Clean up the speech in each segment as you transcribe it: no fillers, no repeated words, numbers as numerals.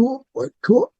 cool. What cool.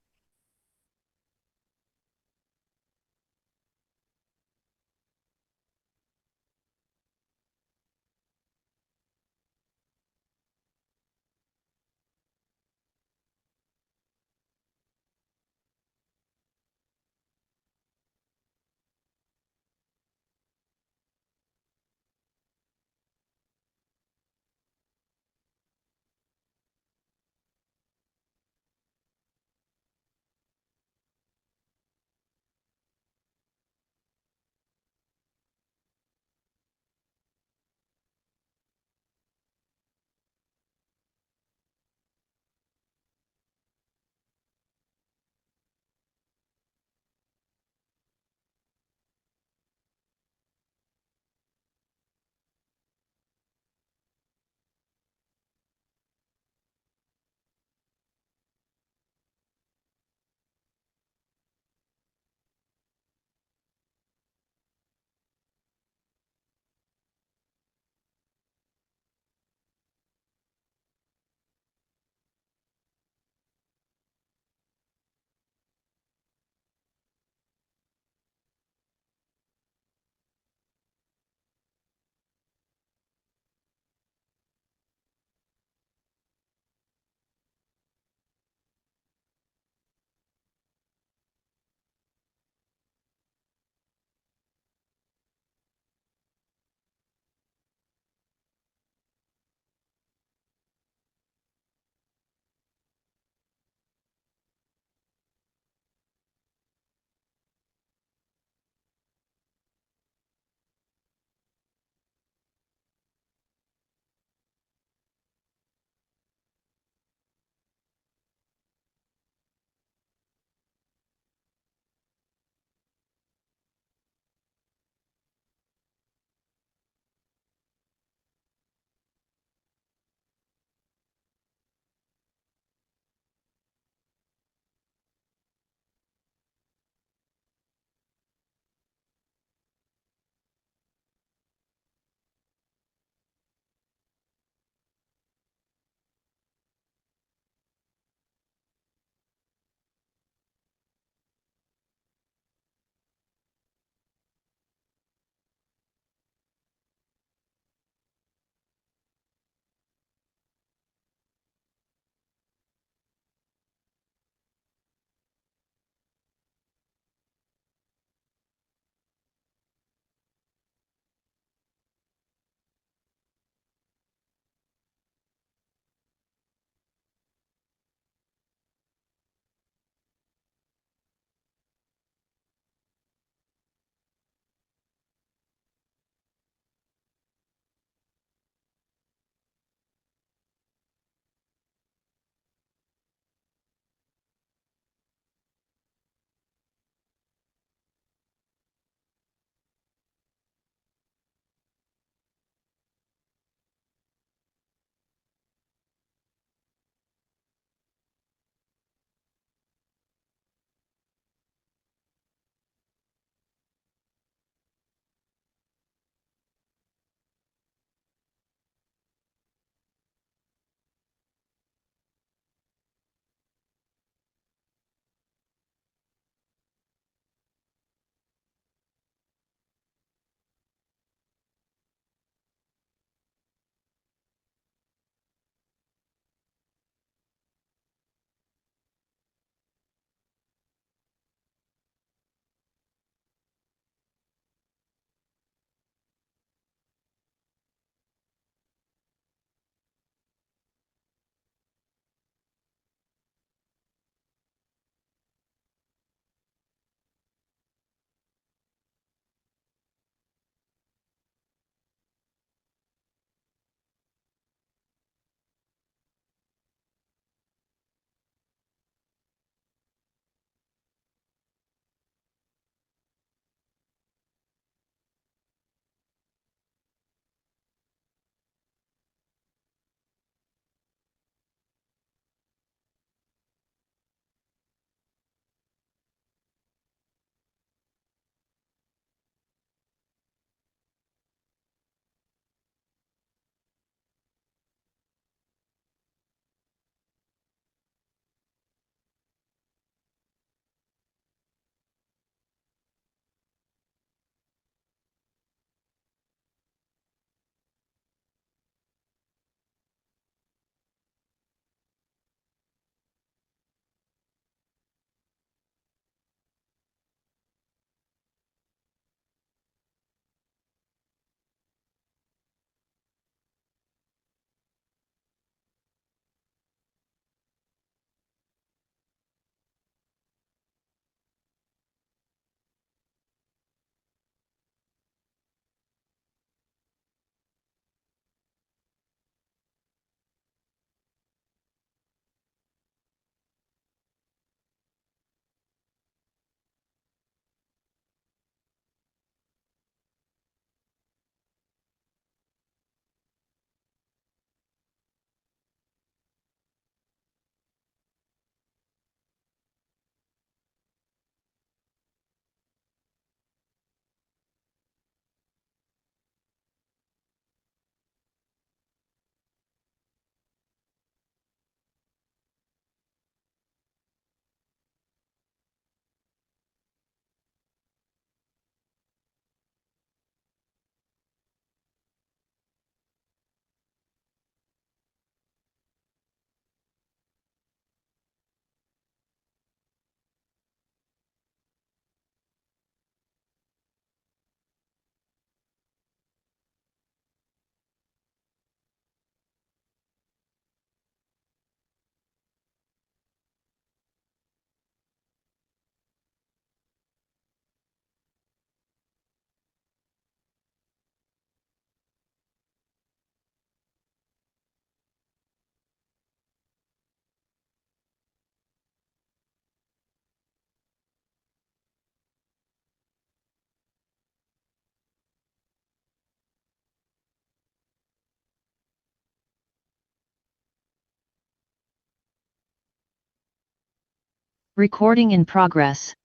Recording in progress.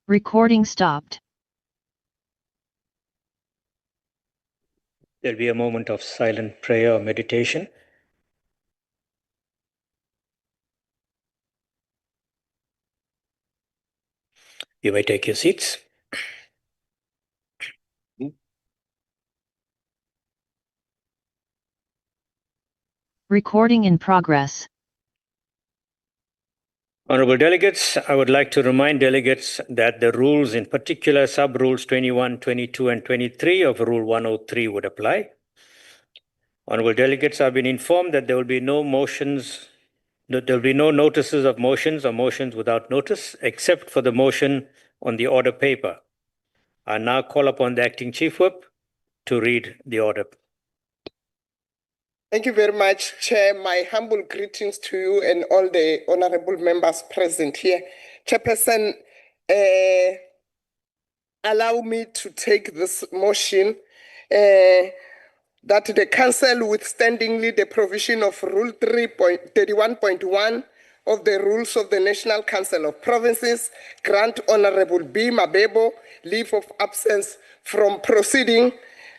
Recording stopped. There'll be a moment of silent prayer or meditation. You may take your seats. Recording in progress. Honorable delegates, I would like to remind delegates that the rules, in particular sub-rules 21, 22, and 23 of Rule 103 would apply. Honorable delegates, I've been informed that there will be no motions, that there will be no notices of motions or motions without notice, except for the motion on the order paper. I now call upon the Acting Chief Whip to read the order. Thank you very much, Chair. My humble greetings to you and all the honorable members present here. Chairperson, allow me to take this motion that the Council, withstandingly the provision of Rule 31.1 of the Rules of the National Council of Provinces, grant Honorable B. Mabebo leave of absence from proceeding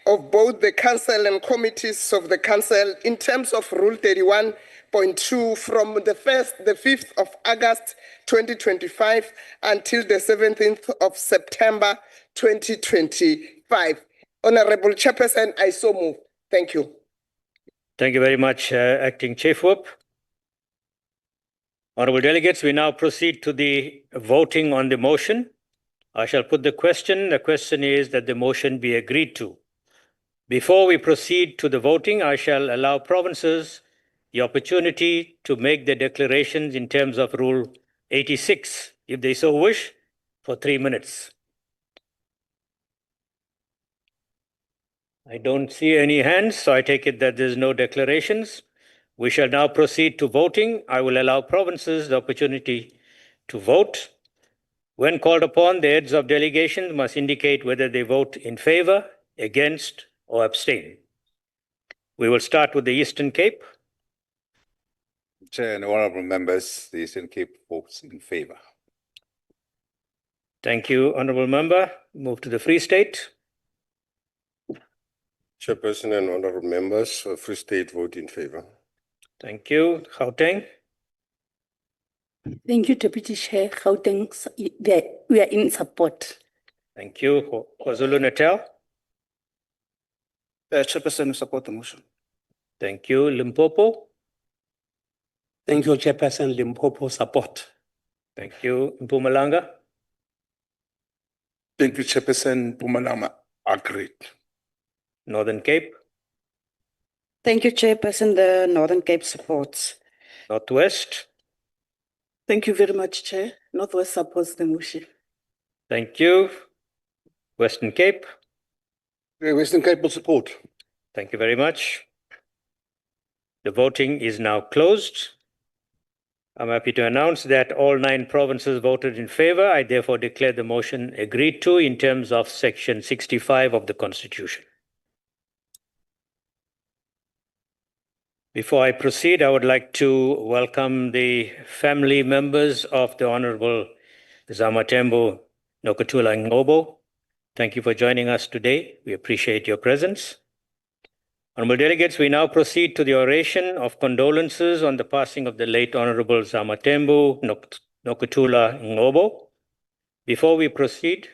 of both the Council and committees of the Council in terms of Rule 31.2 from the 5th of August 2025 until the 17th of September 2025. Honorable Chairperson, I so move. Thank you. Thank you very much, Acting Chief Whip. Honorable delegates, we now proceed to the voting on the motion. I shall put the question. The question is that the motion be agreed to. Before we proceed to the voting, I shall allow provinces the opportunity to make their declarations in terms of Rule 86, if they so wish, for 3 minutes. I don't see any hands, so I take it that there's no declarations. We shall now proceed to voting. I will allow provinces the opportunity to vote. When called upon, the heads of delegations must indicate whether they vote in favor, against, or abstain. We will start with the Eastern Cape. Chair and honorable members, the Eastern Cape votes in favor. Thank you, honorable member. Move to the Free State. Chairperson and honorable members, Free State vote in favor. Thank you. Gauteng. Thank you, Deputy Chair. Gauteng, we are in support. Thank you. KwaZulu-Natal. Chairperson, support the motion. Thank you. Limpopo. Thank you, Chairperson. Limpopo, support. Thank you. Mpumalanga. Thank you, Chairperson. Mpumalanga, agreed. Northern Cape. Thank you, Chairperson. The Northern Cape supports. Northwest. Thank you very much, Chair. Northwest supports the motion. Thank you. Western Cape. Western Cape will support. Thank you very much. The voting is now closed. I'm happy to announce that all 9 provinces voted in favor. I therefore declare the motion agreed to in terms of Section 65 of the Constitution. Before I proceed, I would like to welcome the family members of the Honourable Zama Ngcobo. Thank you for joining us today. We appreciate your presence. Honourable delegates, we now proceed to the oration of condolences on the passing of the late Honourable Zama Ngcobo. Before we proceed,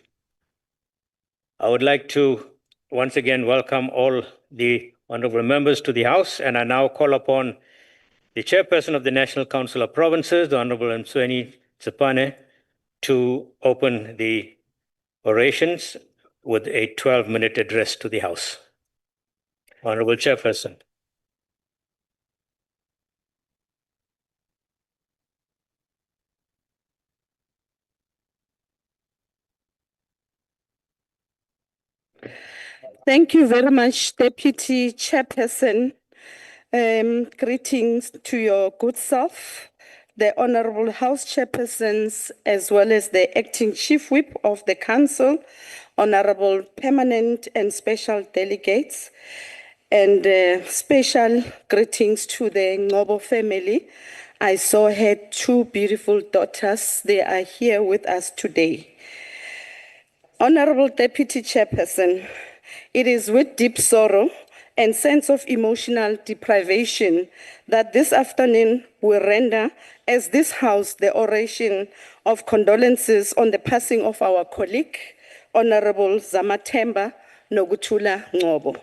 I would like to once again welcome all the honourable members to the House, and I now call upon the Chairperson of the National Council of Provinces, the Honourable Msweni Tsipane, to open the orations with a 12-minute address to the House. Honourable Chairperson. Thank you very much, Deputy Chairperson. Greetings to your good self, the Honourable House Chairpersons, as well as the Acting Chief Whip of the Council, Honourable Permanent and Special Delegates, and special greetings to the Ngcobo family. I saw her two beautiful daughters. They are here with us today. Honourable Deputy Chairperson, it is with deep sorrow and sense of emotional deprivation that this afternoon we render as this House the oration of condolences on the passing of our colleague, Honourable Zama Ngcobo.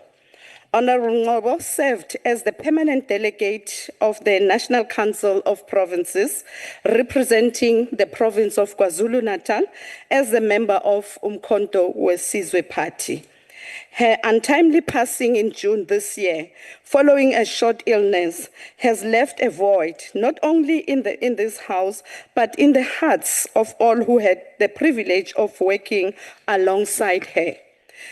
Honourable Ngcobo served as the permanent delegate of the National Council of Provinces, representing the province of KwaZulu-Natal as a member of Umkhonto weSizwe Party. Her untimely passing in June this year, following a short illness, has left a void not only in this House, but in the hearts of all who had the privilege of working alongside her.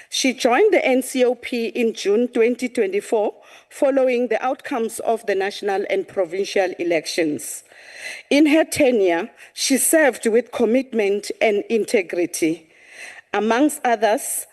She joined the NCOP in June 2024, following the outcomes of the national and provincial elections. In her tenure, she served with commitment and integrity. Amongst others,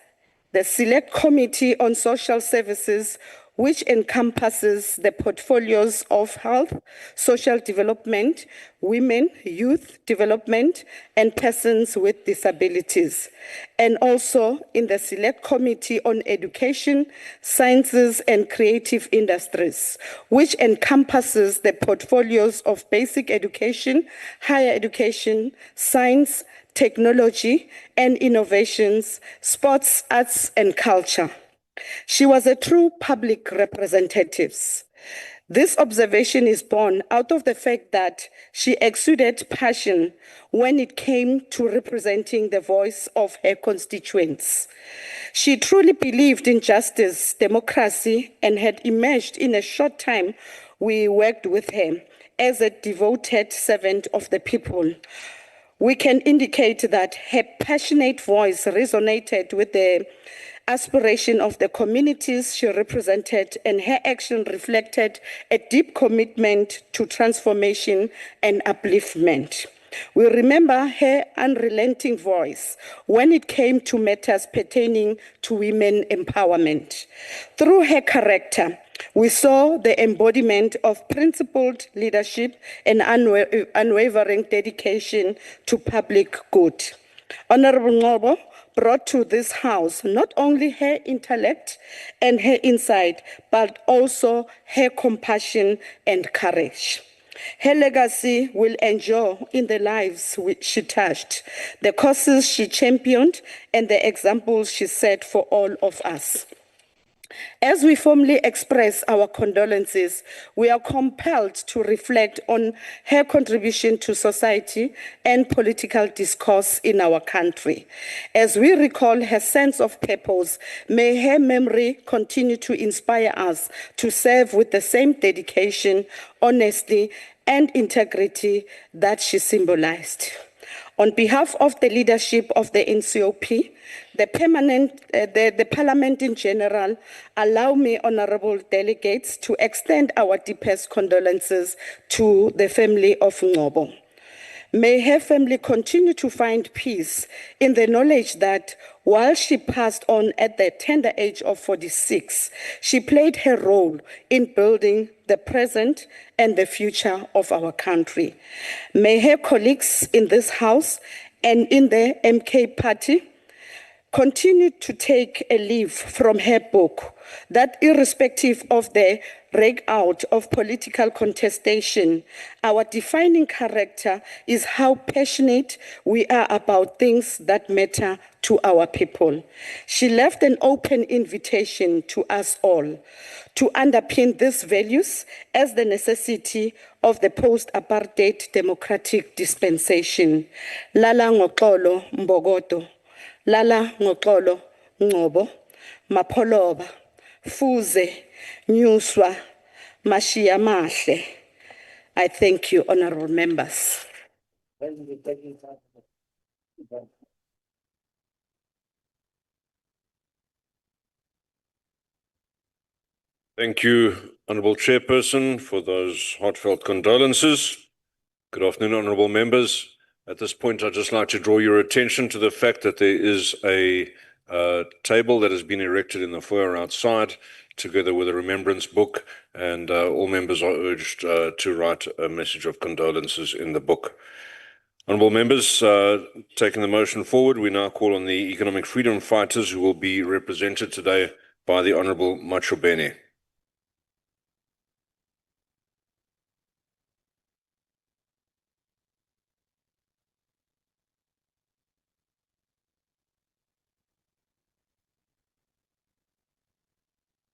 the Select Committee on Social Services, which encompasses the portfolios of health, social development, women, youth development, and persons with disabilities, and also in the Select Committee on Education, Sciences, and Creative Industries, which encompasses the portfolios of basic education, higher education, science, technology, and innovations, sports, arts, and culture. She was a true public representative. This observation is born out of the fact that she exuded passion when it came to representing the voice of her constituents. She truly believed in justice, democracy, and had emerged in a short time we worked with her as a devoted servant of the people. We can indicate that her passionate voice resonated with the aspiration of the communities she represented, and her action reflected a deep commitment to transformation and upliftment. We remember her unrelenting voice when it came to matters pertaining to women empowerment. Through her character, we saw the embodiment of principled leadership and unwavering dedication to public good. Honourable Ngcobo brought to this House not only her intellect and her insight, but also her compassion and courage. Her legacy will endure in the lives she touched, the causes she championed, and the examples she set for all of us. As we formally express our condolences, we are compelled to reflect on her contribution to society and political discourse in our country. As we recall her sense of purpose, may her memory continue to inspire us to serve with the same dedication, honesty, and integrity that she symbolized. On behalf of the leadership of the NCOP, the Parliament in general, allow me, honourable delegates, to extend our deepest condolences to the family of Ngcobo. May her family continue to find peace in the knowledge that while she passed on at the tender age of 46, she played her role in building the present and the future of our country. May her colleagues in this House and in the MK Party continue to take a leaf from her book that irrespective of the rag out of political contestation, our defining character is how passionate we are about things that matter to our people. She left an open invitation to us all to underpin these values as the necessity of the post-apartheid democratic dispensation. Lala ngoxolo Mbogodo. Lala ngoxolo Ngcobo, Mapholoba, Fuze, Nyuswa, Mashia Mahle. I thank you, honourable members. Thank you, Honourable Chairperson, for those heartfelt condolences. Good afternoon, honourable members. At this point, I'd just like to draw your attention to the fact that there is a table that has been erected in the foyer outside, together with a remembrance book, and all members are urged to write a message of condolences in the book. Honourable members, taking the motion forward, we now call on the economic freedom fighters who will be represented today by the Honourable Machobene.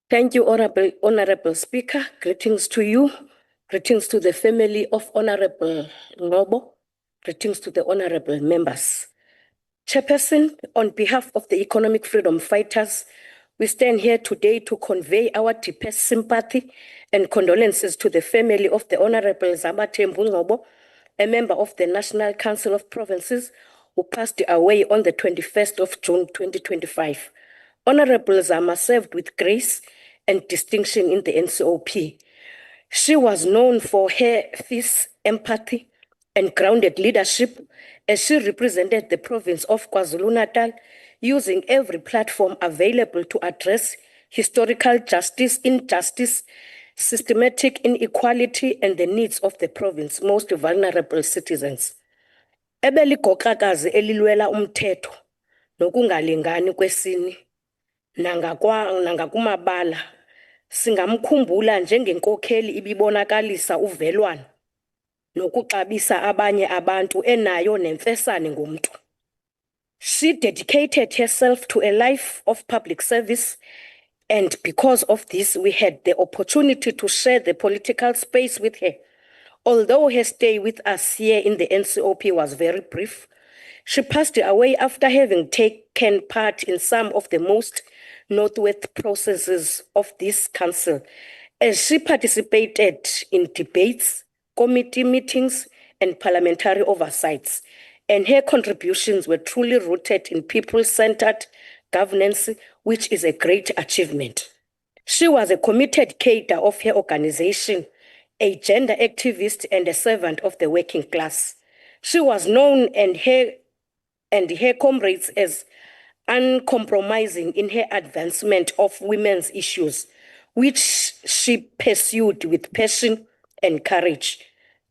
Thank you, Honorable Speaker. Greetings to you. Greetings to the family of Honorable Ngcobo. Greetings to the honorable members. Chairperson, on behalf of the economic freedom fighters, we stand here today to convey our deepest sympathy and condolences to the family of the Honorable Zama Ngcobo, a member of the National Council of Provinces, who passed away on the 21st of June 2025. Honorable Zama served with grace and distinction in the NCOP. She was known for her fierce empathy and grounded leadership as she represented the province of KwaZulu-Natal, using every platform available to address historical justice, injustice, systematic inequality, and the needs of the province's most vulnerable citizens. Ebeligokakazi elilwela umthetho nokungalingani kwesini nangakumabala, singamkhumbula njengenkokheli ibibonakalisa uvelwano nokuxabisa abanye abantu enayo nemfesane ngomntu. She dedicated herself to a life of public service, and because of this, we had the opportunity to share the political space with her. Although her stay with us here in the NCOP was very brief, she passed away after having taken part in some of the most noteworthy processes of this council, as she participated in debates, committee meetings, and parliamentary oversights, and her contributions were truly rooted in people-centered governance, which is a great achievement. She was a committed cadre of her organization, a gender activist, and a servant of the working class. She was known and her comrades as uncompromising in her advancement of women's issues, which she pursued with passion and courage.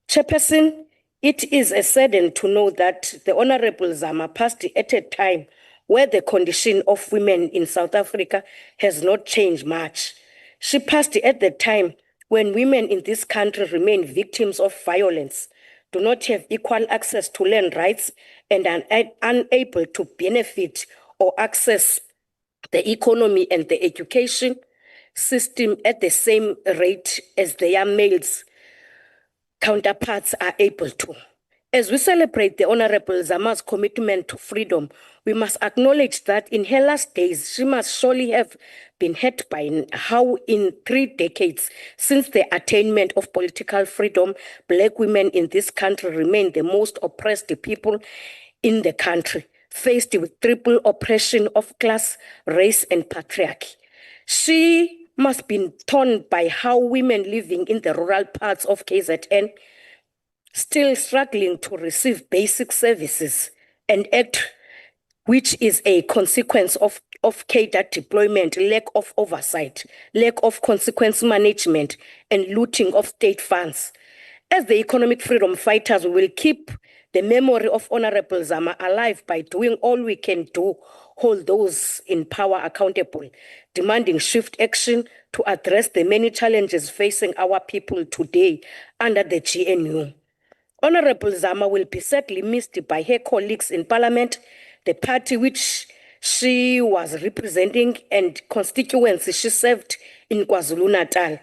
Chairperson, it is a sadden to know that the Honourable Zama passed at a time where the condition of women in South Africa has not changed much. She passed at the time when women in this country remain victims of violence, do not have equal access to land rights, and are unable to benefit or access the economy and the education system at the same rate as their males counterparts are able to. As we celebrate the Honourable Zama's commitment to freedom, we must acknowledge that in her last days, she must surely have been hurt by how in 3 decades since the attainment of political freedom, Black women in this country remain the most oppressed people in the country, faced with triple oppression of class, race, and patriarchy. She must be torn by how women living in the rural parts of KZN still struggling to receive basic services, an act which is a consequence of cadre deployment, lack of oversight, lack of consequence management, and looting of state funds. As the economic freedom fighters, we will keep the memory of Honourable Zama alive by doing all we can do, hold those in power accountable, demanding swift action to address the many challenges facing our people today under the GNU. Honourable Zama will be sadly missed by her colleagues in Parliament, the party which she was representing, and constituency she served in KwaZulu-Natal.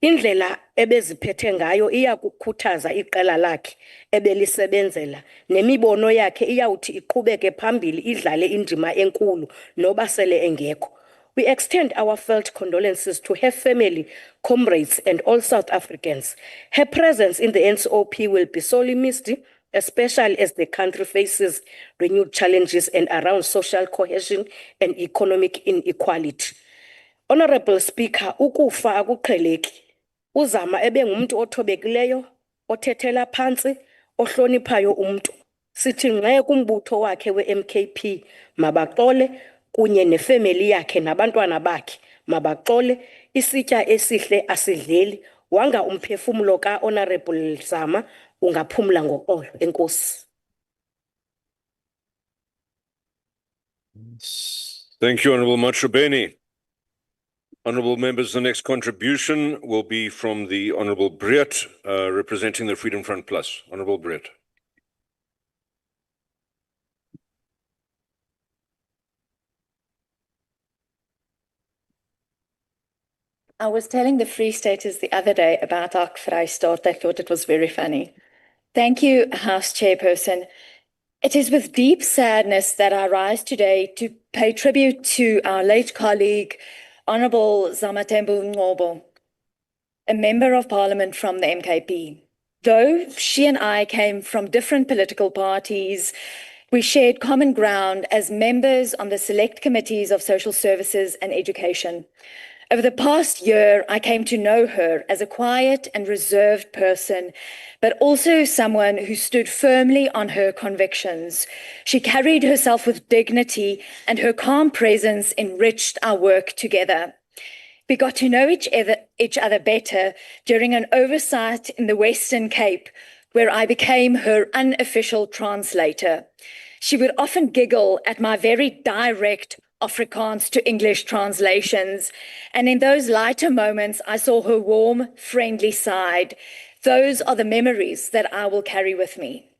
Indlela ebeziphethe ngayo iyakukhuthaza iqela lakhe ebelisebenzela, nemibono yakhe iyawuthi iqhubeke phambili idlale indima enkulu noba sele engekho. We extend our felt condolences to her family, comrades, and all South Africans. Her presence in the NCOP will be sorely missed, especially as the country faces renewed challenges and around social cohesion and economic inequality. Honourable Speaker, ukufa akuqheleki. Uzama ebengumuntu othobekileyo, othethela phansi, ohloniphayo umntu. Sithi ngxe kumbutho wakhe we-NCOP mabaxole kunye nefemeli yakhe nabantwana bakhe mabaxole, isitya esihle asidleli, wanga umphefumlo ka-Honourable Zama ungaphumla ngoxolo. Enkosi. Thank you, Honourable Machubeni. Honourable members, the next contribution will be from the Honourable Briat, representing the Freedom Front Plus. Honourable Briat. I was telling the Free Staters the other day about our Vrystaat. I thought it was very funny. Thank you, House Chairperson. It is with deep sadness that I rise today to pay tribute to our late colleague, Honourable Zama Ngcobo, a Member of Parliament from the NCOP. Though she and I came from different political parties, we shared common ground as members on the select committees of social services and education. Over the past year, I came to know her as a quiet and reserved person, but also someone who stood firmly on her convictions. She carried herself with dignity, and her calm presence enriched our work together. We got to know each other better during an oversight in the Western Cape, where I became her unofficial translator. She would often giggle at my very direct Afrikaans to English translations, and in those lighter moments, I saw her warm, friendly side. Those are the memories that I will carry with me.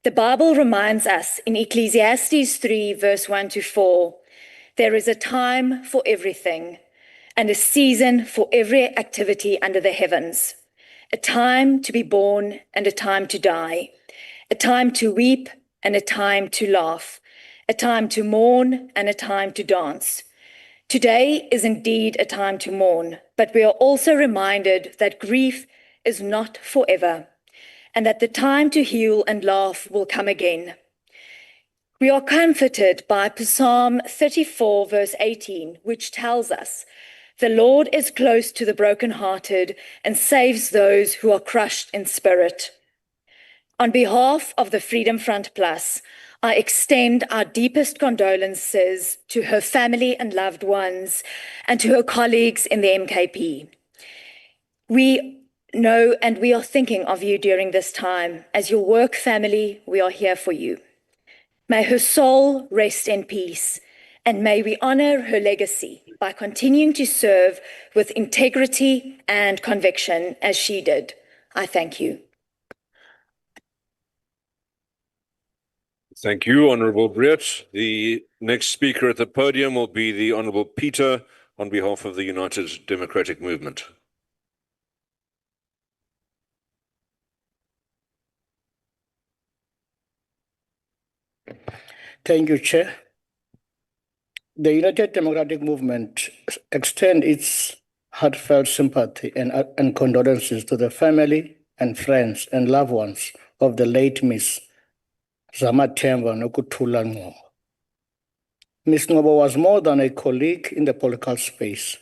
The Bible reminds us in Ecclesiastes 3, verse 1 to 4, there is a time for everything, and a season for every activity under the heavens, a time to be born and a time to die, a time to weep and a time to laugh, a time to mourn and a time to dance. Today is indeed a time to mourn, but we are also reminded that grief is not forever, and that the time to heal and laugh will come again. We are comforted by Psalm 34, verse 18, which tells us, the Lord is close to the brokenhearted and saves those who are crushed in spirit. On behalf of the Freedom Front Plus, I extend our deepest condolences to her family and loved ones and to her colleagues in the NCOP. We know and we are thinking of you during this time. As your work family, we are here for you. May her soul rest in peace, and may we honor her legacy by continuing to serve with integrity and conviction as she did. I thank you. Thank you, Honourable Briat. The next speaker at the podium will be the Honourable Peter on behalf of the United Democratic Movement. Thank you, Chair. The United Democratic Movement extends its heartfelt sympathy and condolences to the family and friends and loved ones of the late Miss Zama Ngcobo. Ms. Ngcobo was more than a colleague in the political space.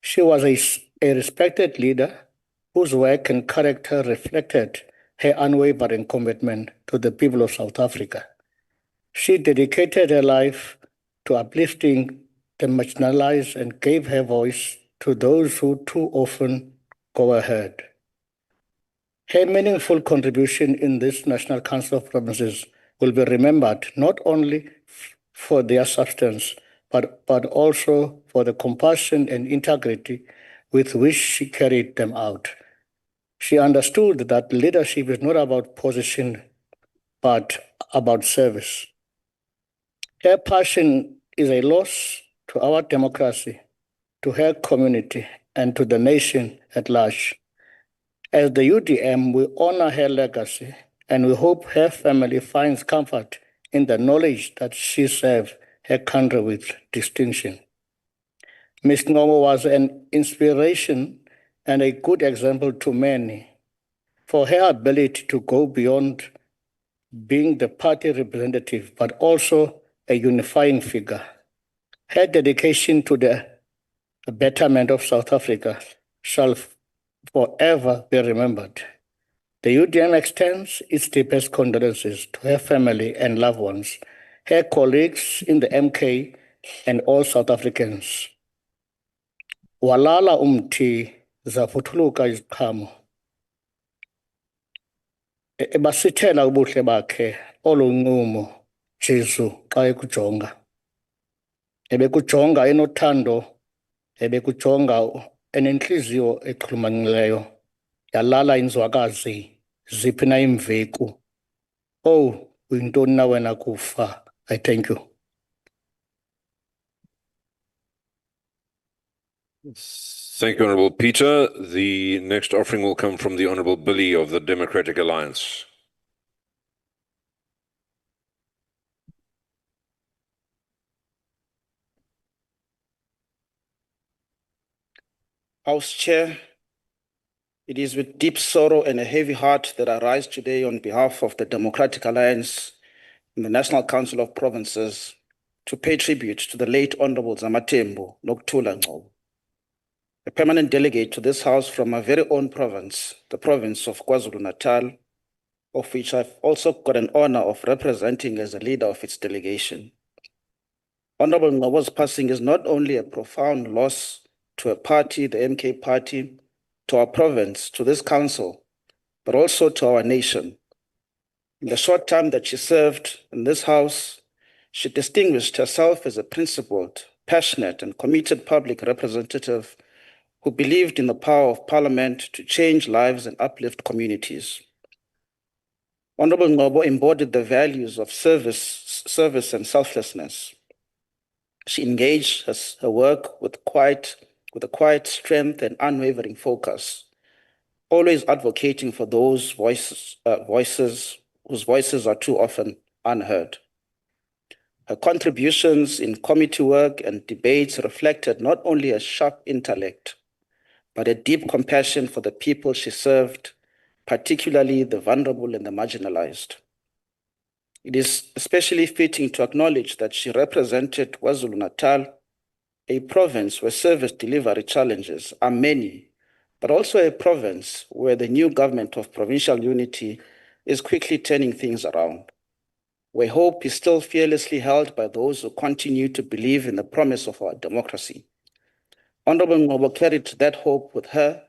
She was a respected leader whose work and character reflected her unwavering commitment to the people of South Africa. She dedicated her life to uplifting the marginalized and gave her voice to those who too often go unheard. Her meaningful contribution in this National Council of Provinces will be remembered not only for their substance, but also for the compassion and integrity with which she carried them out. She understood that leadership is not about position, but about service. Her passion is a loss to our democracy, to her community, and to the nation at large. As the UDM, we honor her legacy, and we hope her family finds comfort in the knowledge that she served her country with distinction. Ms. Ngcobo was an inspiration and a good example to many for her ability to go beyond being the party representative, but also a unifying figure. Her dedication to the betterment of South Africa shall forever be remembered. The UDM extends its deepest condolences to her family and loved ones, her colleagues in the MK, and all South Africans. Walala umthi zavuthuluka iziqhamo. Ebasithela ubuhle bakhe olunqumo Jesu xa ekujonga. Ebekujonga enothando, ebekujonga enenhliziyo exhulumancileyo. Yalala inzwakazi ziphi na imveku. Oh, uyintoni na wena kufa. I thank you. Thank you, Honourable Peter. The next offering will come from the Honourable Billy of the Democratic Alliance. House Chair, it is with deep sorrow and a heavy heart that I rise today on behalf of the Democratic Alliance and the National Council of Provinces to pay tribute to the late Honourable Zama Ngcobo, a permanent delegate to this House from my very own province, the province of KwaZulu-Natal, of which I've also got an honor of representing as a leader of its delegation. Honourable Ngcobo's passing is not only a profound loss to a party, the MK party, to our province, to this council, but also to our nation. In the short time that she served in this House, she distinguished herself as a principled, passionate, and committed public representative who believed in the power of Parliament to change lives and uplift communities. Honourable Ngcobo embodied the values of service and selflessness. She engaged her work with a quiet strength and unwavering focus, always advocating for those voices whose voices are too often unheard. Her contributions in committee work and debates reflected not only a sharp intellect, but a deep compassion for the people she served, particularly the vulnerable and the marginalized. It is especially fitting to acknowledge that she represented KwaZulu-Natal, a province where service delivery challenges are many, but also a province where the new government of provincial unity is quickly turning things around, where hope is still fearlessly held by those who continue to believe in the promise of our democracy. Honourable Ngcobo carried that hope with her,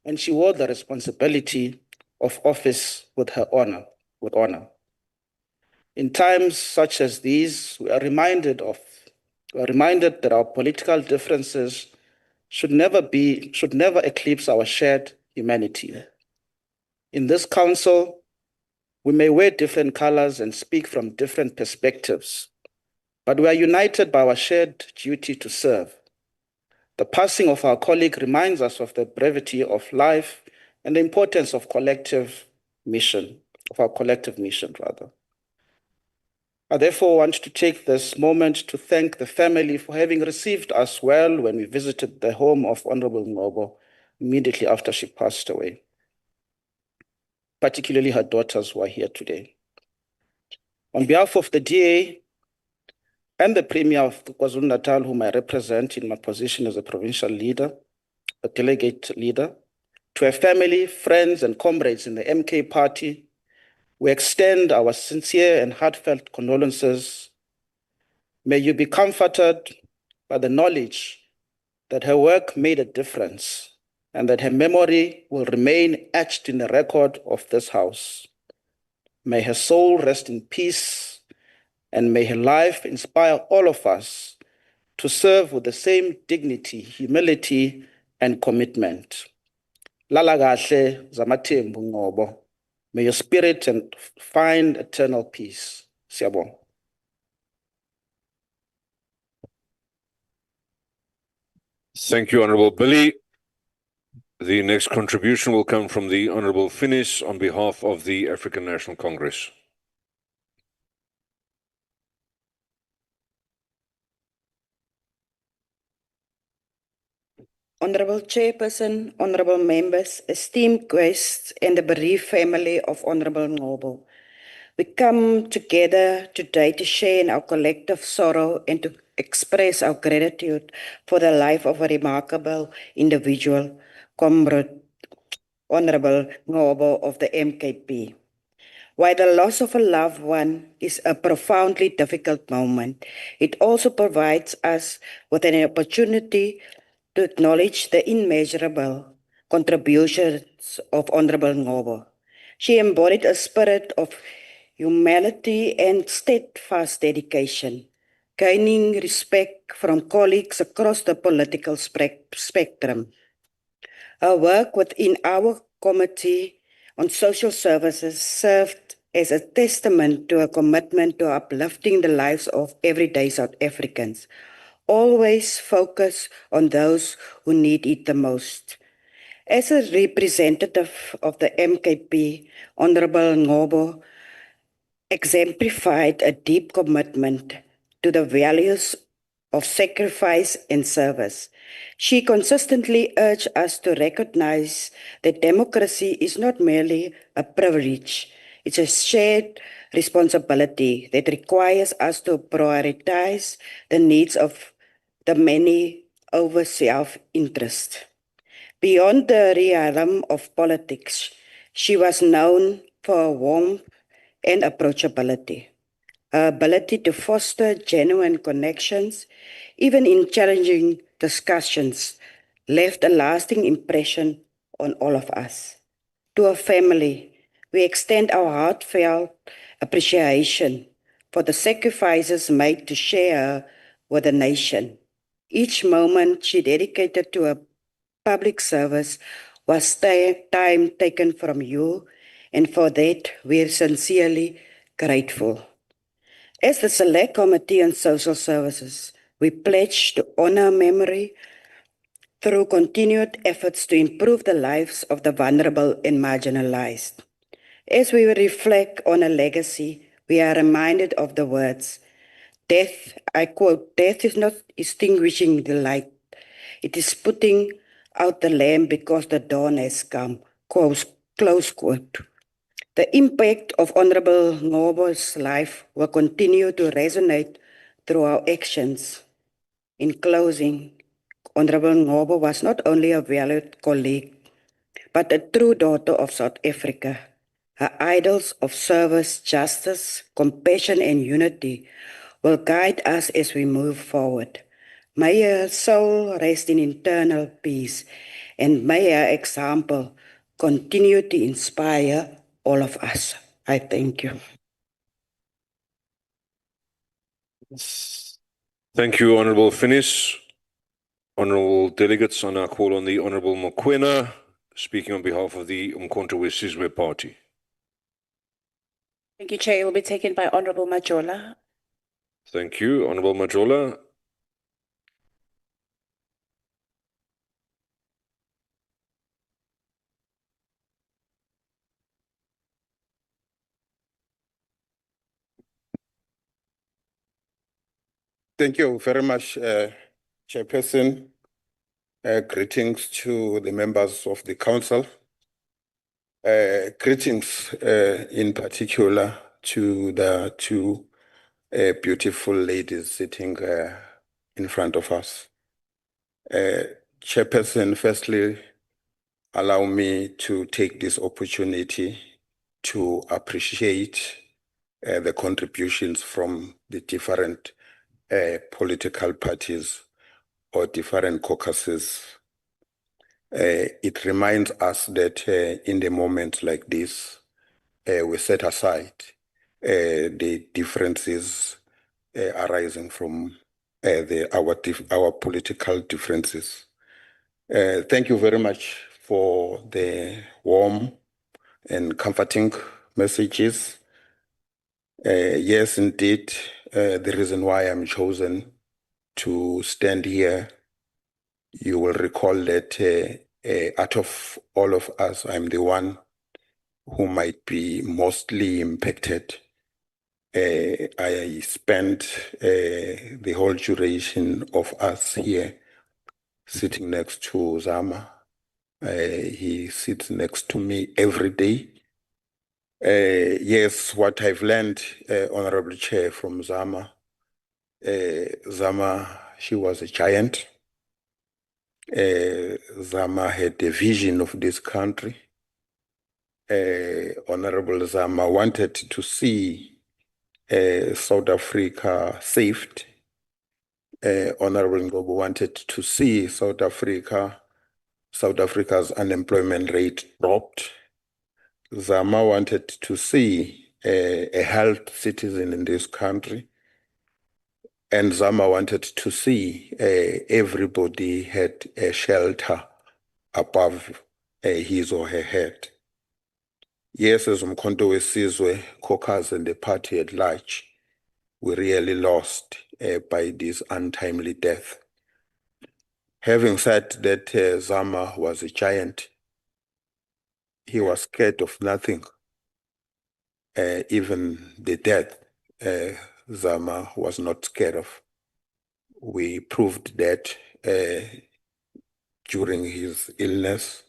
and she wore the responsibility of office with honor. In times such as these, we are reminded that our political differences should never eclipse our shared humanity. In this council, we may wear different colors and speak from different perspectives, but we are united by our shared duty to serve. The passing of our colleague reminds us of the brevity of life and the importance of our collective mission. I therefore want to take this moment to thank the family for having received us well when we visited the home of Honourable Ngcobo immediately after she passed away, particularly her daughters who are here today. On behalf of the DA and the Premier of KwaZulu-Natal, whom I represent in my position as a provincial leader, a delegate leader, to her family, friends, and comrades in the MK party, we extend our sincere and heartfelt condolences. May you be comforted by the knowledge that her work made a difference and that her memory will remain etched in the record of this House. May her soul rest in peace, and may her life inspire all of us to serve with the same dignity, humility, and commitment. Lala kahle Zamathembu Ngcobo. May your spirit find eternal peace. Siyabonga. Thank you, Honourable Billy. The next contribution will come from the Honourable Finis on behalf of the African National Congress. Honourable Chairperson, honourable members, esteemed guests, and the bereaved family of Honourable Ngcobo. We come together today to share in our collective sorrow and to express our gratitude for the life of a remarkable individual, comrade Honourable Ngcobo of the NCOP. While the loss of a loved one is a profoundly difficult moment, it also provides us with an opportunity to acknowledge the immeasurable contributions of Honourable Ngcobo. She embodied a spirit of humility and steadfast dedication, gaining respect from colleagues across the political spectrum. Her work within our Committee on Social Services served as a testament to a commitment to uplifting the lives of everyday South Africans, always focus on those who need it the most. As a representative of the NCOP, Honourable Ngcobo exemplified a deep commitment to the values of sacrifice and service. She consistently urged us to recognize that democracy is not merely a privilege, it's a shared responsibility that requires us to prioritize the needs of the many over self-interest. Beyond the realm of politics, she was known for her warmth and approachability. Her ability to foster genuine connections, even in challenging discussions, left a lasting impression on all of us. To her family, we extend our heartfelt appreciation for the sacrifices made to share her with the nation. Each moment she dedicated to a public service was time taken from you, and for that we are sincerely grateful. As the Select Committee on Social Services, we pledge to honor memory through continued efforts to improve the lives of the vulnerable and marginalized. As we reflect on a legacy, we are reminded of the words, "Death," I quote, "death is not extinguishing the light. It is putting out the lamp because the dawn has come," close quote. The impact of Honourable Ngcobo's life will continue to resonate through our actions. In closing, Honourable Ngcobo was not only a valued colleague, but a true daughter of South Africa. Her ideals of service, justice, compassion, and unity will guide us as we move forward. May her soul rest in eternal peace, and may her example continue to inspire all of us. I thank you. Thank you, Honourable Finis. Honourable delegates, I now call on the Honourable Mokoena, speaking on behalf of the Umkhonto weSizwe Party. Thank you, Chair. It will be taken by Honourable Majola. Thank you, Honourable Majola. Thank you very much, Chairperson. Greetings to the members of the council. Greetings in particular to the two beautiful ladies sitting in front of us. Chairperson, firstly, allow me to take this opportunity to appreciate the contributions from the different political parties or different caucuses. It reminds us that in the moments like this, we set aside the differences arising from our political differences. Thank you very much for the warm and comforting messages. Yes, indeed, the reason why I'm chosen to stand here, you will recall that out of all of us, I'm the one who might be mostly impacted. I spent the whole duration of us here sitting next to Zama. He sits next to me every day. Yes, what I've learned, Honorable Chair, from Zama, she was a giant. Zama had a vision of this country. Honourable Zama wanted to see South Africa saved. Honourable Ngcobo wanted to see South Africa's unemployment rate dropped. Zama wanted to see a healthy citizen in this country. And Zama wanted to see everybody had a shelter above his or her head. Yes, as Umkhonto wesizwe, caucus and the party at large, we really lost by this untimely death. Having said that Zama was a giant, he was scared of nothing. Even the death, Zama was not scared of. We proved that during his illness.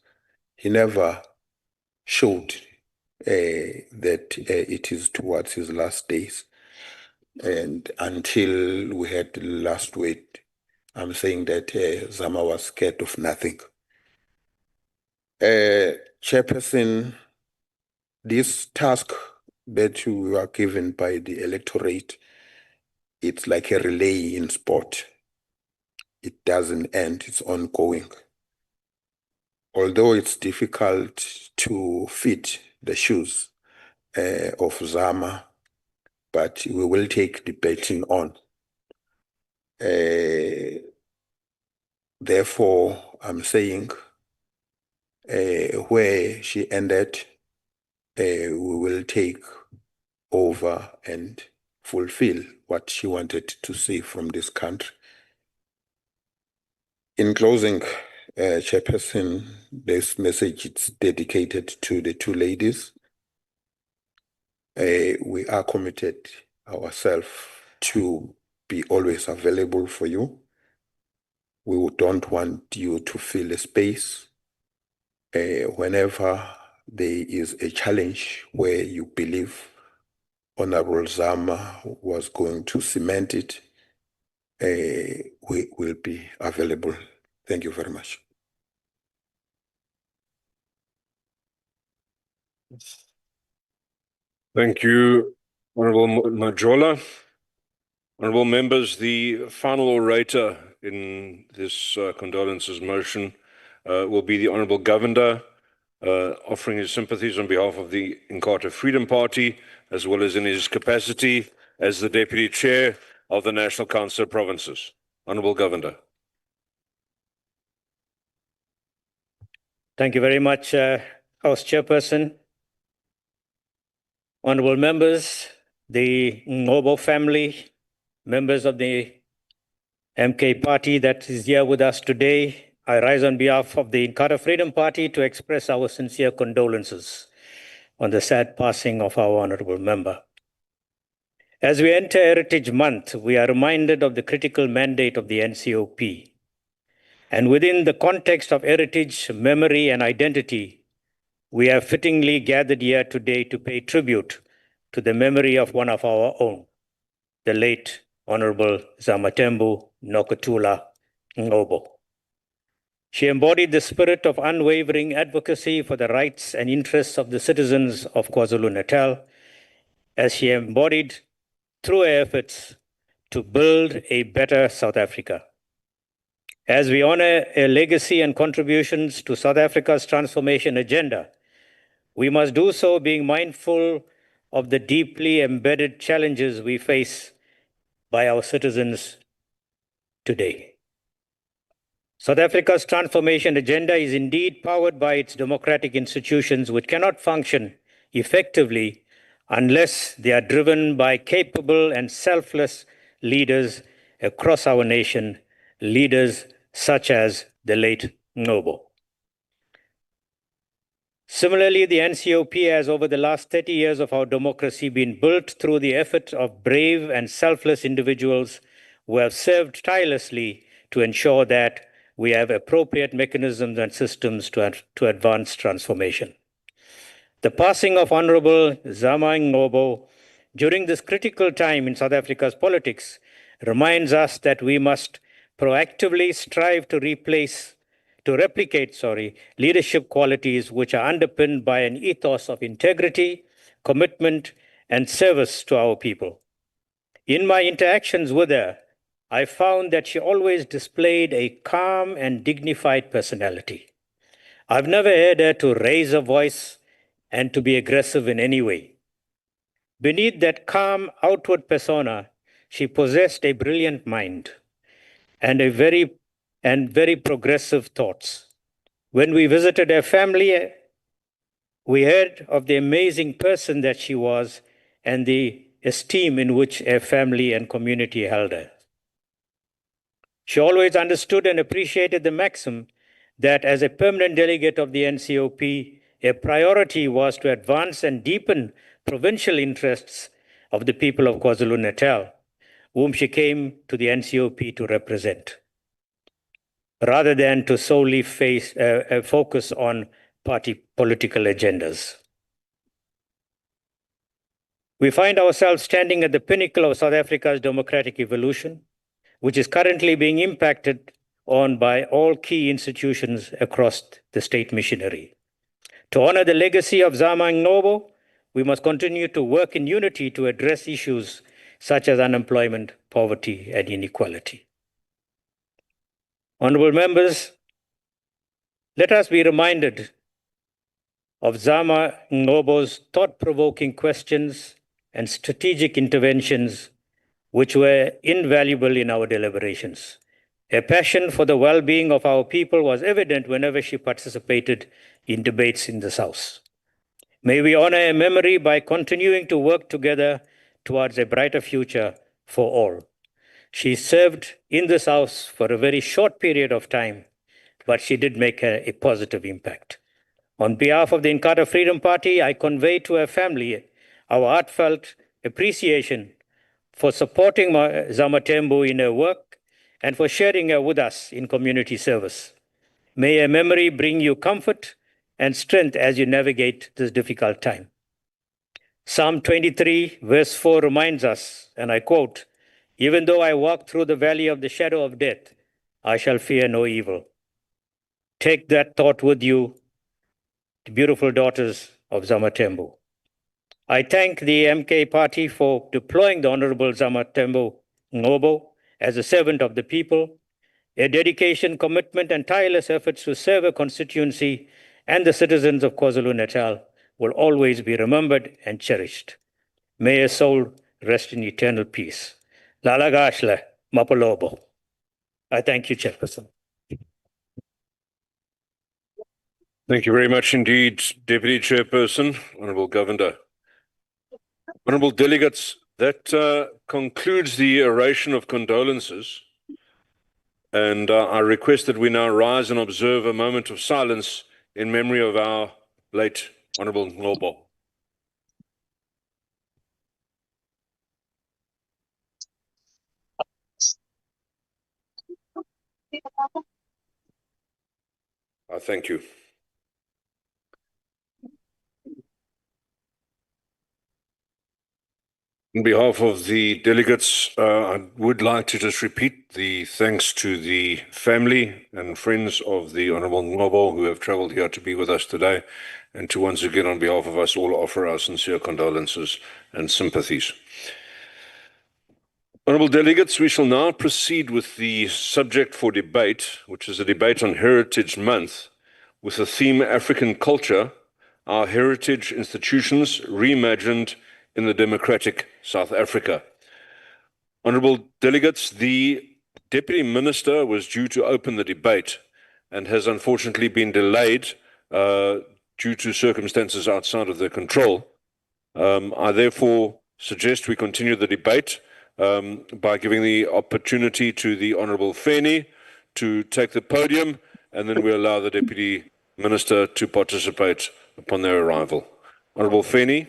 He never showed that it is towards his last days. And until we had the last word, I'm saying that Zama was scared of nothing. Chairperson, this task that you were given by the electorate, it's like a relay in sport. It doesn't end, it's ongoing. Although it's difficult to fit the shoes of Zama, but we will take the baton on. Therefore, I'm saying where she ended, we will take over and fulfill what she wanted to see from this country. In closing, Chairperson, this message is dedicated to the two ladies. We are committed ourselves to be always available for you. We don't want you to feel a space. Whenever there is a challenge where you believe Honourable Zama was going to cement it, we will be available. Thank you very much. Thank you, Honourable Majola. Honourable members, the final orator in this condolences motion will be the Honourable Governor, offering his sympathies on behalf of the Inkatha Freedom Party, as well as in his capacity as the Deputy Chair of the National Council of Provinces. Honourable Governor. Thank you very much, House Chairperson. Honourable members, the Ngcobo family, members of the MK party that is here with us today, I rise on behalf of the Inkatha Freedom Party to express our sincere condolences on the sad passing of our honourable member. As we enter Heritage Month, we are reminded of the critical mandate of the NCOP. And within the context of heritage, memory, and identity, we have fittingly gathered here today to pay tribute to the memory of one of our own, the late Honourable Zama Ngcobo. She embodied the spirit of unwavering advocacy for the rights and interests of the citizens of KwaZulu-Natal, as she embodied through her efforts to build a better South Africa. As we honor her legacy and contributions to South Africa's transformation agenda, we must do so being mindful of the deeply embedded challenges we face by our citizens today. South Africa's transformation agenda is indeed powered by its democratic institutions, which cannot function effectively unless they are driven by capable and selfless leaders across our nation, leaders such as the late Ngcobo. Similarly, the NCOP has, over the last 30 years of our democracy, been built through the effort of brave and selfless individuals who have served tirelessly to ensure that we have appropriate mechanisms and systems to advance transformation. The passing of Honourable Zama Ngcobo during this critical time in South Africa's politics reminds us that we must proactively strive to replace replicate leadership qualities which are underpinned by an ethos of integrity, commitment, and service to our people. In my interactions with her, I found that she always displayed a calm and dignified personality. I've never heard her to raise her voice and to be aggressive in any way. Beneath that calm outward persona, she possessed a brilliant mind and very progressive thoughts. When we visited her family, we heard of the amazing person that she was and the esteem in which her family and community held her. She always understood and appreciated the maxim that as a permanent delegate of the NCOP, a priority was to advance and deepen provincial interests of the people of KwaZulu-Natal, whom she came to the NCOP to represent, rather than to solely focus on party political agendas. We find ourselves standing at the pinnacle of South Africa's democratic evolution, which is currently being impacted on by all key institutions across the state machinery. To honor the legacy of Zama Ngcobo, we must continue to work in unity to address issues such as unemployment, poverty, and inequality. Honorable members, let us be reminded of Zama Ngcobo's thought-provoking questions and strategic interventions which were invaluable in our deliberations. Her passion for the well-being of our people was evident whenever she participated in debates in this House. May we honor her memory by continuing to work together towards a brighter future for all. She served in this House for a very short period of time, but she did make a positive impact. On behalf of the Inkatha Freedom Party, I convey to her family our heartfelt appreciation for supporting Zama Tembu in her work and for sharing her with us in community service. May her memory bring you comfort and strength as you navigate this difficult time. Psalm 23, verse 4 reminds us, and I quote, "Even though I walk through the valley of the shadow of death, I shall fear no evil." Take that thought with you, the beautiful daughters of Zama Tembu. I thank the MK party for deploying the Honourable Zama Ngcobo as a servant of the people. Her dedication, commitment, and tireless efforts to serve her constituency and the citizens of KwaZulu-Natal will always be remembered and cherished. May her soul rest in eternal peace. Lala Gashle, Mapalobo. I thank you, Chairperson. Thank you very much indeed, Deputy Chairperson, Honourable Governor. Honourable delegates, that concludes the oration of condolences. And I request that we now rise and observe a moment of silence in memory of our late Honourable Ngcobo. I thank you. On behalf of the delegates, I would like to just repeat the thanks to the family and friends of the Honourable Ngcobo who have travelled here to be with us today, and to once again, on behalf of us all, offer our sincere condolences and sympathies. Honourable delegates, we shall now proceed with the subject for debate, which is a debate on Heritage Month, with the theme African Culture, Our Heritage Institutions Reimagined in the Democratic South Africa. Honourable delegates, the Deputy Minister was due to open the debate and has unfortunately been delayed due to circumstances outside of their control. I therefore suggest we continue the debate by giving the opportunity to the Honourable Feni to take the podium, and then we allow the Deputy Minister to participate upon their arrival. Honourable Feni.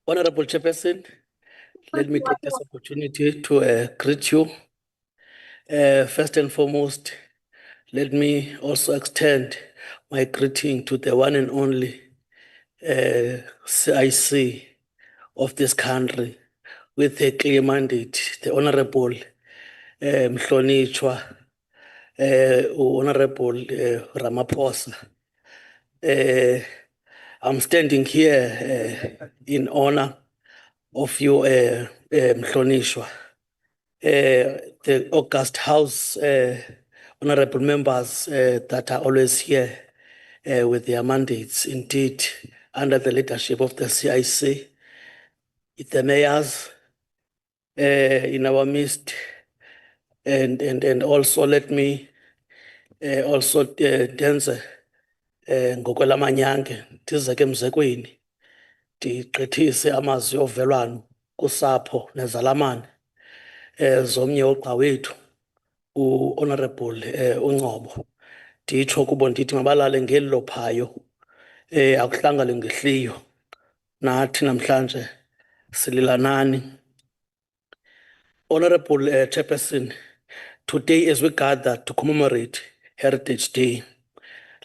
Honorable Chairperson, let me take this opportunity to greet you First and foremost, let me also extend my greeting to the one and only CIC of this country with a clear mandate, the Honourable Mhlonishwa, Honourable Ramaphosa. I'm standing here in honor of you, Mhlonishwa. The August House honourable members that are always here with their mandates, indeed, under the leadership of the CIC, the mayors in our midst, and also let me also dance ngokwelamanyange ndize ke mzekweni ndigqithise amazwi ovelwano kusapho nezalamane zomnye wogqa wethu u-Honourable uNcobo, nditsho kubo ndithi mabalale ngeli lophayo akuhlanga ngehliyo, nathi namhlanje sililanani. Honourable Chairperson, today as we gather to commemorate Heritage Day,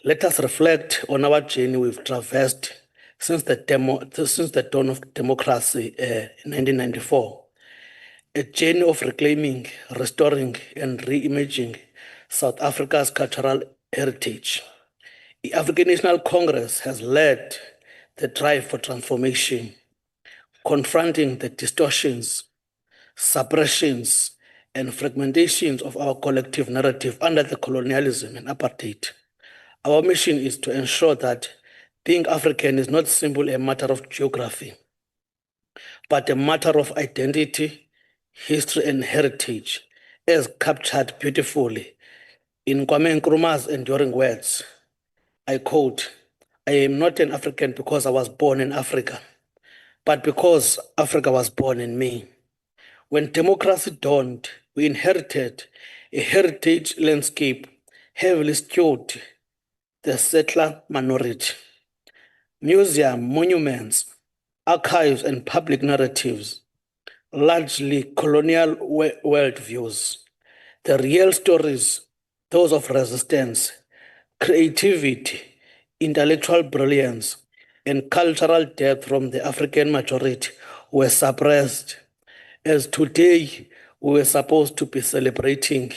let us reflect on our journey we've traversed since the dawn of democracy in 1994. A journey of reclaiming, restoring, and re-imaging South Africa's cultural heritage. The African National Congress has led the drive for transformation, confronting the distortions, suppressions, and fragmentations of our collective narrative under the colonialism and apartheid. Our mission is to ensure that being African is not simply a matter of geography, but a matter of identity, history, and heritage, as captured beautifully in Kwame Nkrumah's enduring words. I quote, "I am not an African because I was born in Africa, but because Africa was born in me." When democracy dawned, we inherited a heritage landscape heavily skewed the settler minority. Museum, monuments, archives, and public narratives, largely colonial worldviews. The real stories, those of resistance, creativity, intellectual brilliance, and cultural depth from the African majority were suppressed, as today we were supposed to be celebrating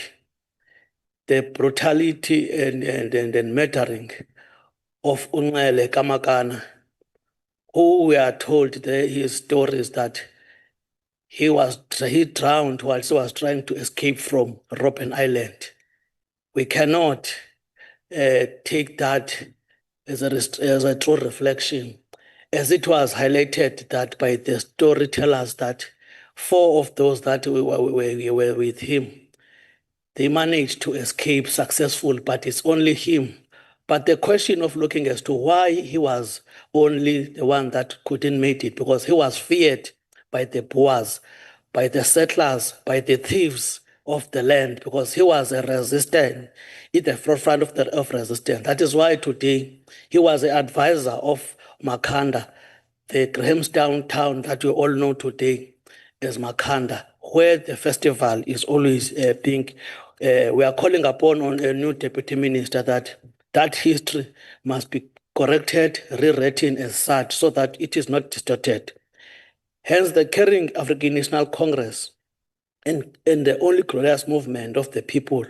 the brutality and murdering of Unele Kamakana, who we are told his stories that he drowned whilst he was trying to escape from Robben Island. We cannot take that as a true reflection, as it was highlighted that by the storytellers that 4 of those that were with him, they managed to escape successful, but it's only him. But the question of looking as to why he was only the one that couldn't make it, because he was feared by the Boers, by the settlers, by the thieves of the land, because he was a resistant, in the forefront of resistance. That is why today he was an advisor of Makhanda, the Grahamstown town that we all know today as Makhanda, where the festival is always being. We are calling upon a new deputy minister that history must be corrected, rewritten as such, so that it is not distorted. Hence, the Caring African National Congress and the only glorious movement of the people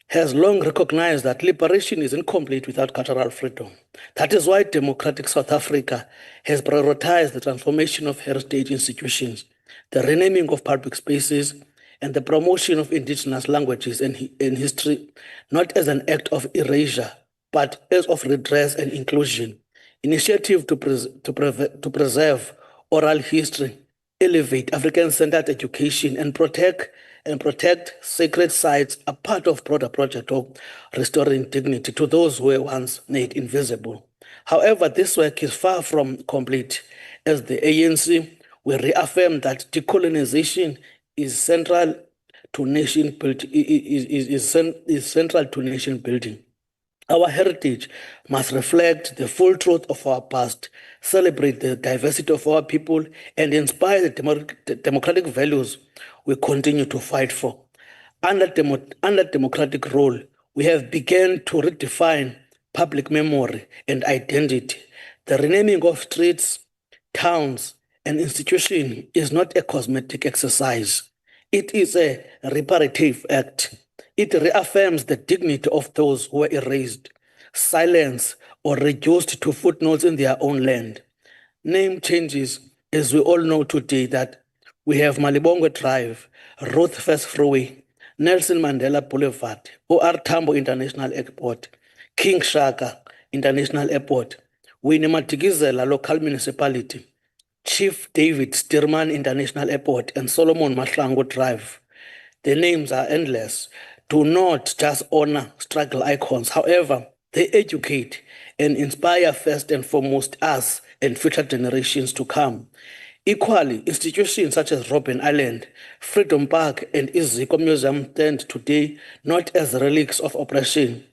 has long recognized that liberation is incomplete without cultural freedom. That is why democratic South Africa has prioritized the transformation of heritage institutions, the renaming of public spaces, and the promotion of indigenous languages and history, not as an act of erasure, but as of redress and inclusion. Initiative to preserve oral history, elevate African-centered education, and protect sacred sites are part of broader project of restoring dignity to those who were once made invisible. However, this work is far from complete. As the ANC, we reaffirm that decolonization is central to nation building. Is central to nation building. Our heritage must reflect the full truth of our past, celebrate the diversity of our people, and inspire the democratic values we continue to fight for. under democratic rule, we have begun to redefine public memory and identity. The renaming of streets, towns, and institutions is not a cosmetic exercise. It is a reparative act. It reaffirms the dignity of those who were erased, silenced, or reduced to footnotes in their own land. Name changes, as we all know today, that we have Malibongwe Drive, Ruth First Freeway, Nelson Mandela Boulevard, OR Tambo International Airport, King Shaka International Airport, Winnie Madikizela Local Municipality, Chief David Stirman International Airport, and Solomon Mahlangu Drive. The names are endless. Do not just honor struggle icons. However, they educate and inspire first and foremost us and future generations to come. Equally, institutions such as Robben Island, Freedom Park, and Iziko Museum stand today not as relics of oppression,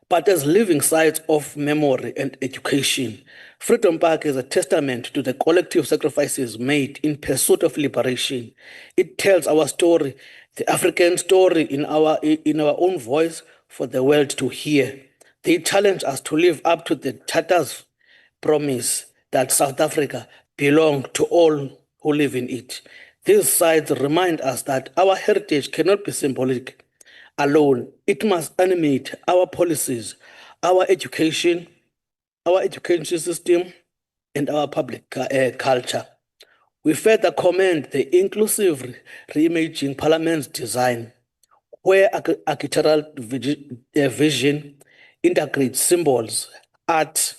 but as living sites of memory and education. Freedom Park is a testament to the collective sacrifices made in pursuit of liberation. It tells our story, the African story, in our own voice for the world to hear. They challenge us to live up to the Charter's promise that South Africa belongs to all who live in it. These sites remind us that our heritage cannot be symbolic alone. It must animate our policies, our education system, and our public culture. We further commend the inclusive reimaging Parliament's design, where architectural vision integrates symbols, art,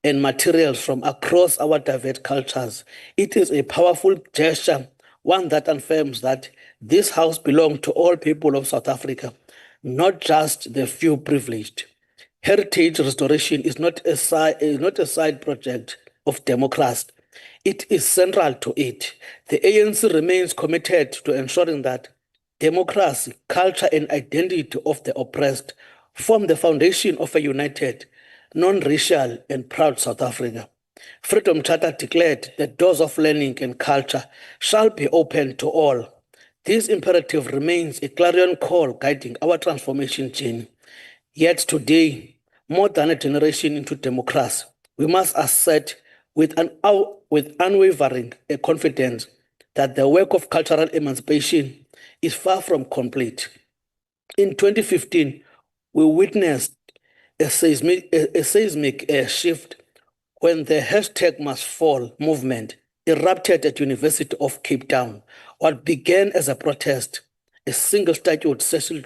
and materials from across our diverse cultures. It is a powerful gesture, one that affirms that this house belongs to all people of South Africa, not just the few privileged. Heritage restoration is not a side project of democracy. It is central to it. The ANC remains committed to ensuring that democracy, culture, and identity of the oppressed form the foundation of a united, non-racial, and proud South Africa. Freedom Charter declared the doors of learning and culture shall be open to all. This imperative remains a clarion call guiding our transformation journey. Yet today, more than a generation into democracy, we must assert with unwavering confidence that the work of cultural emancipation is far from complete. In 2015, we witnessed a seismic shift when the #MustFall movement erupted at University of Cape Town. What began as a protest, a single statue of Cecil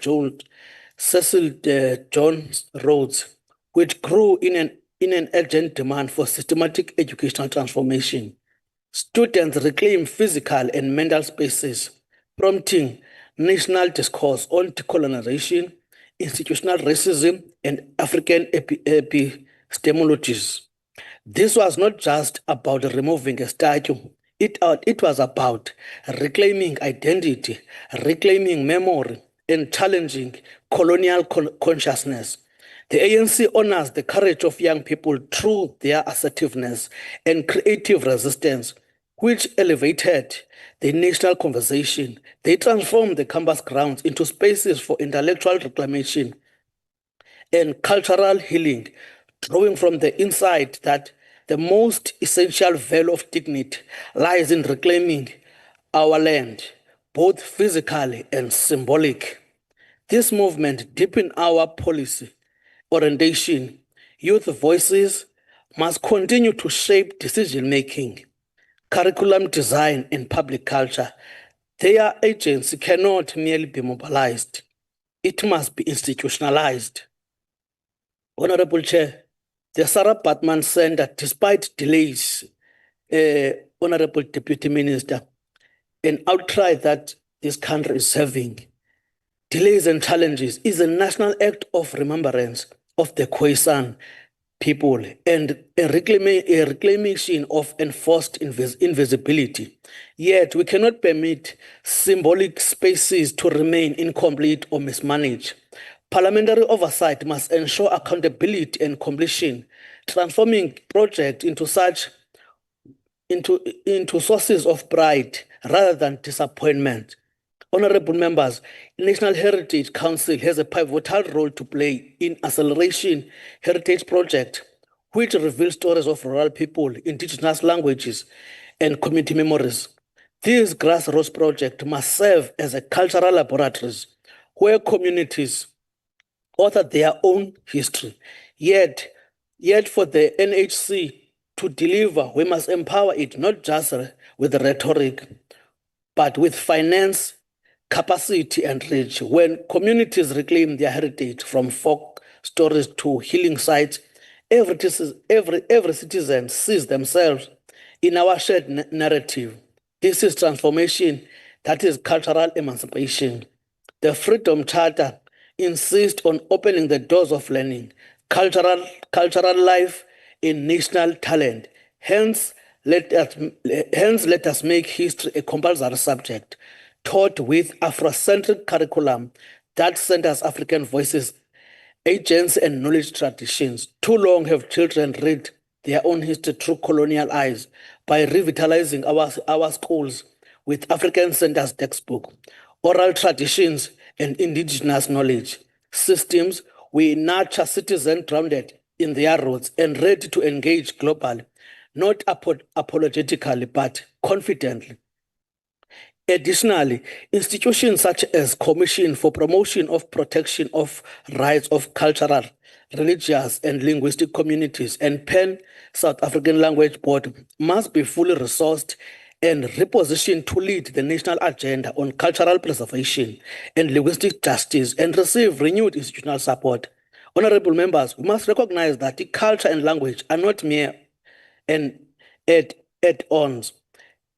Jones Rhodes, which grew in an urgent demand for systematic educational transformation. Students reclaim physical and mental spaces, prompting national discourse on decolonization, institutional racism, and African epistemologies. This was not just about removing a statue. It was about reclaiming identity, reclaiming memory, and challenging colonial consciousness. The ANC honors the courage of young people through their assertiveness and creative resistance, which elevated the national conversation. They transformed the campus grounds into spaces for intellectual reclamation and cultural healing, drawing from the insight that the most essential value of dignity lies in reclaiming our land, both physically and symbolic. This movement deepened our policy orientation. Youth voices must continue to shape decision-making, curriculum design, and public culture. Their agency cannot merely be mobilized. It must be institutionalized. Honorable Chair, the Sarah Batman Center, despite delays, Honorable Deputy Minister, an outcry that this country is having, delays and challenges, is a national act of remembrance of the Khoisan people and a reclamation of enforced invisibility. Yet we cannot permit symbolic spaces to remain incomplete or mismanaged. Parliamentary oversight must ensure accountability and completion, transforming projects into sources of pride rather than disappointment. Honourable members, National Heritage Council has a pivotal role to play in Acceleration Heritage Project, which reveals stories of rural people, indigenous languages, and community memories. This grassroots project must serve as a cultural laboratories where communities author their own history. Yet for the NHC to deliver, we must empower it not just with rhetoric, but with finance, capacity, and reach. When communities reclaim their heritage from folk stories to healing sites, every citizen sees themselves in our shared narrative. This is transformation, that is cultural emancipation. The Freedom Charter insists on opening the doors of learning, cultural life, and national talent. Hence, let us make history a compulsory subject, taught with Afrocentric curriculum that centers African voices, agents, and knowledge traditions. Too long have children read their own history through colonial eyes. By revitalizing our schools with African centers textbook, oral traditions, and indigenous knowledge systems, we nurture citizens grounded in their roots and ready to engage globally, not apologetically, but confidently. Additionally, institutions such as Commission for Promotion of Protection of Rights of Cultural, Religious, and Linguistic Communities and Pan South African Language Board must be fully resourced and repositioned to lead the national agenda on cultural preservation and linguistic justice and receive renewed institutional support. Honourable members, we must recognize that the culture and language are not mere add-ons.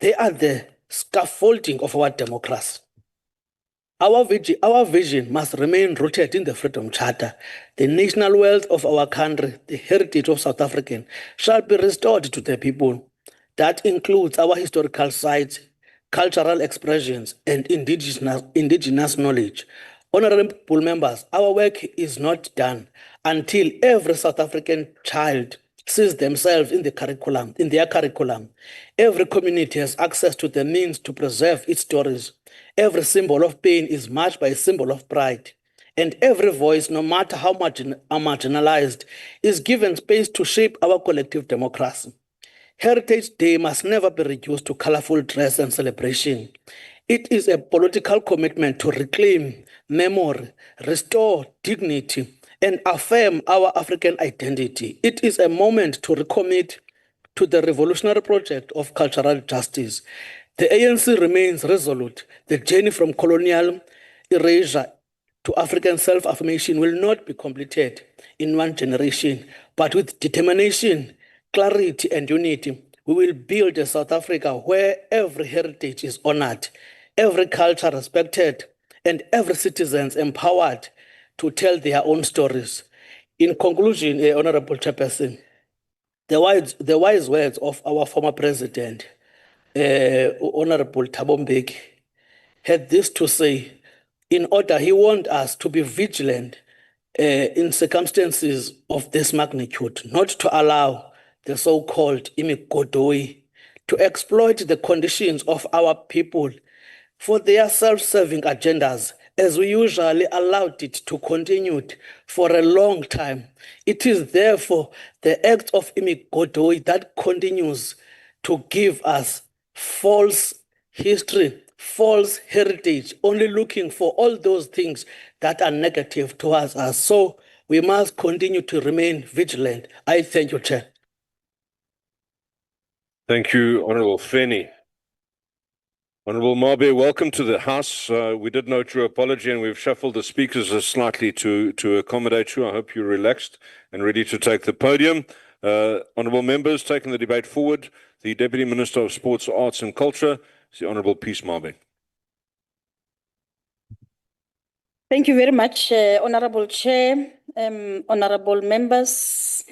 They are the scaffolding of our democracy. Our vision must remain rooted in the Freedom Charter. The national wealth of our country, the heritage of South African, shall be restored to the people. That includes our historical sites, cultural expressions, and indigenous knowledge. Honourable members, our work is not done until every South African child sees themselves in their curriculum. Every community has access to the means to preserve its stories. Every symbol of pain is matched by a symbol of pride. And every voice, no matter how much marginalized, is given space to shape our collective democracy. Heritage Day must never be reduced to colorful dress and celebration. It is a political commitment to reclaim memory, restore dignity, and affirm our African identity. It is a moment to recommit to the revolutionary project of cultural justice. The ANC remains resolute. The journey from colonial erasure to African self-affirmation will not be completed in one generation, but with determination, clarity, and unity, we will build a South Africa where every heritage is honored, every culture respected, and every citizen empowered to tell their own stories. In conclusion, Honourable Chairperson, the wise words of our former president, Honourable Thabo Mbeki, had this to say. In order, he warned us to be vigilant in circumstances of this magnitude, not to allow the so-called imigodoi to exploit the conditions of our people for their self-serving agendas, as we usually allowed it to continue for a long time. It is therefore the act of imigodoi that continues to give us false history, false heritage, only looking for all those things that are negative towards us. So we must continue to remain vigilant. I thank you, Chair. Thank you, Honourable Feni. Honourable Mabe, welcome to the House. We did note your apology and we've shuffled the speakers slightly to accommodate you. I hope you're relaxed and ready to take the podium. Honourable members, taking the debate forward, the Deputy Minister of Sports, Arts and Culture, the Honourable Peace Mabe. Thank you very much, Honourable Chair, Honourable members,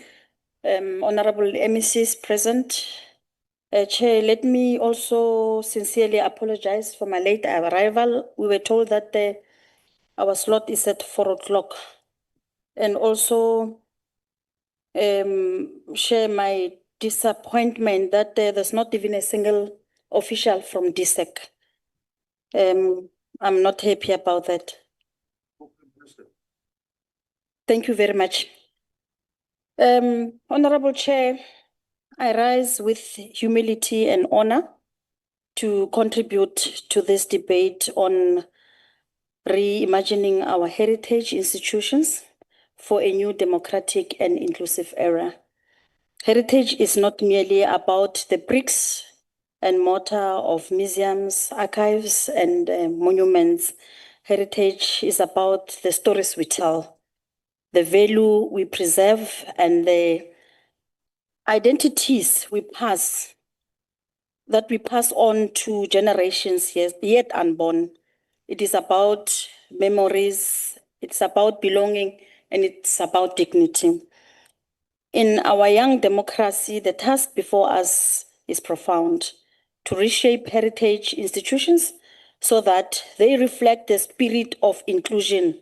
Honourable MECs present. Chair, let me also sincerely apologize for my late arrival. We were told that our slot is at 4 o'clock. And also share my disappointment that there's not even a single official from DSEC. I'm not happy about that. Thank you very much. Honorable Chair, I rise with humility and honor to contribute to this debate on reimagining our heritage institutions for a new democratic and inclusive era. Heritage is not merely about the bricks and mortar of museums, archives, and monuments. Heritage is about the stories we tell, the value we preserve, and the identities we pass on to generations yet unborn. It is about memories, it's about belonging, and it's about dignity. In our young democracy, the task before us is profound: to reshape heritage institutions so that they reflect the spirit of inclusion,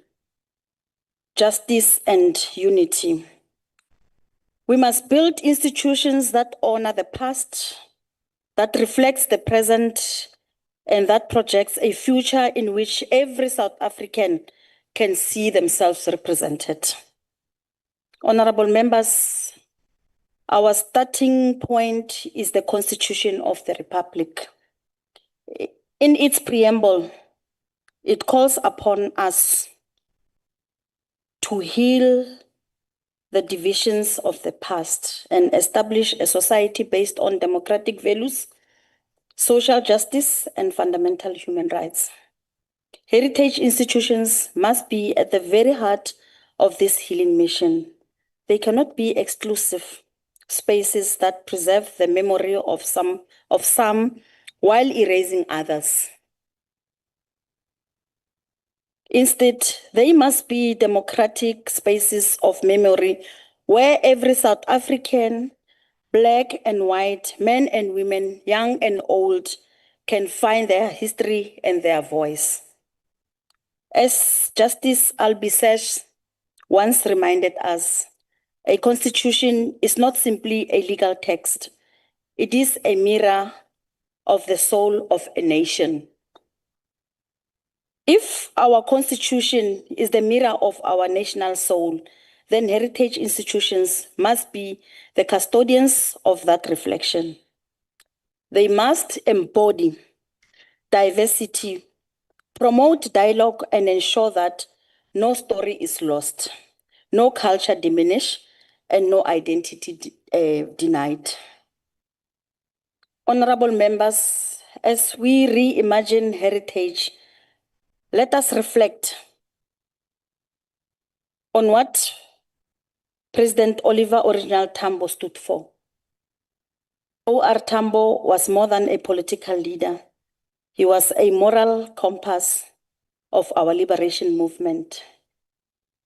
justice, and unity. We must build institutions that honor the past, that reflects the present, and that projects a future in which every South African can see themselves represented. Honorable members, our starting point is the Constitution of the Republic. In its preamble, it calls upon us to heal the divisions of the past and establish a society based on democratic values, social justice, and fundamental human rights. Heritage institutions must be at the very heart of this healing mission. They cannot be exclusive spaces that preserve the memory of some while erasing others. Instead, they must be democratic spaces of memory where every South African, Black and white, men and women, young and old, can find their history and their voice. As Justice Albisesh once reminded us, a constitution is not simply a legal text. It is a mirror of the soul of a nation. If our constitution is the mirror of our national soul, then heritage institutions must be the custodians of that reflection. They must embody diversity, promote dialogue, and ensure that no story is lost, no culture diminished, and no identity denied. Honorable members, as we reimagine heritage, let us reflect on what President Oliver Original Tambo stood for. O.R. Tambo was more than a political leader. He was a moral compass of our liberation movement,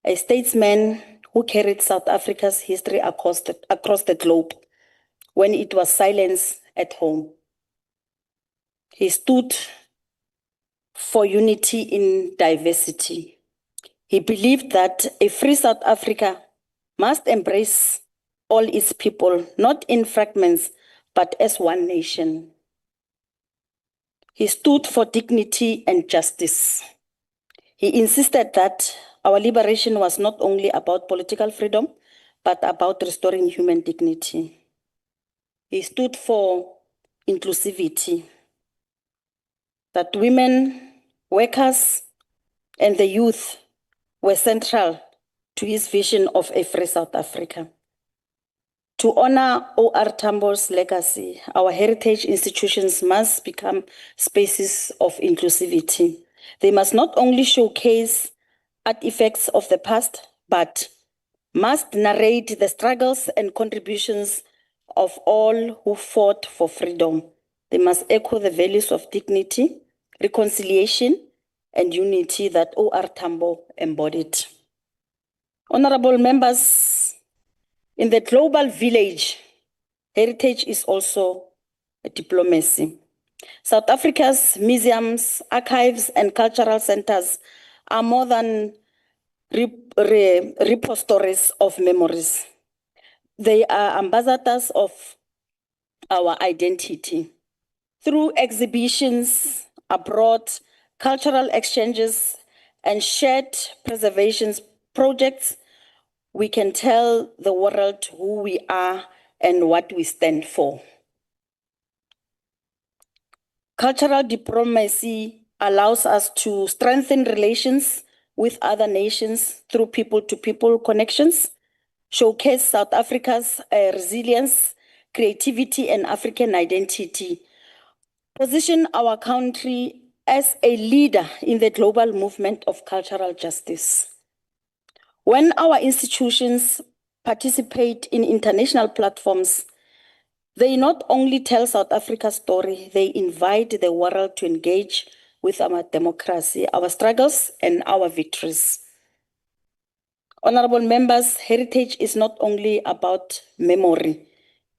a statesman who carried South Africa's history across the globe when it was silenced at home. He stood for unity in diversity. He believed that a free South Africa must embrace all its people, not in fragments, but as one nation. He stood for dignity and justice. He insisted that our liberation was not only about political freedom, but about restoring human dignity. He stood for inclusivity, that women, workers, and the youth were central to his vision of a free South Africa. To honor O.R. Tambo's legacy, our heritage institutions must become spaces of inclusivity. They must not only showcase artifacts of the past, but must narrate the struggles and contributions of all who fought for freedom. They must echo the values of dignity, reconciliation, and unity that O.R. Tambo embodied. Honorable members, in the global village, heritage is also a diplomacy. South Africa's museums, archives, and cultural centers are more than repositories of memories. They are ambassadors of our identity. Through exhibitions abroad, cultural exchanges, and shared preservation projects, we can tell the world who we are and what we stand for. Cultural diplomacy allows us to strengthen relations with other nations through people-to-people connections, showcase South Africa's resilience, creativity, and African identity, position our country as a leader in the global movement of cultural justice. When our institutions participate in international platforms, they not only tell South Africa's story, they invite the world to engage with our democracy, our struggles, and our victories. Honorable members, heritage is not only about memory,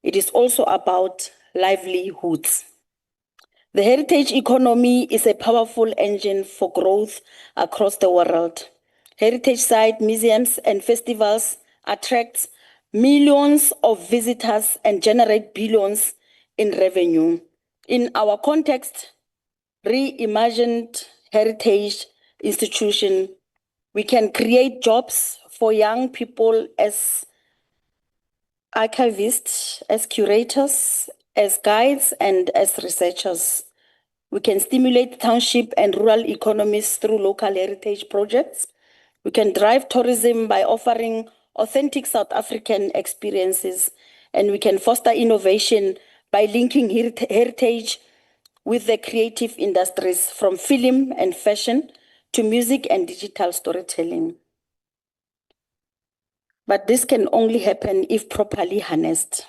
it is also about livelihoods. The heritage economy is a powerful engine for growth across the world. Heritage site museums and festivals attract millions of visitors and generate billions in revenue. In our context, reimagined heritage institution, we can create jobs for young people as archivists, as curators, as guides, and as researchers. We can stimulate township and rural economies through local heritage projects. We can drive tourism by offering authentic South African experiences, and we can foster innovation by linking heritage with the creative industries from film and fashion to music and digital storytelling. But this can only happen if properly harnessed.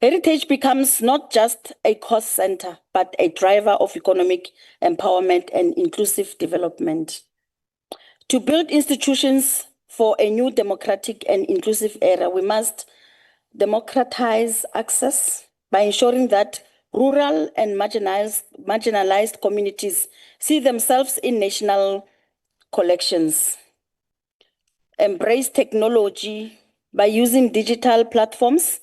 Heritage becomes not just a cost center, but a driver of economic empowerment and inclusive development. To build institutions for a new democratic and inclusive era, we must democratize access by ensuring that rural and marginalized communities see themselves in national collections. Embrace technology by using digital platforms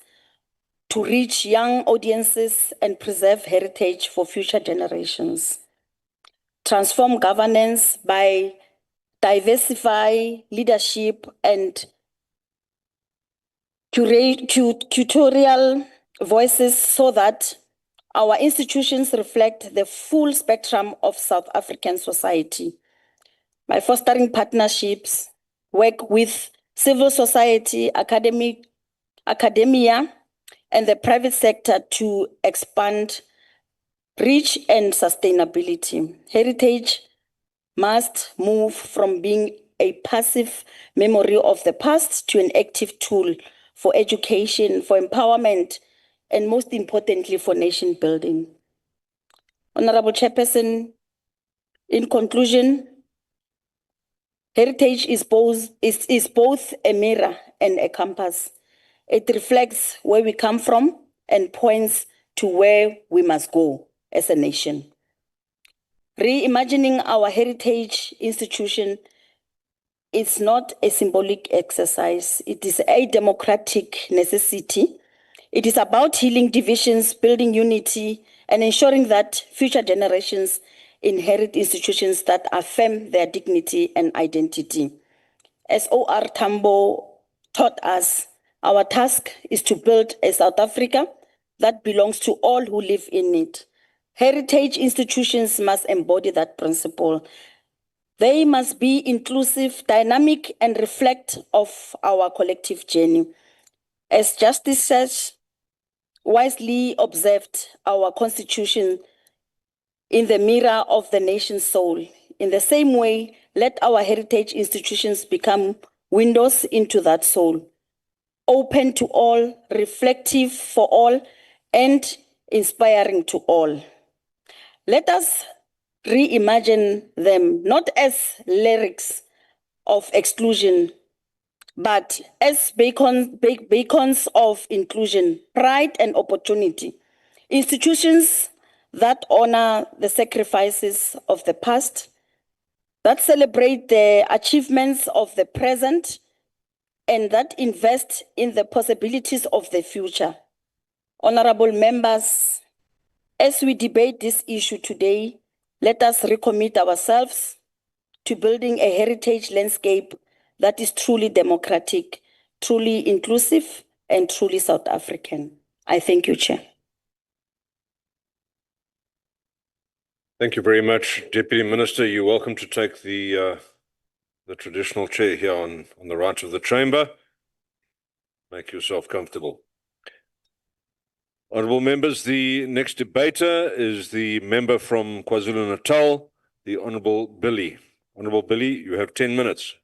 to reach young audiences and preserve heritage for future generations. Transform governance by diversify leadership and curatorial voices so that our institutions reflect the full spectrum of South African society. By fostering partnerships, work with civil society, academia, and the private sector to expand reach and sustainability. Heritage must move from being a passive memory of the past to an active tool for education, for empowerment, and most importantly, for nation building. Honorable Chairperson, in conclusion, heritage is both a mirror and a compass. It reflects where we come from and points to where we must go as a nation. Reimagining our heritage institution is not a symbolic exercise. It is a democratic necessity. It is about healing divisions, building unity, and ensuring that future generations inherit institutions that affirm their dignity and identity. As O.R. Tambo taught us, our task is to build a South Africa that belongs to all who live in it. Heritage institutions must embody that principle. They must be inclusive, dynamic, and reflect of our collective journey. As Justice Church wisely observed, our constitution in the mirror of the nation's soul. In the same way, let our heritage institutions become windows into that soul, open to all, reflective for all, and inspiring to all. Let us reimagine them not as lyrics of exclusion, but as beacons of inclusion, pride, and opportunity. Institutions that honor the sacrifices of the past, that celebrate the achievements of the present, and that invest in the possibilities of the future. Honorable members, as we debate this issue today, Let us recommit ourselves to building a heritage landscape that is truly democratic, truly inclusive, and truly South African. I thank you, Chair. Thank you very much, Deputy Minister. You're welcome to take the traditional chair here on the right of the chamber. Make yourself comfortable. Honourable members, the next debater is the member from KwaZulu-Natal, the Honourable Billy. Honourable Billy, you have 10 minutes.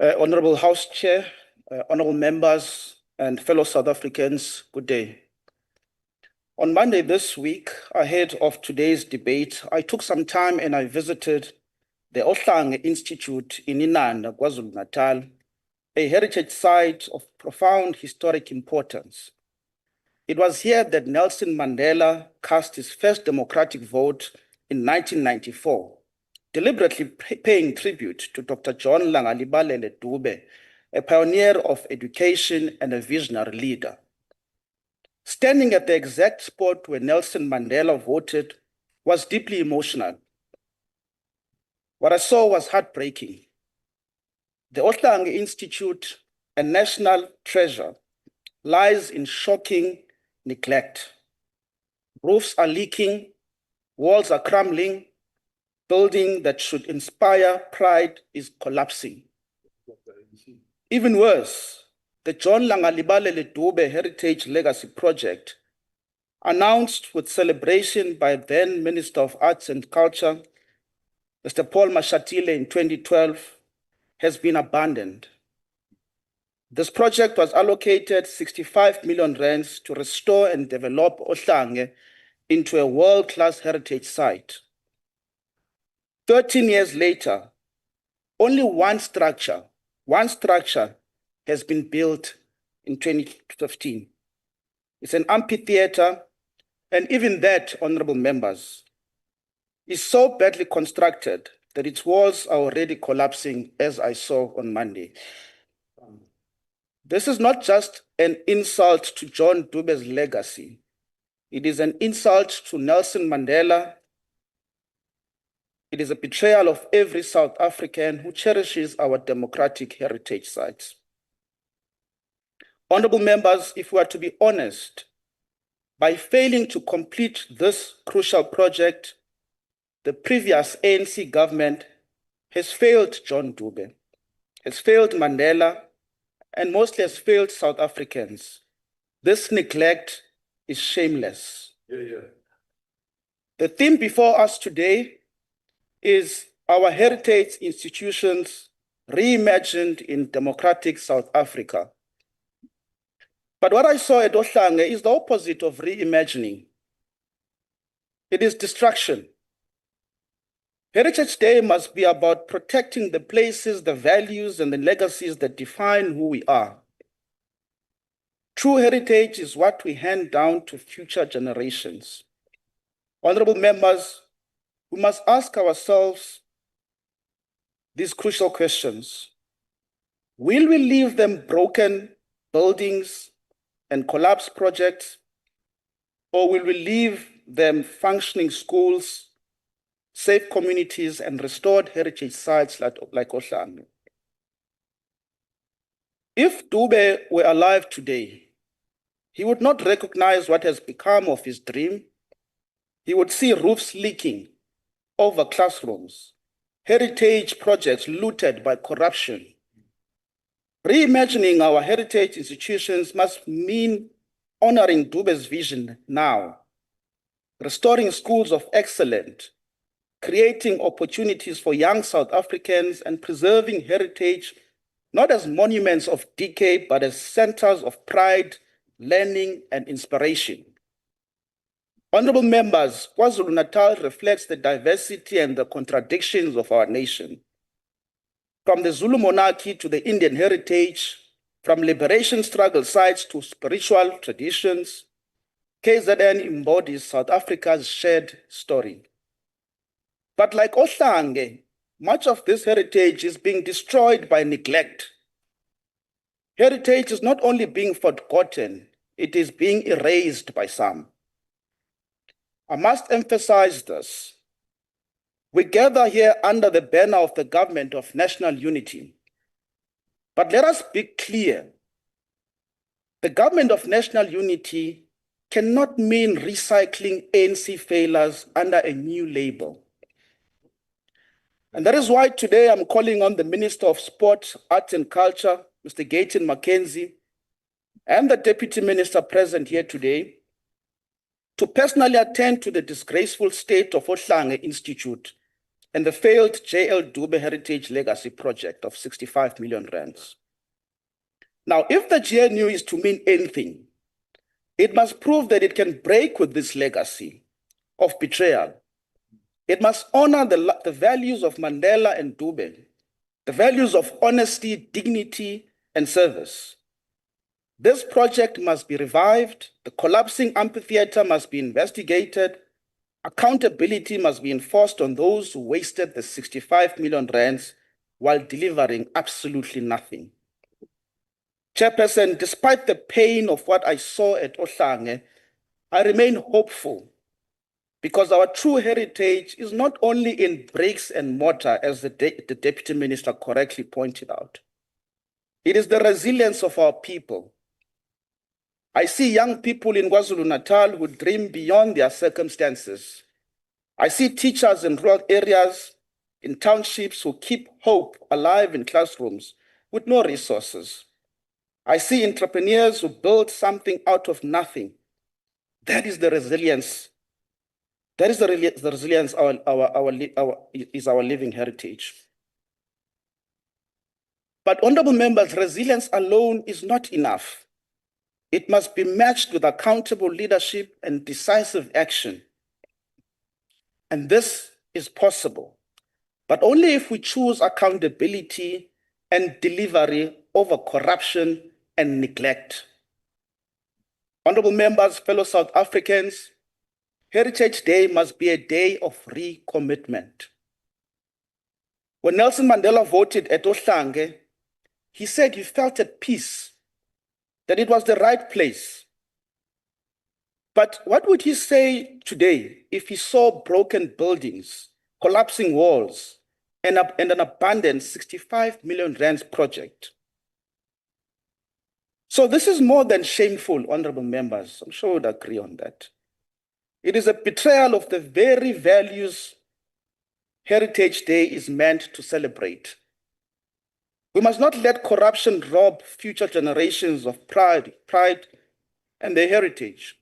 Honourable House Chair, honourable members and fellow South Africans, good day. On Monday this week, ahead of today's debate, I took some time and I visited the Ohlange Institute in Inanda, KwaZulu-Natal, a heritage site of profound historic importance. It was here that Nelson Mandela cast his first democratic vote in 1994, deliberately paying tribute to Dr. John Langalibalele Dube, a pioneer of education and a visionary leader. Standing at the exact spot where Nelson Mandela voted was deeply emotional. What I saw was heartbreaking. The Ohlange Institute, a national treasure, lies in shocking neglect. Roofs are leaking, walls are crumbling, building that should inspire pride is collapsing. Even worse, the John Langalibalele Dube Heritage Legacy Project, announced with celebration by then Minister of Arts and Culture, Mr. Paul Mashatile in 2012, has been abandoned. This project was allocated 65 million rands to restore and develop Ohlange into a world-class heritage site. 13 years later, only one structure has been built in 2015. It's an amphitheater, and even that, honorable members, is so badly constructed that its walls are already collapsing, as I saw on Monday. This is not just an insult to John Dube's legacy. It is an insult to Nelson Mandela. It is a betrayal of every South African who cherishes our democratic heritage sites. Honorable members, if we are to be honest, by failing to complete this crucial project, the previous ANC government has failed John Dube, has failed Mandela, and mostly has failed South Africans. This neglect is shameless. The theme before us today is our heritage institutions reimagined in democratic South Africa. But what I saw at Ohlange is the opposite of reimagining. It is destruction. Heritage Day must be about protecting the places, the values, and the legacies that define who we are. True heritage is what we hand down to future generations. Honorable members, we must ask ourselves these crucial questions. Will we leave them broken buildings and collapsed projects, or will we leave them functioning schools, safe communities, and restored heritage sites like Ohlange? If Dube were alive today, he would not recognize what has become of his dream. He would see roofs leaking over classrooms, heritage projects looted by corruption. Reimagining our heritage institutions must mean honoring Dube's vision now, restoring schools of excellence, creating opportunities for young South Africans, and preserving heritage not as monuments of decay, but as centers of pride, learning, and inspiration. Honorable members, KwaZulu-Natal reflects the diversity and the contradictions of our nation. from the Zulu monarchy to the Indian heritage, from liberation struggle sites to spiritual traditions, KZN embodies South Africa's shared story. But like Ohlange, much of this heritage is being destroyed by neglect. Heritage is not only being forgotten, it is being erased by some. I must emphasize this. We gather here under the banner of the Government of National Unity. But let us be clear. The Government of National Unity cannot mean recycling ANC failures under a new label. And that is why today I'm calling on the Minister of Sport, Arts and Culture, Mr. Gayton Mackenzie, and the Deputy Minister present here today to personally attend to the disgraceful state of Ohlange Institute and the failed JL Dube Heritage Legacy Project of 65 million rands. Now, if the GNU is to mean anything, it must prove that it can break with this legacy of betrayal. It must honor the values of Mandela and Dube, the values of honesty, dignity, and service. This project must be revived, the collapsing amphitheater must be investigated, accountability must be enforced on those who wasted the 65 million rands while delivering absolutely nothing. Chairperson, despite the pain of what I saw at Ohlange, I remain hopeful because our true heritage is not only in bricks and mortar, as the Deputy Minister correctly pointed out. It is the resilience of our people. I see young people in KwaZulu-Natal who dream beyond their circumstances. I see teachers in rural areas, in townships who keep hope alive in classrooms with no resources. I see entrepreneurs who build something out of nothing. That is the resilience. That is the resilience is our living heritage. But honorable members, resilience alone is not enough. It must be matched with accountable leadership and decisive action. And this is possible, but only if we choose accountability and delivery over corruption and neglect. Honorable members, fellow South Africans, Heritage Day must be a day of recommitment. When Nelson Mandela voted at Ohlange, he said he felt at peace, that it was the right place. But what would he say today if he saw broken buildings, collapsing walls, and an abandoned 65 million rands project? So this is more than shameful, honorable members. I'm sure you would agree on that. It is a betrayal of the very values Heritage Day is meant to celebrate. We must not let corruption rob future generations of pride and their heritage.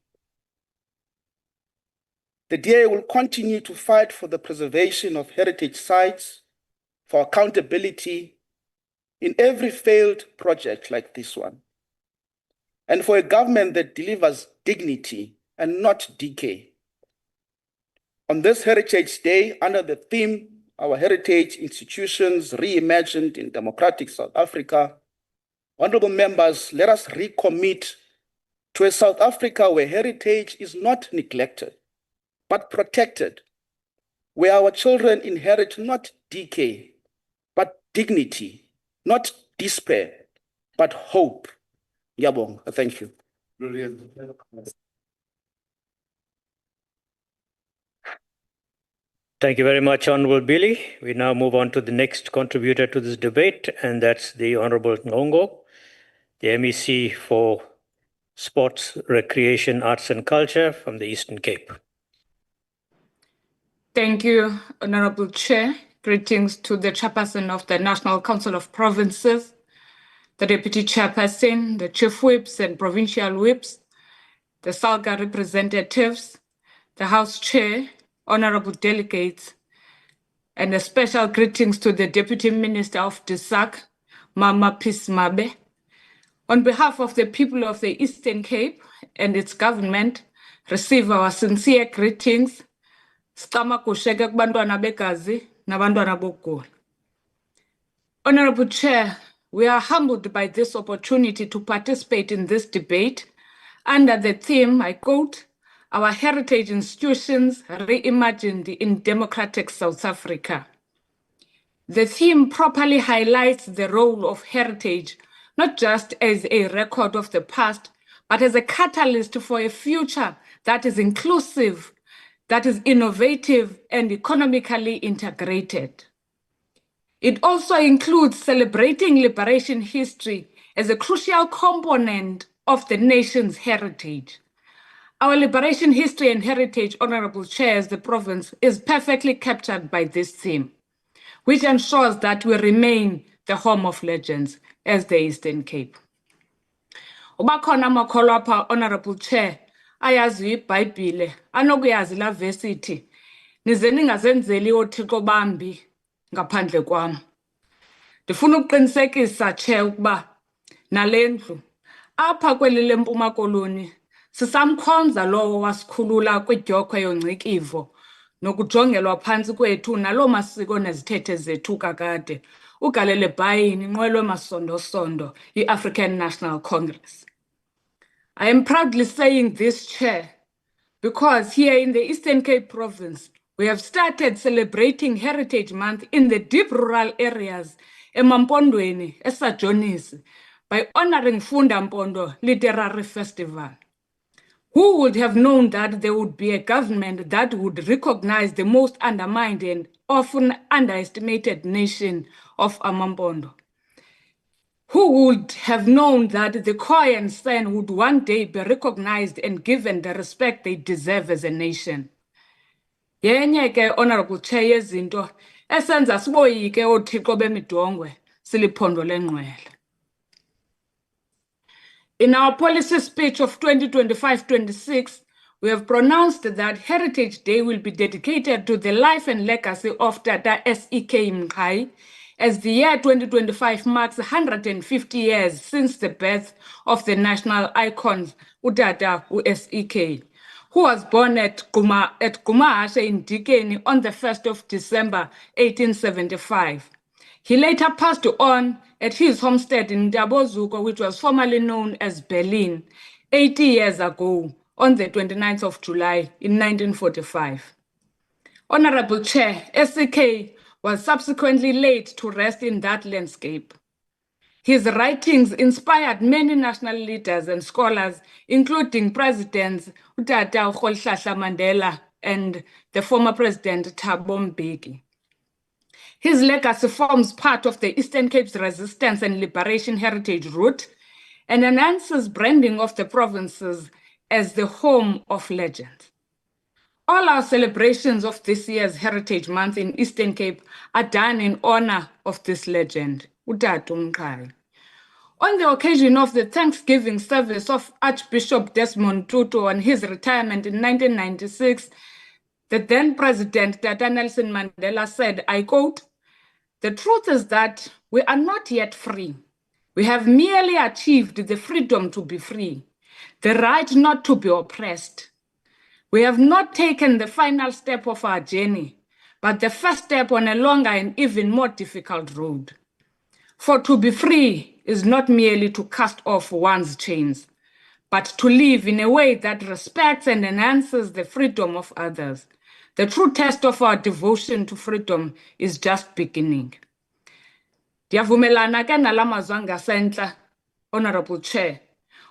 The DA will continue to fight for the preservation of heritage sites, for accountability in every failed project like this one, and for a government that delivers dignity and not decay. On this Heritage Day, under the theme, Our Heritage Institutions Reimagined in Democratic South Africa, honorable members, let us recommit to a South Africa where heritage is not neglected, but protected, where our children inherit not decay, but dignity, not despair, but hope. Yabong, thank you. Brilliant. Thank you very much, Honourable Billy. We now move on to the next contributor to this debate, and that's the Honourable Ngcobo, the MEC for Sports, Recreation, Arts and Culture from the Eastern Cape. Thank you, Honourable Chair. Greetings to the Chairperson of the National Council of Provinces, the Deputy Chairperson, the Chief Whips and Provincial Whips, the SALGA representatives, the House Chair, honorable delegates, and a special greetings to the Deputy Minister of DSAC, Mama Peace Mabe. On behalf of the people of the Eastern Cape and its government, receive our sincere greetings. Sicama kusheke kubantwana begazi nabantwana bokugula. Honourable Chair, we are humbled by this opportunity to participate in this debate under the theme, I quote, "Our heritage institutions reimagined in democratic South Africa." The theme properly highlights the role of heritage, not just as a record of the past, but as a catalyst for a future that is inclusive, that is innovative, and economically integrated. It also includes celebrating liberation history as a crucial component of the nation's heritage. Our liberation history and heritage, Honourable Chair, as the province, is perfectly captured by this theme, which ensures that we remain the home of legends as the Eastern Cape. Ubakhona amakholwa apha, Honourable Chair, ayazi iBhayibhile, anokuyazi la verse ithi, nize ningazenzeli oothixo bambi ngaphandle kwam. Ndifuna ukuqinisekisa, Chair, ukuba nale ndlu apha kweli leMpuma Koloni sisamkhonza lowo wasikhulula kwidyokhwe yongcikivo nokujongelwa phantsi kwethu naloo masiko nezithethe zethu kakade, ugalele bhayini inqwelo emasondo-sondo, i-African National Congress. I am proudly saying this, Chair, because here in the Eastern Cape Province, we have started celebrating Heritage Month in the deep rural areas, eMampondweni, eSajonisi, by honoring Funda Mpondo Literary Festival. Who would have known that there would be a government that would recognize the most undermined and often underestimated nation of Amampondo? Who would have known that the Khoi and San would one day be recognized and given the respect they deserve as a nation? Yenye ke, Honourable Chair, yezinto esenza siboyike oothixo bemidongwe siliphondo lenqwele. In our policy speech of 2025-26, we have pronounced that Heritage Day will be dedicated to the life and legacy of Tata S.E.K. Mqhayi, as the year 2025 marks 150 years since the birth of the national icon, Utata S.E.K., who was born at Gumahashe in Dikeni on the 1st of December 1875. He later passed on at his homestead in Dabozuko, which was formerly known as Berlin, 80 years ago, on the 29th of July in 1945. Honourable Chair, S.E.K. was subsequently laid to rest in that landscape. His writings inspired many national leaders and scholars, including Presidents Utata Rolihlahla Mandela and the former President Thabo Mbeki. His legacy forms part of the Eastern Cape's resistance and liberation heritage route and enhances branding of the provinces as the home of legends. All our celebrations of this year's Heritage Month in Eastern Cape are done in honor of this legend, Utata Mqhayi. On the occasion of the Thanksgiving service of Archbishop Desmond Tutu on his retirement in 1996, the then President Tata Nelson Mandela said, I quote, "The truth is that we are not yet free. We have merely achieved the freedom to be free, the right not to be oppressed. We have not taken the final step of our journey, but the first step on a longer and even more difficult road. For to be free is not merely to cast off one's chains, but to live in a way that respects and enhances the freedom of others. The true test of our devotion to freedom is just beginning." Ndiyavumelana ke nala mazwi angasentla, Honourable Chair.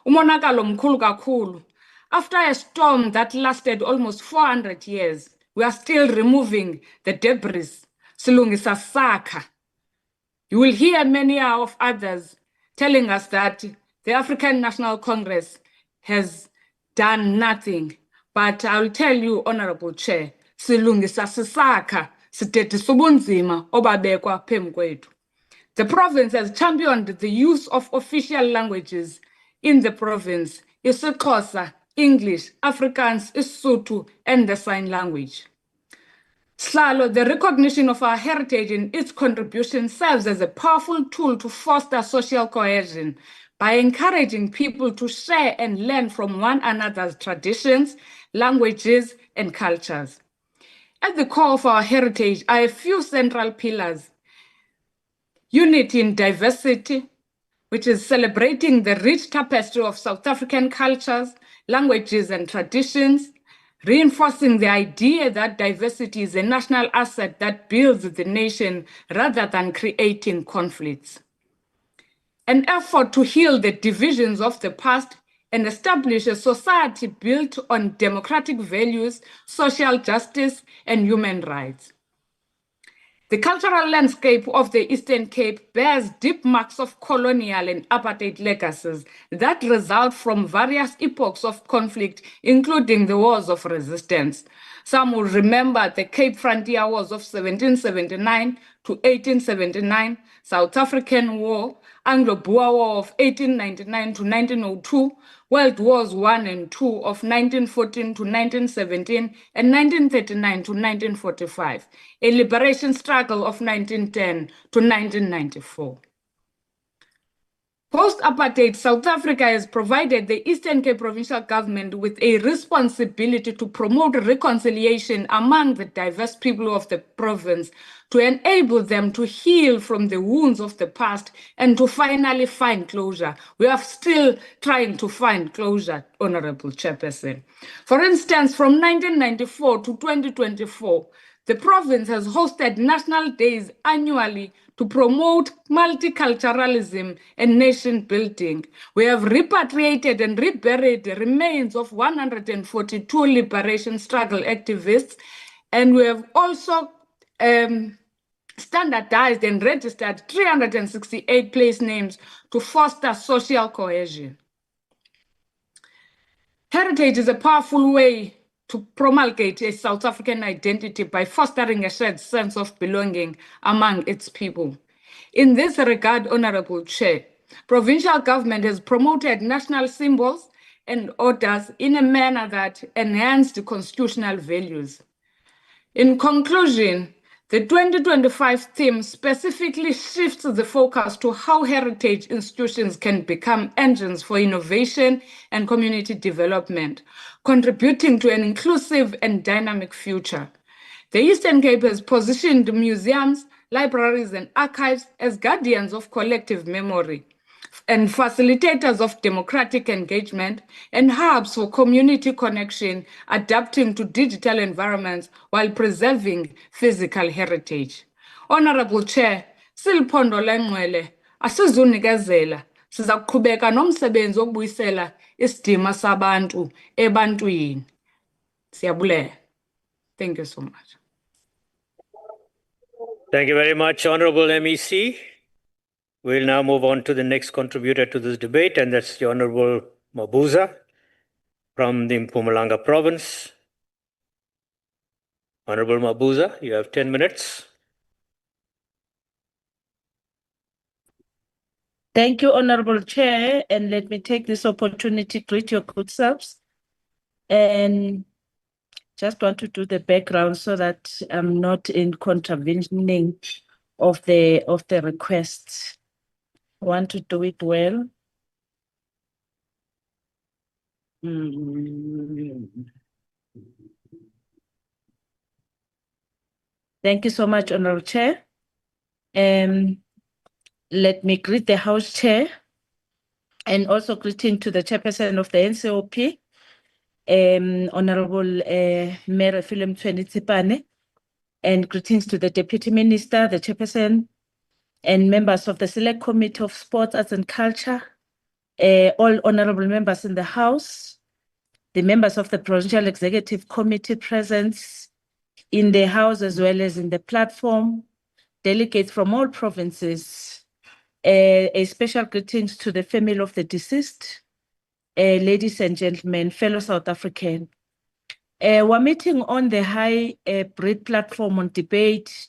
Umonakalo mkhulu kakhulu. After a storm that lasted almost 400 years, we are still removing the debris. Silungisa sisakha. You will hear many of others telling us that the African National Congress has done nothing. But I will tell you, Honourable Chair, silungisa sisakha, sidedisa ubunzima obabekwa phambi kwethu. The province has championed the use of official languages in the province, isiXhosa, English, Afrikaans, isiSotho, and the sign language. Slalo, the recognition of our heritage and its contribution serves as a powerful tool to foster social cohesion by encouraging people to share and learn from one another's traditions, languages, and cultures. At the core of our heritage are a few central pillars: Unity in Diversity, which is celebrating the rich tapestry of South African cultures, languages, and traditions, reinforcing the idea that diversity is a national asset that builds the nation rather than creating conflicts. An effort to heal the divisions of the past and establish a society built on democratic values, social justice, and human rights. The cultural landscape of the Eastern Cape bears deep marks of colonial and apartheid legacies that result from various epochs of conflict, including the wars of resistance. Some will remember the Cape Frontier Wars of 1779 to 1879, South African War, Anglo-Boer War of 1899 to 1902, World Wars I and II of 1914 to 1917 and 1939 to 1945, a liberation struggle of 1910 to 1994. Post-apartheid, South Africa has provided the Eastern Cape Provincial Government with a responsibility to promote reconciliation among the diverse people of the province, to enable them to heal from the wounds of the past and to finally find closure. We are still trying to find closure, Honourable Chairperson. For instance, from 1994 to 2024, the province has hosted national days annually to promote multiculturalism and nation building. We have repatriated and reburied the remains of 142 liberation struggle activists, and we have also standardized and registered 368 place names to foster social cohesion. Heritage is a powerful way to promulgate a South African identity by fostering a shared sense of belonging among its people. In this regard, Honourable Chair, provincial government has promoted national symbols and orders in a manner that enhance the constitutional values. In conclusion, the 2025 theme specifically shifts the focus to how heritage institutions can become engines for innovation and community development, contributing to an inclusive and dynamic future. The Eastern Cape has positioned museums, libraries, and archives as guardians of collective memory and facilitators of democratic engagement and hubs for community connection, adapting to digital environments while preserving physical heritage. Honourable Chair, siliphondo lengcwele asizunikezela siza kuqhubeka nomsebenzi wokubuyisela isidima sabantu ebantwini. Siyabulela. Thank you so much. Thank you very much, Honourable MEC. We'll now move on to the next contributor to this debate, and that's the Honourable Mabuza from the Mpumalanga province. Honourable Mabuza, you have 10 minutes. Thank you, Honourable Chair, and let me take this opportunity to greet your good selves. And just want to do the background so that I'm not in contravening of the request. I want to do it well. Thank you so much, Honourable Chair. Let me greet the House Chair and also greeting to the Chairperson of the NCOP, Honourable Mayor Philip Tshweni, and greetings to the Deputy Minister, the Chairperson, and members of the Select Committee of Sports, Arts and Culture, all honourable members in the House, the members of the Provincial Executive Committee present in the House as well as in the platform, delegates from all provinces, a special greetings to the family of the deceased, ladies and gentlemen, fellow South African. We're meeting on the high breed platform on debate,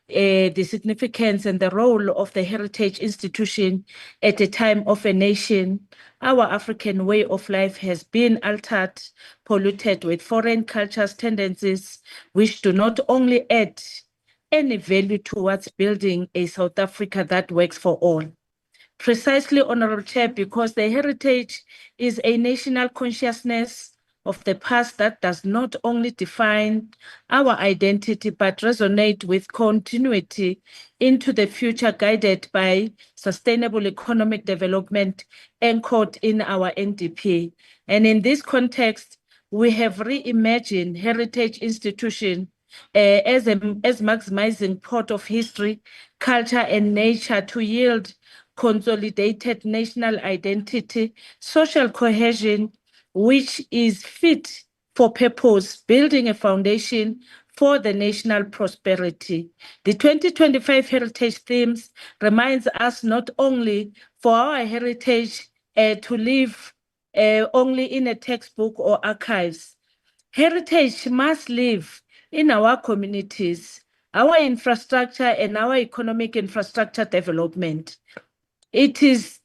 the significance and the role of the heritage institution at a time of a nation. Our African way of life has been altered, polluted with foreign cultures, tendencies, which do not only add any value towards building a South Africa that works for all. Precisely, Honourable Chair, because the heritage is a national consciousness, of the past that does not only define our identity but resonate with continuity into the future, guided by sustainable economic development anchored in our NDP. And in this context, we have reimagined heritage institution as maximizing port of history, culture, and nature to yield consolidated national identity, social cohesion, which is fit for purpose, building a foundation for the national prosperity. The 2025 heritage themes reminds us not only for our heritage to live only in a textbook or archives. Heritage must live in our communities, our infrastructure, and our economic infrastructure development. It is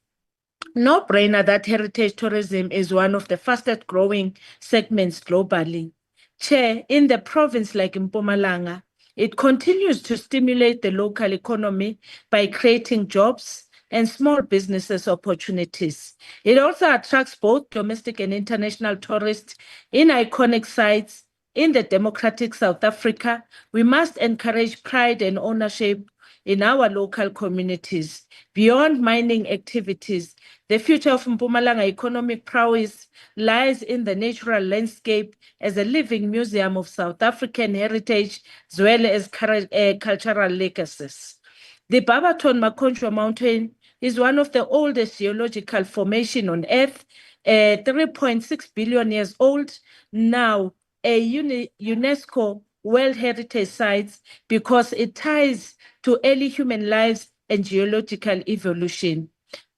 no-brainer that heritage tourism is one of the fastest growing segments globally. Chair, in the province like Mpumalanga, it continues to stimulate the local economy by creating jobs and small businesses opportunities. It also attracts both domestic and international tourists in iconic sites in the democratic South Africa. We must encourage pride and ownership in our local communities. Beyond mining activities, the future of Mpumalanga economic prowess lies in the natural landscape as a living museum of South African heritage as well as cultural legacies. The Barberton Makonjwa Mountain is one of the oldest geological formation on Earth, 3.6 billion years old, now a UNESCO World Heritage Site because it ties to early human lives and geological evolution.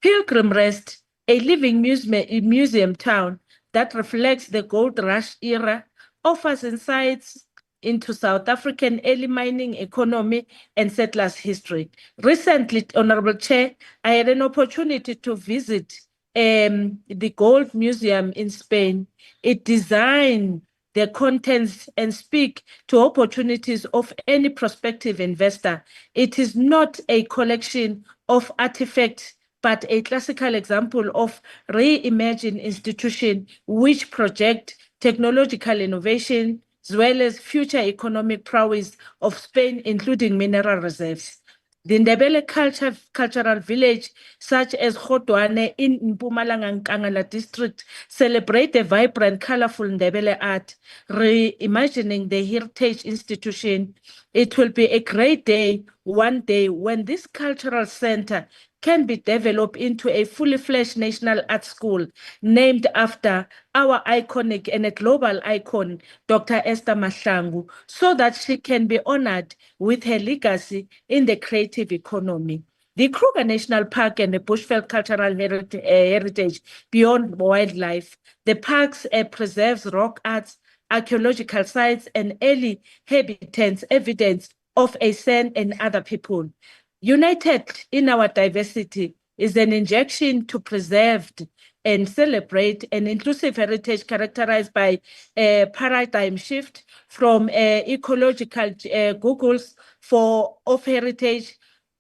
Pilgrim Rest, a living museum town that reflects the gold rush era, offers insights into South African early mining economy and settlers' history. Recently, Honourable Chair, I had an opportunity to visit the Gold Museum in Spain. It designed their contents and speak to opportunities of any prospective investor. It is not a collection of artifacts, but a classical example of reimagined institution which project technological innovation as well as future economic prowess of Spain, including mineral reserves. The Ndebele cultural village, such as Kgodwane in Mpumalanga Nkangala district, celebrate the vibrant, colorful Ndebele art, reimagining the heritage institution. It will be a great day, one day, when this cultural center can be developed into a fully fledged national art school named after our iconic and a global icon, Dr. Esther Mahlangu, so that she can be honored with her legacy in the creative economy. The Kruger National Park and the Bushveld Cultural Heritage beyond wildlife. The parks preserves rock arts, archaeological sites, and early habitats, evidence of a San and other people. United in our diversity is an injection to preserve and celebrate an inclusive heritage characterized by a paradigm shift from ecological Googles of heritage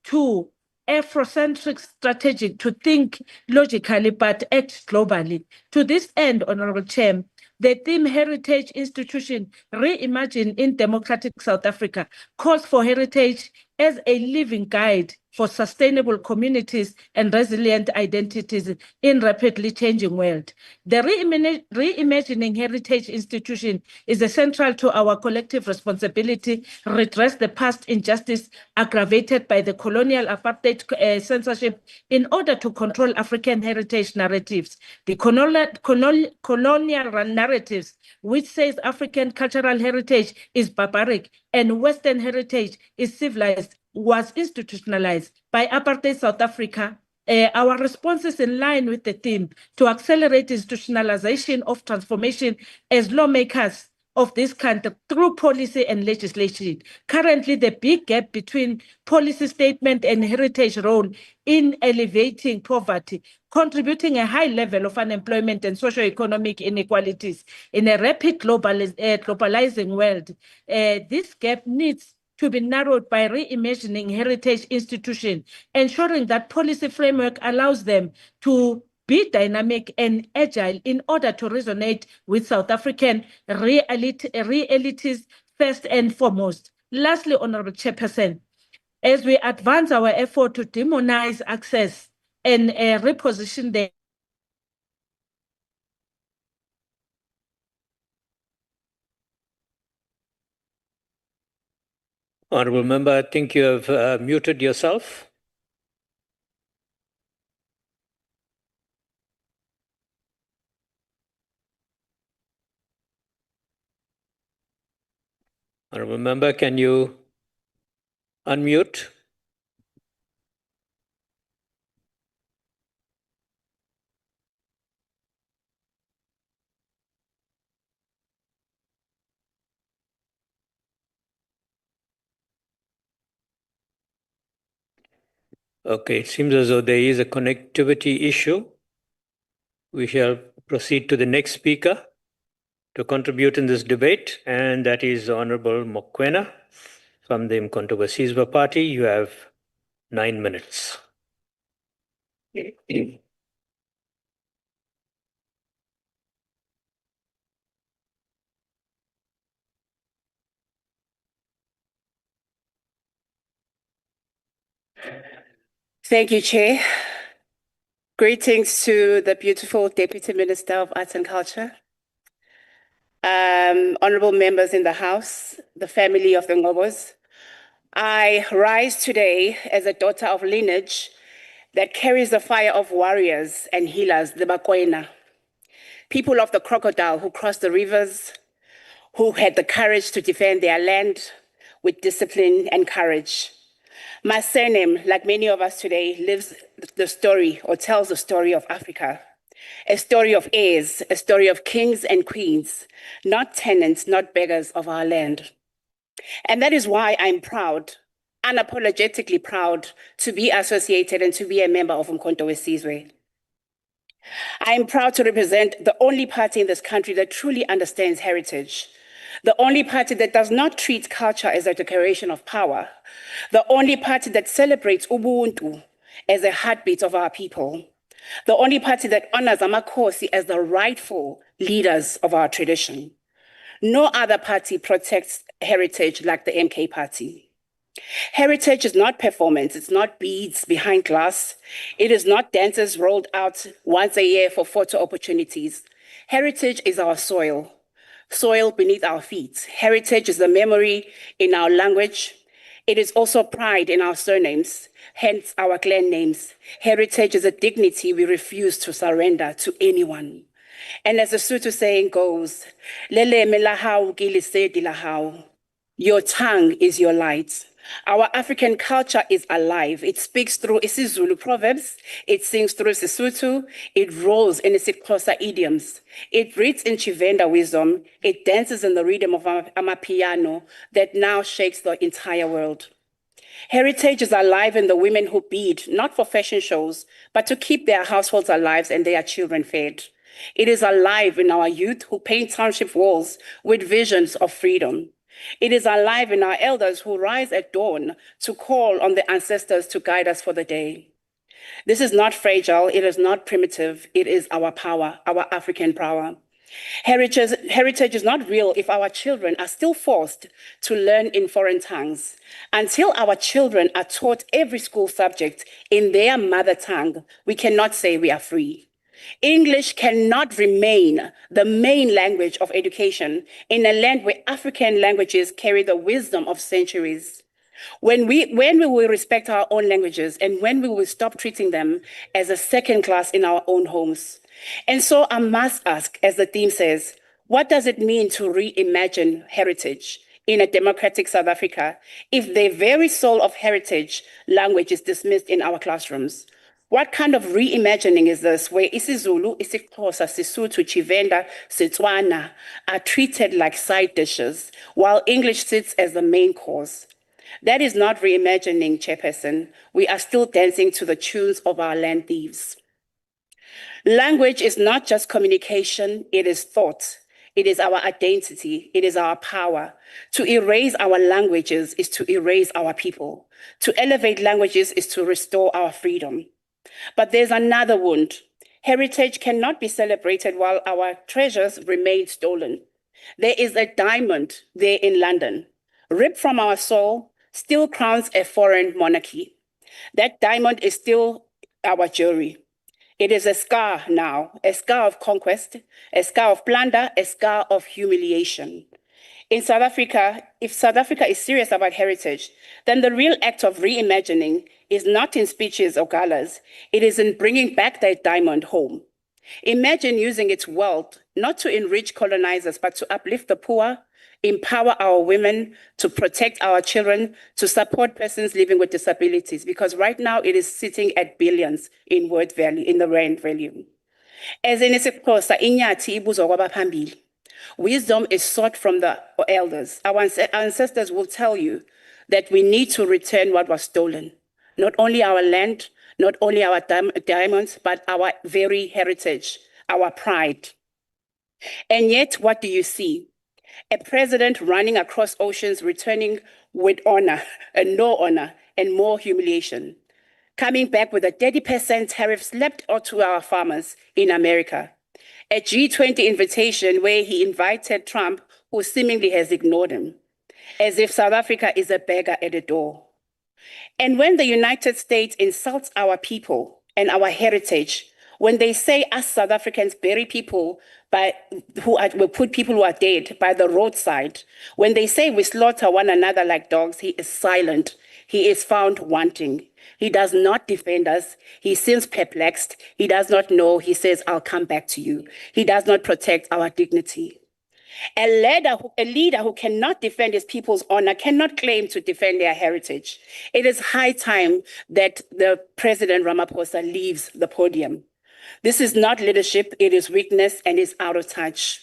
to Afrocentric strategic to think logically but act globally. To this end, Honourable Chair, the theme Heritage Institution Reimagined in Democratic South Africa calls for heritage as a living guide for sustainable communities and resilient identities in rapidly changing world. The reimagining heritage institution is essential to our collective responsibility, redress the past injustice aggravated by the colonial apartheid censorship in order to control African heritage narratives. The colonial narratives, which says African cultural heritage is barbaric and Western heritage is civilized, was institutionalized by apartheid South Africa. Our response is in line with the theme to accelerate institutionalization of transformation as lawmakers of this country through policy and legislation. Currently, the big gap between policy statement and heritage role in elevating poverty, contributing a high level of unemployment and socio-economic inequalities in a rapid globalizing world. This gap needs to be narrowed by reimagining heritage institutions, ensuring that policy framework allows them to be dynamic and agile in order to resonate with South African realities first and foremost. Lastly, Honourable Chairperson, as we advance our effort to demonize access and reposition the Honourable Member, I think you have muted yourself. Honourable Member, can you unmute? Okay, it seems as though there is a connectivity issue. We shall proceed to the next speaker to contribute in this debate, and that is Honourable Mokoena from the NCOP party. You have 9 minutes. Thank you, Chair. Greetings to the beautiful Deputy Minister of Arts and Culture, honourable members in the House, the family of the Ngcobos. I rise today as a daughter of lineage that carries the fire of warriors and healers, the Mokoena, people of the crocodile who crossed the rivers, who had the courage to defend their land with discipline and courage. My surname, like many of us today, lives the story or tells the story of Africa, a story of heirs, a story of kings and queens, not tenants, not beggars of our land. And that is why I'm proud, unapologetically proud, to be associated and to be a member of Umkhonto weSizwe. I am proud to represent the only party in this country that truly understands heritage, the only party that does not treat culture as a declaration of power, the only party that celebrates Ubuntu as a heartbeat of our people, the only party that honors amakhosi as the rightful leaders of our tradition. No other party protects heritage like the MK party. Heritage is not performance, it's not beads behind glass, it is not dances rolled out once a year for photo opportunities. Heritage is our soil beneath our feet. Heritage is the memory in our language. It is also pride in our surnames, hence our clan names. Heritage is a dignity we refuse to surrender to anyone. And as the Sotho saying goes, "Leleme la hao ke lesedi la hao." Your tongue is your light. Our African culture is alive. It speaks through isiZulu proverbs. It sings through Sesotho. It rolls in isiXhosa idioms. It reads in Chivenda wisdom. It dances in the rhythm of amapiano that now shakes the entire world. Heritage is alive in the women who bead, not for fashion shows, but to keep their households alive and their children fed. It is alive in our youth who paint township walls with visions of freedom. It is alive in our elders who rise at dawn to call on the ancestors to guide us for the day. This is not fragile, it is not primitive, it is our power, our African power. Heritage is not real if our children are still forced to learn in foreign tongues. Until our children are taught every school subject in their mother tongue, we cannot say we are free. English cannot remain the main language of education in a land where African languages carry the wisdom of centuries. When we will respect our own languages and when we will stop treating them as a second class in our own homes. And so I must ask, as the theme says, what does it mean to reimagine heritage in a democratic South Africa if the very soul of heritage language is dismissed in our classrooms? What kind of reimagining is this where isiZulu, isiXhosa, Sesotho, Chivenda, Setswana are treated like side dishes while English sits as the main course? That is not reimagining, Chairperson. We are still dancing to the tunes of our land thieves. Language is not just communication, it is thought. It is our identity, it is our power. To erase our languages is to erase our people. To elevate languages is to restore our freedom. But there's another wound. Heritage cannot be celebrated while our treasures remain stolen. There is a diamond there in London, ripped from our soul, still crowns a foreign monarchy. That diamond is still our jury. It is a scar now, a scar of conquest, a scar of plunder, a scar of humiliation. In South Africa, if South Africa is serious about heritage, then the real act of reimagining is not in speeches or galas, it is in bringing back that diamond home. Imagine using its wealth not to enrich colonizers, but to uplift the poor, empower our women, to protect our children, to support persons living with disabilities, because right now it is sitting at billions in word value, in the rand value. As in isiXhosa, inyathi ibuzwa kwabaphambili. Wisdom is sought from the elders. Our ancestors will tell you that we need to return what was stolen. Not only our land, not only our diamonds, but our very heritage, our pride. And yet, what do you see? A president running across oceans, returning with honor and no honor and more humiliation. Coming back with a 30% tariff slapped onto our farmers in America. A G20 invitation where he invited Trump, who seemingly has ignored him, as if South Africa is a beggar at the door. And when the United States insults our people and our heritage, when they say us South Africans bury people we put people who are dead by the roadside, when they say we slaughter one another like dogs, he is silent. He is found wanting. He does not defend us. He seems perplexed. He does not know. He says, I'll come back to you. He does not protect our dignity. A leader who cannot defend his people's honor cannot claim to defend their heritage. It is high time that the President Ramaphosa leaves the podium. This is not leadership, it is weakness and is out of touch.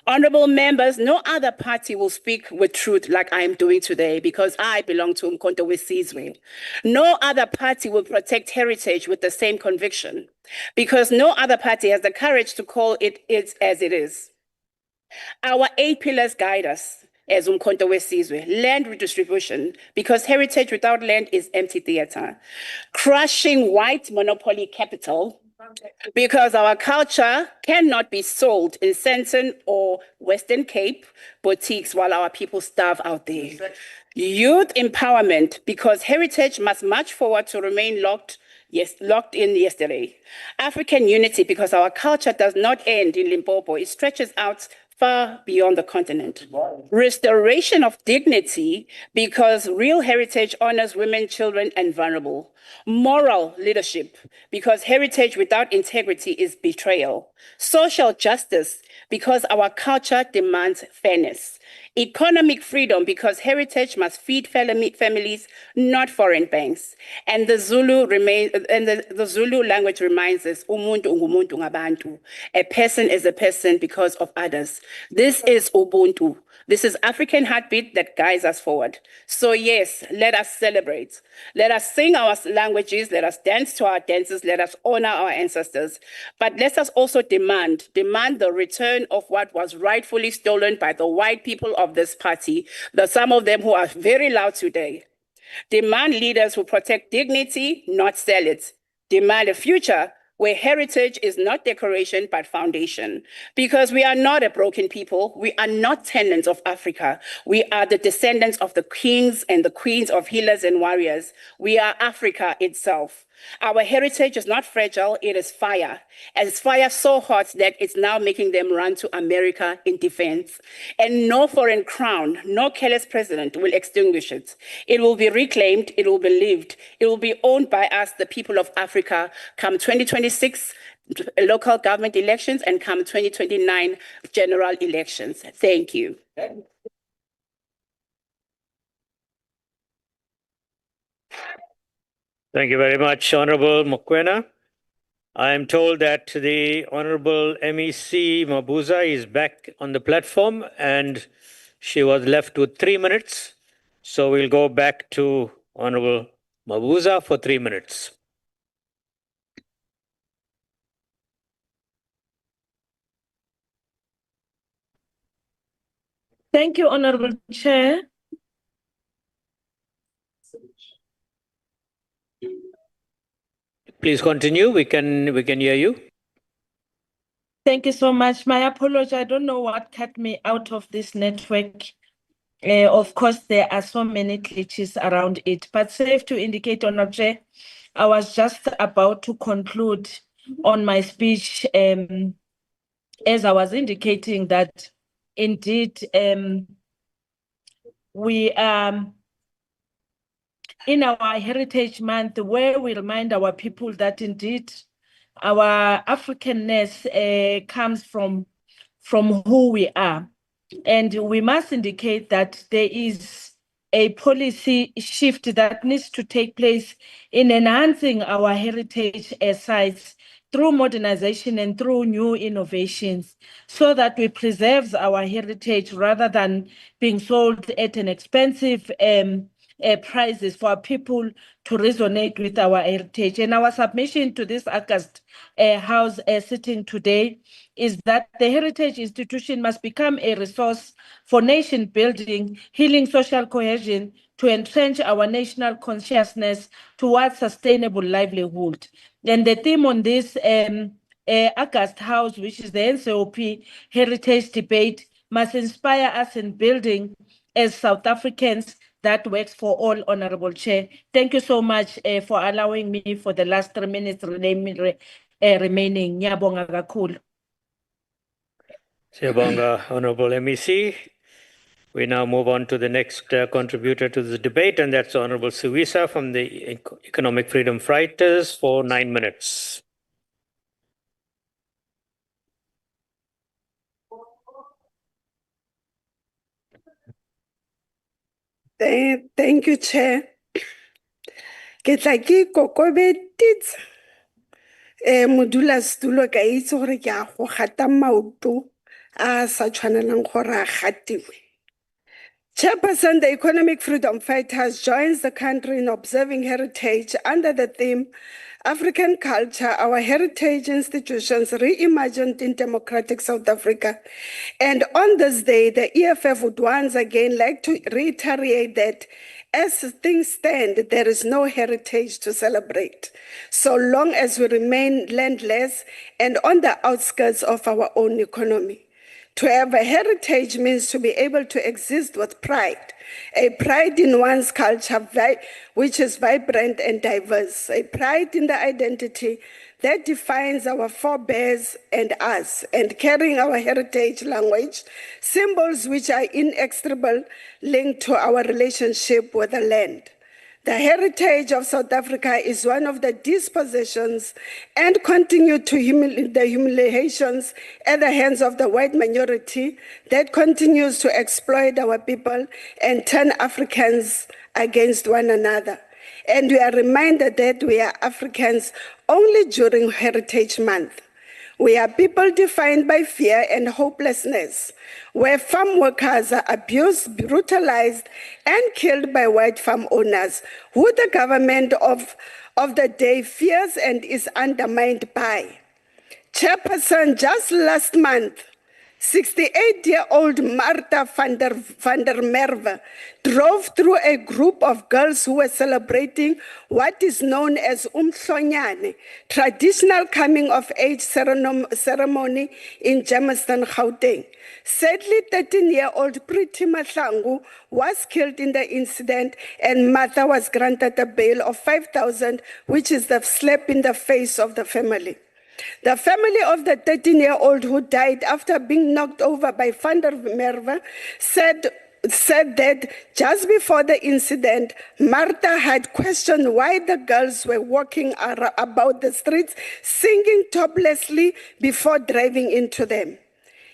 Honorable members, no other party will speak with truth like I am doing today because I belong to Umkhonto weSizwe. No other party will protect heritage with the same conviction because no other party has the courage to call it as it is. Our 8 pillars guide us as Umkhonto weSizwe. Land redistribution, because heritage without land is empty theater. Crushing white monopoly capital, because our culture cannot be sold in Sandton or Western Cape boutiques while our people starve out there. Youth empowerment, because heritage must march forward to remain locked in yesterday. African unity, because our culture does not end in Limpopo, it stretches out far beyond the continent. Restoration of dignity, because real heritage honors women, children, and vulnerable. Moral leadership, because heritage without integrity is betrayal. Social justice, because our culture demands fairness. Economic freedom, because heritage must feed families, not foreign banks. And the Zulu language reminds us, umuntu ungumuntu ngabantu. A person is a person because of others. This is Ubuntu. This is African heartbeat that guides us forward. So yes, let us celebrate. Let us sing our languages. Let us dance to our dances. Let us honor our ancestors. But let us also demand the return of what was rightfully stolen by the white people of this party, some of them who are very loud today. Demand leaders who protect dignity, not sell it. Demand a future where heritage is not decoration, but foundation. Because we are not a broken people. We are not tenants of Africa. We are the descendants of the kings and the queens of healers and warriors. We are Africa itself. Our heritage is not fragile, it is fire. And it's fire so hot that it's now making them run to America in defense. And no foreign crown, no careless president will extinguish it. It will be reclaimed, it will be lived, it will be owned by us, the people of Africa, come 2026 local government elections and come 2029 general elections. Thank you. Thank you very much, Honourable Mokoena. I am told that the Honourable MEC Mabuza is back on the platform and she was left with 3 minutes. So we'll go back to Honourable Mabuza for 3 minutes. Thank you, Honourable Chair. Please continue. We can hear you. Thank you so much. My apology. I don't know what cut me out of this network. Of course, there are so many glitches around it, but safe to indicate, Honourable Chair, I was just about to conclude on my speech as I was indicating that indeed we in our Heritage Month, where we remind our people that indeed our Africanness comes from who we are. And we must indicate that there is a policy shift that needs to take place in enhancing our heritage sites through modernization and through new innovations, so that we preserve our heritage rather than being sold at an expensive prices for people to resonate with our heritage. And our submission to this August House sitting today is that the heritage institution must become a resource for nation building, healing social cohesion, to entrench our national consciousness towards sustainable livelihood. And the theme on this August House, which is the NCOP Heritage Debate, must inspire us in building as South Africans that works for all, Honourable Chair. Thank you so much for allowing me for the last 3 minutes remaining. Ngiyabonga kakhulu. Siyabonga, Honourable MEC. We now move on to the next contributor to the debate, and that's Honourable Suwisa from the Economic Freedom Fighters for 9 minutes. Thank you, Chair. Ke tla ke kokobeditse modula setulo ka itse gore ke a go gata maoto a sa tshwanelang gore a gatiwe. Chairperson, the Economic Freedom Fighters joins the country in observing heritage under the theme African Culture, Our Heritage Institutions Reimagined in Democratic South Africa. And on this day, the EFF would once again like to reiterate that as things stand, there is no heritage to celebrate, so long as we remain landless and on the outskirts of our own economy. To have a heritage means to be able to exist with pride, a pride in one's culture which is vibrant and diverse, a pride in the identity that defines our forebears and us, and carrying our heritage language, symbols which are inextricably linked to our relationship with the land. The heritage of South Africa is one of the dispossessions and continue to the humiliations at the hands of the white minority that continues to exploit our people and turn Africans against one another. And we are reminded that we are Africans only during Heritage Month. We are people defined by fear and hopelessness, where farm workers are abused, brutalized, and killed by white farm owners, who the government of the day fears and is undermined by. Chairperson, just last month, 68-year-old Martha van der Merwe drove through a group of girls who were celebrating what is known as Umhlonyane, traditional coming-of-age ceremony in Germiston, Gauteng. Sadly, 13-year-old Priti Mahlangu was killed in the incident, and Martha was granted a bail of 5,000, which is the slap in the face of the family. The family of the 13-year-old who died after being knocked over by van der Merwe said that just before the incident, Martha had questioned why the girls were walking about the streets singing toplessly before driving into them.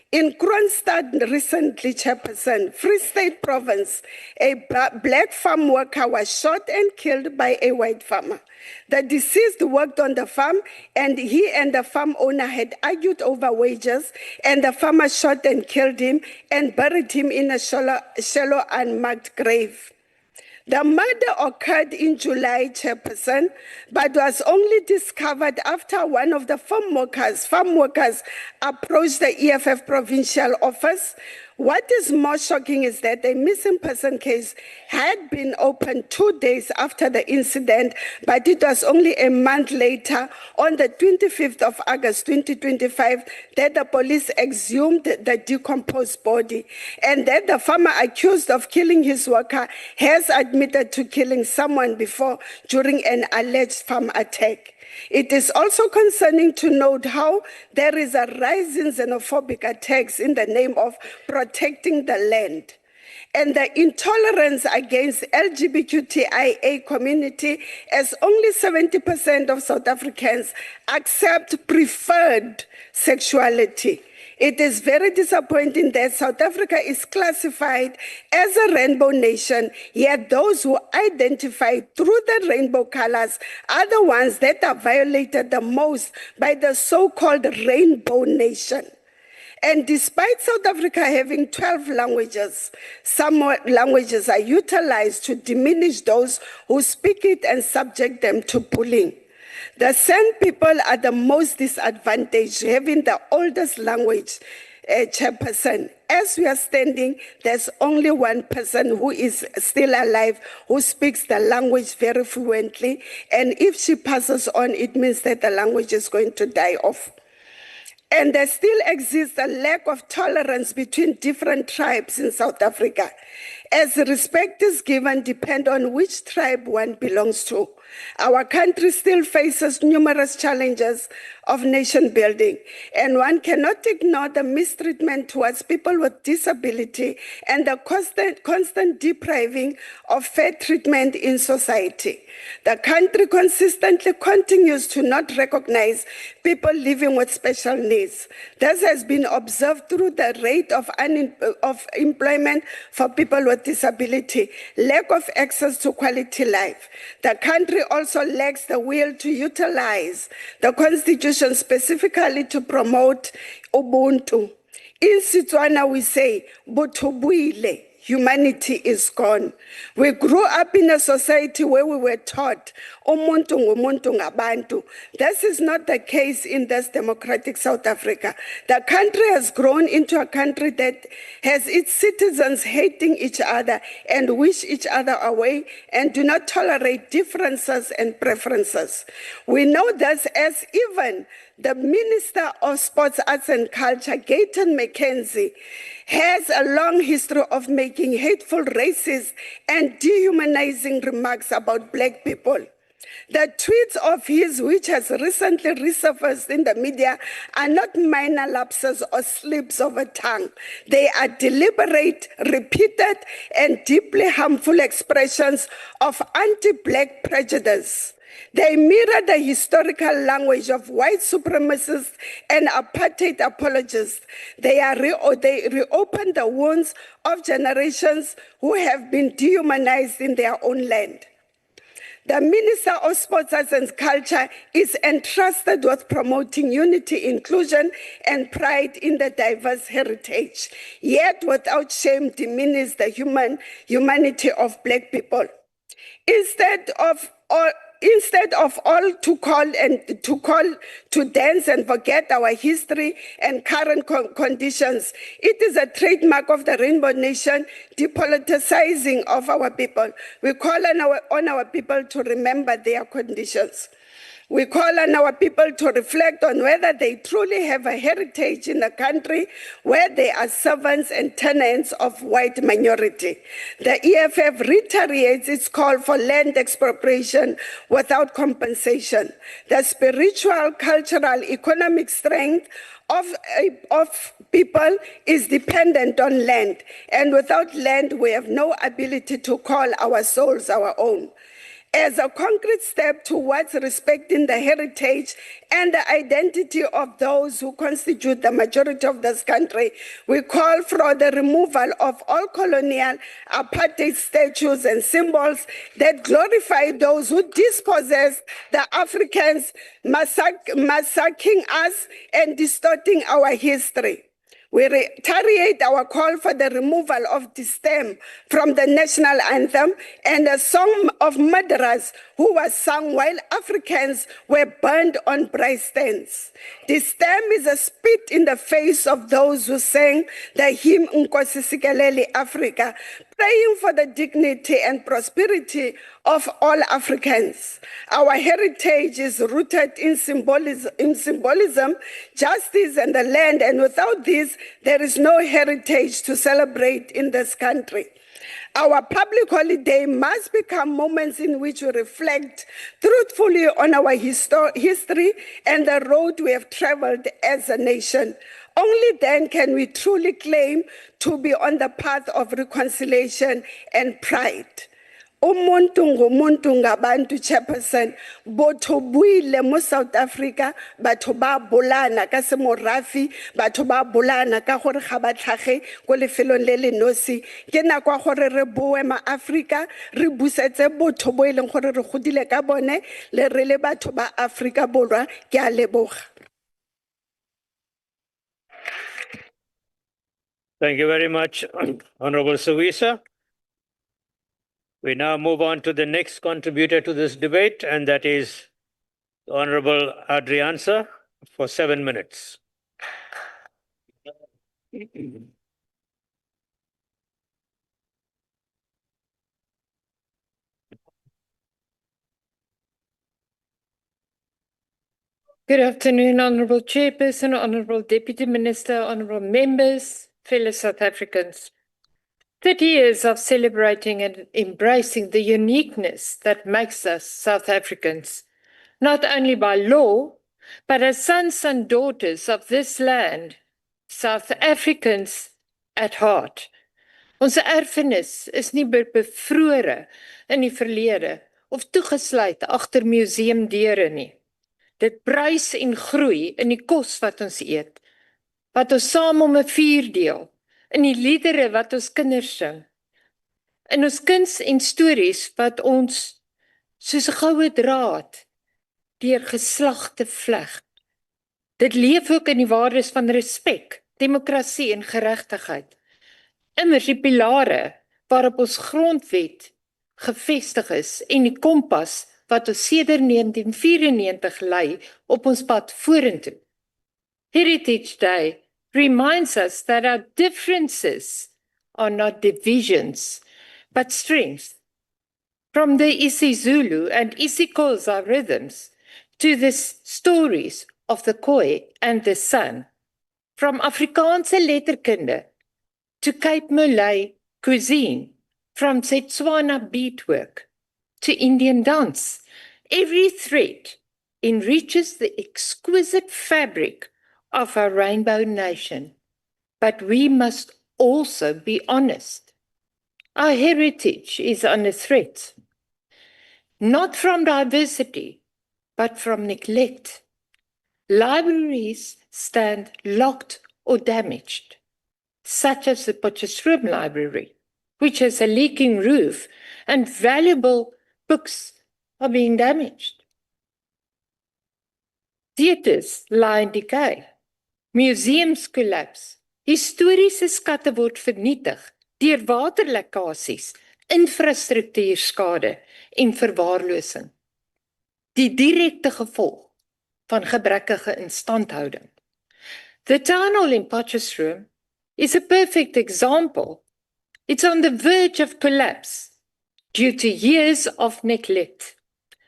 In Kroonstad recently, Chairperson, Free State Province, a black farm worker was shot and killed by a white farmer. The deceased worked on the farm, and he and the farm owner had argued over wages, and the farmer shot and killed him and buried him in a shallow unmarked grave. The murder occurred in July, Chairperson, but was only discovered after one of the farm workers approached the EFF provincial office What is more shocking is that a missing person case had been opened 2 days after the incident, but it was only a month later, on the 25th of August 2025, that the police exhumed the decomposed body, and that the farmer accused of killing his worker has admitted to killing someone before during an alleged farm attack. It is also concerning to note how there is a rise in xenophobic attacks in the name of protecting the land. And the intolerance against LGBTQIA community, as only 70% of South Africans accept preferred sexuality. It is very disappointing that South Africa is classified as a rainbow nation, yet those who identify through the rainbow colors are the ones that are violated the most by the so-called rainbow nation. And despite South Africa having 12 languages, some languages are utilized to diminish those who speak it and subject them to bullying. The San people are the most disadvantaged, having the oldest language, chairperson. As we are standing, there's only one person who is still alive who speaks the language very fluently. And if she passes on, it means that the language is going to die off. And there still exists a lack of tolerance between different tribes in South Africa, as respect is given depend on which tribe one belongs to. Our country still faces numerous challenges of nation building, and one cannot ignore the mistreatment towards people with disability and the constant depriving of fair treatment in society. The country consistently continues to not recognize people living with special needs. This has been observed through the rate of employment for people with disability, lack of access to quality life. The country also lacks the will to utilize the Constitution specifically to promote Ubuntu. In Setswana we say, "Botho bo ile." Humanity is gone. We grew up in a society where we were taught, "Umuntu ngumuntu ngabantu." This is not the case in this democratic South Africa. The country has grown into a country that has its citizens hating each other and wish each other away and do not tolerate differences and preferences. We know this as even the Minister of Sports, Arts and Culture, Gayton McKenzie, has a long history of making hateful, racist, and dehumanizing remarks about Black people. The tweets of his, which has recently resurfaced in the media, are not minor lapses or slips of a tongue. They are deliberate, repeated, and deeply harmful expressions of anti-Black prejudice. They mirror the historical language of white supremacists and apartheid apologists. They reopen the wounds of generations who have been dehumanized in their own land. The Minister of Sports, Arts and Culture is entrusted with promoting unity, inclusion, and pride in the diverse heritage, yet without shame diminish the humanity of Black people. Instead of all to call to dance and forget our history and current conditions, it is a trademark of the Rainbow Nation, depoliticizing of our people. We call on our people to remember their conditions. We call on our people to reflect on whether they truly have a heritage in the country where they are servants and tenants of white minority. The EFF reiterates its call for land expropriation without compensation. The spiritual, cultural, economic strength of people is dependent on land, and without land, we have no ability to call our souls our own. As a concrete step towards respecting the heritage and the identity of those who constitute the majority of this country, we call for the removal of all colonial apartheid statues and symbols that glorify those who dispossess the Africans, massacring us and distorting our history. We reiterate our call for the removal of the stem from the national anthem and a song of murderers who was sung while Africans were burned on brass stands. The stem is a spit in the face of those who sang the hymn Nkosi Sikelel' Africa, praying for the dignity and prosperity of all Africans. Our heritage is rooted in symbolism, justice, and the land, and without this, there is no heritage to celebrate in this country. Our public holiday must become moments in which we reflect truthfully on our history and the road we have traveled as a nation. Only then can we truly claim to be on the path of reconciliation and pride. Umuntu ngumuntu ngabantu, Chairperson. Botho buile mo South Africa, batho ba bolana ka semorafi, batho ba bolana ka gore ga ba tlhage go lefelong le le nosi. Ke nako ya gore re boe ma Africa, re busetse botho bo ileng gore re godile ka bone, le re le batho ba Africa Borwa. Ke a leboga. Thank you very much, Honourable Sawisa. We now move on to the next contributor to this debate, and that is Honourable Adriansa for 7 minutes. Good afternoon, Honourable Chairperson, Honourable Deputy Minister, Honourable Members, fellow South Africans. 30 years of celebrating and embracing the uniqueness that makes us South Africans, not only by law, but as sons and daughters of this land, South Africans at heart. Ons erfenis is nie bevrore in die verlede of toegesluit agter museumdeure nie. Dit bruis en groei in die kos wat ons eet, wat ons saam om 'n vuur deel, in die liedere wat ons kinders sing, in ons kuns en stories wat ons soos 'n goue draad deur geslagte vleg. Dit leef ook in die waardes van respek, demokrasie en geregtigheid. Immers die pilare waarop ons grondwet gevestig is en die kompas wat ons sedert 1994 lei op ons pad vorentoe. Heritage Day reminds us that our differences are not divisions, but strengths. From the isiZulu and isiXhosa rhythms to the stories of the Khoi and the Sun, from Afrikaanse letterkunde to Cape Malay cuisine, from Setswana beadwork to Indian dance, every thread enriches the exquisite fabric of our rainbow nation. But we must also be honest. Our heritage is under threat, not from diversity, but from neglect. Libraries stand locked or damaged, such as the Potchefstroom Library, which has a leaking roof and valuable books are being damaged. Theatres lie in decay. Museums collapse. Historiese skatte word vernietig deur waterlekkasies, infrastruktuurskade en verwaarlosing. Die direkte gevolg van gebrekkige instandhouding. The town hall in Potchefstroom is a perfect example. It's on the verge of collapse due to years of neglect.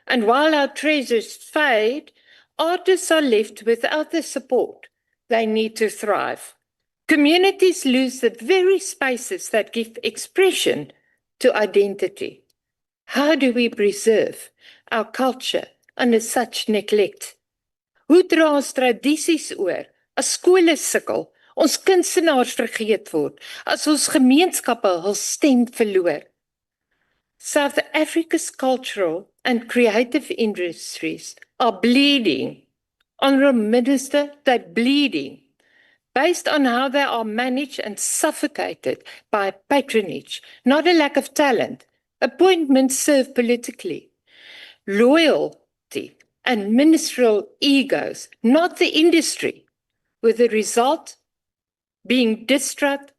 And while our treasures fade, artists are left without the support they need to thrive. Communities lose the very spaces that give expression to identity. How do we preserve our culture under such neglect? Hoe dra ons tradisies oor as skole sukkel, ons kunstenaars vergeet word, as ons gemeenskappe hul stem verloor? South Africa's cultural and creative industries are bleeding. Honourable Minister, they're bleeding, based on how they are managed and suffocated by patronage, not a lack of talent. Appointments serve politically. Loyalty and ministerial egos, not the industry, with the result being distrust,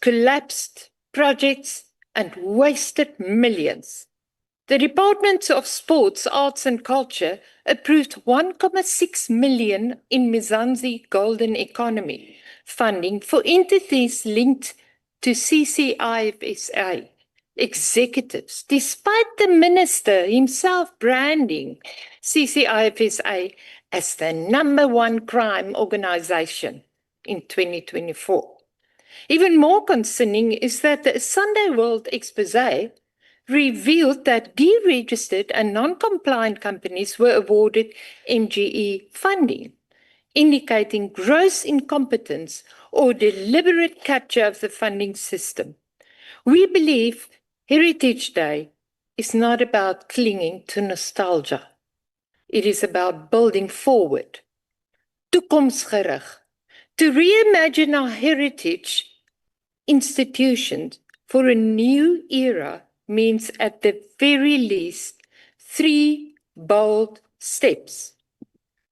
collapsed projects, and wasted millions. The Department of Sports, Arts and Culture approved 1.6 million in Mzansi Golden Economy funding for entities linked to CCIFSA executives, despite the minister himself branding CCIFSA as the #1 crime organization in 2024. Even more concerning is that the Sunday World expose revealed that deregistered and non-compliant companies were awarded MGE funding, indicating gross incompetence or deliberate capture of the funding system. We believe Heritage Day is not about clinging to nostalgia. It is about building forward, toekomsgerig, to reimagine our heritage institutions for a new era means at the very least 3 bold steps.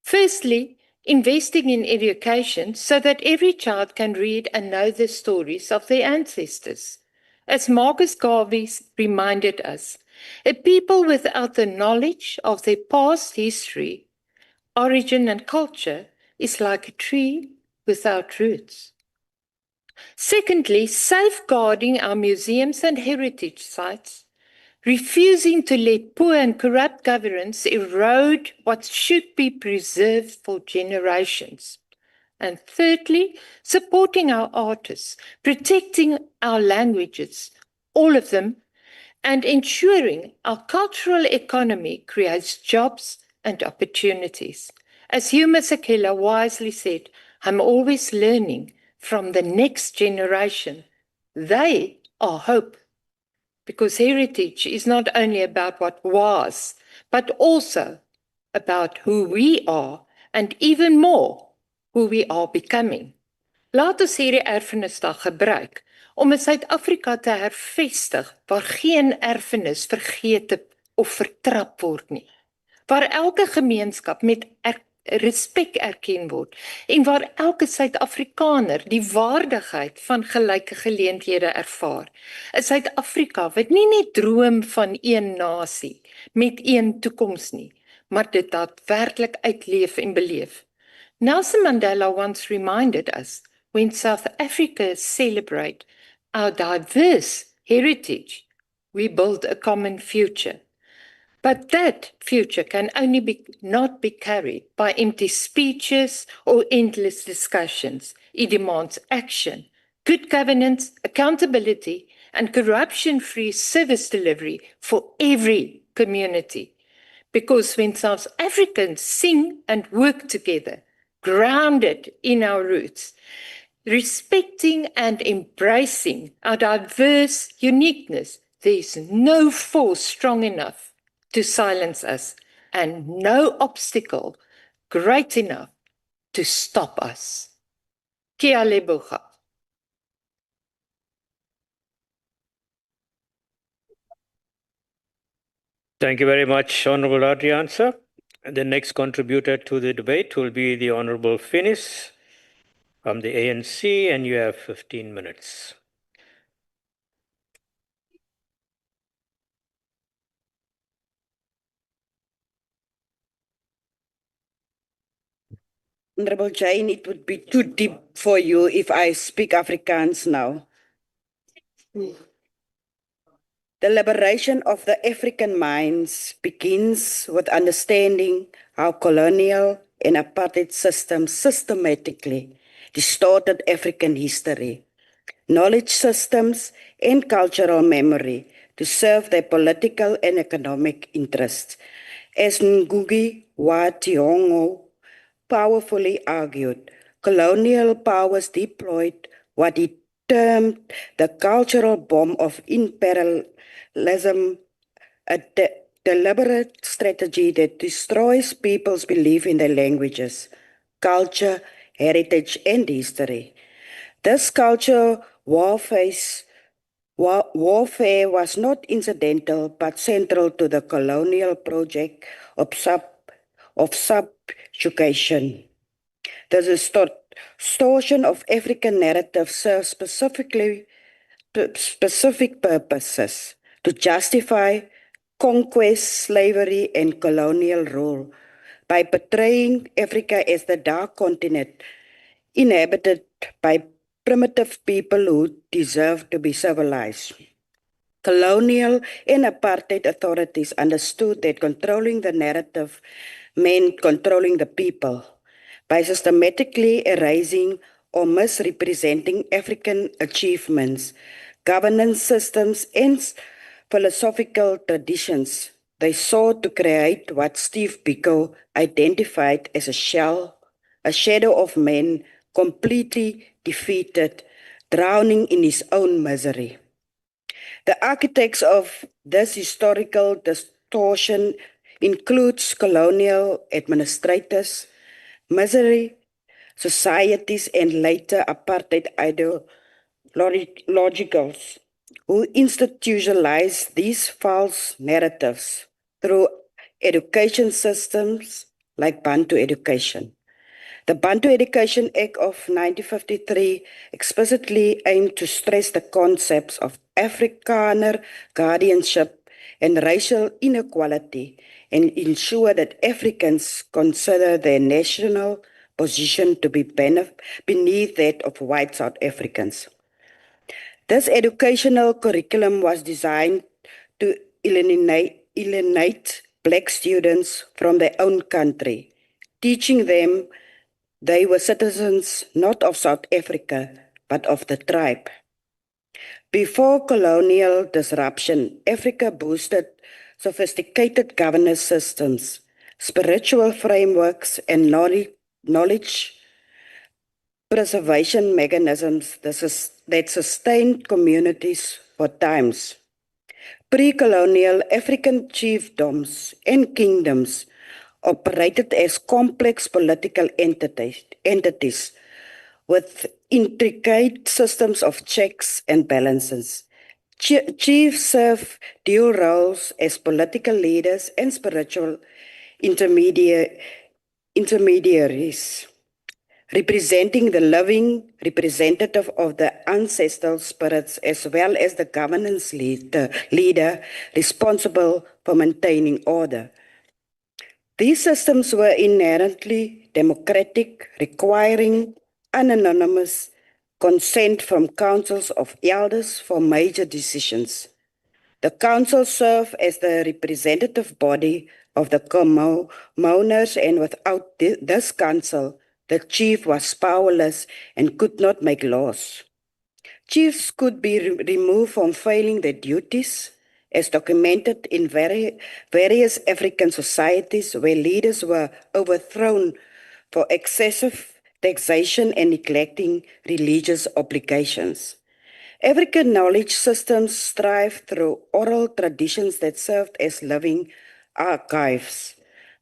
Firstly, investing in education so that every child can read and know the stories of their ancestors. As Marcus Garvey reminded us, a people without the knowledge of their past history, origin and culture is like a tree without roots. Secondly, safeguarding our museums and heritage sites, refusing to let poor and corrupt governance erode what should be preserved for generations. And thirdly, supporting our artists, protecting our languages, all of them, and ensuring our cultural economy creates jobs and opportunities. As Hugh Masekela wisely said, I'm always learning from the next generation. They are hope, because heritage is not only about what was, but also about who we are, and even more, who we are becoming. Laat ons hierdie erfenisdag gebruik om in Suid-Afrika te hervestig waar geen erfenis vergeet of vertrap word nie. Waar elke gemeenskap met respek erken word en waar elke Suid-Afrikaner die waardigheid van gelyke geleenthede ervaar. 'n Suid-Afrika wat nie net droom van een nasie met een toekoms nie, maar dit daadwerklik uitleef en beleef. Nelson Mandela once reminded us, when South Africa celebrate our diverse heritage, we build a common future. But that future can only not be carried by empty speeches or endless discussions. It demands action, good governance, accountability, and corruption-free service delivery for every community. Because when South Africans sing and work together, grounded in our roots, respecting and embracing our diverse uniqueness, there is no force strong enough to silence us, and no obstacle great enough to stop us. Kia leboga. Thank you very much, Honourable Adriansa. The next contributor to the debate will be the Honourable Finis from the ANC, and you have 15 minutes. Honorable Jane, it would be too deep for you if I speak Afrikaans now. The liberation of the African minds begins with understanding how colonial and apartheid systems systematically distorted African history, knowledge systems, and cultural memory to serve their political and economic interests. As Ngugi wa Thiong'o powerfully argued, colonial powers deployed what he termed the cultural bomb of imperialism, a deliberate strategy that destroys people's belief in their languages, culture, heritage, and history. This culture warfare was not incidental but central to the colonial project of subjugation. This distortion of African narrative serves specific purposes to justify conquest, slavery, and colonial rule by portraying Africa as the dark continent inhabited by primitive people who deserve to be civilized. Colonial and apartheid authorities understood that controlling the narrative meant controlling the people by systematically erasing or misrepresenting African achievements, governance systems, and philosophical traditions. They sought to create what Steve Biko identified as a shadow of man completely defeated, drowning in his own misery. The architects of this historical distortion includes colonial administrators, misery societies, and later apartheid ideologicals who institutionalized these false narratives through education systems like Bantu education. The Bantu Education Act of 1953 explicitly aimed to stress the concepts of Afrikaner guardianship and racial inequality and ensure that Africans consider their national position to be beneath that of white South Africans. This educational curriculum was designed to alienate Black students from their own country, teaching them they were citizens not of South Africa, but of the tribe. Before colonial disruption, Africa boosted sophisticated governance systems, spiritual frameworks, and knowledge preservation mechanisms that sustained communities for times. Pre-colonial African chiefdoms and kingdoms operated as complex political entities with intricate systems of checks and balances. Chiefs serve dual roles as political leaders and spiritual intermediaries, representing the living representative of the ancestral spirits as well as the governance leader responsible for maintaining order. These systems were inherently democratic, requiring unanimous consent from councils of elders for major decisions. The council served as the representative body of the commoners, and without this council, the chief was powerless and could not make laws. Chiefs could be removed from failing their duties, as documented in various African societies where leaders were overthrown for excessive taxation and neglecting religious obligations. African knowledge systems strive through oral traditions that served as living archives.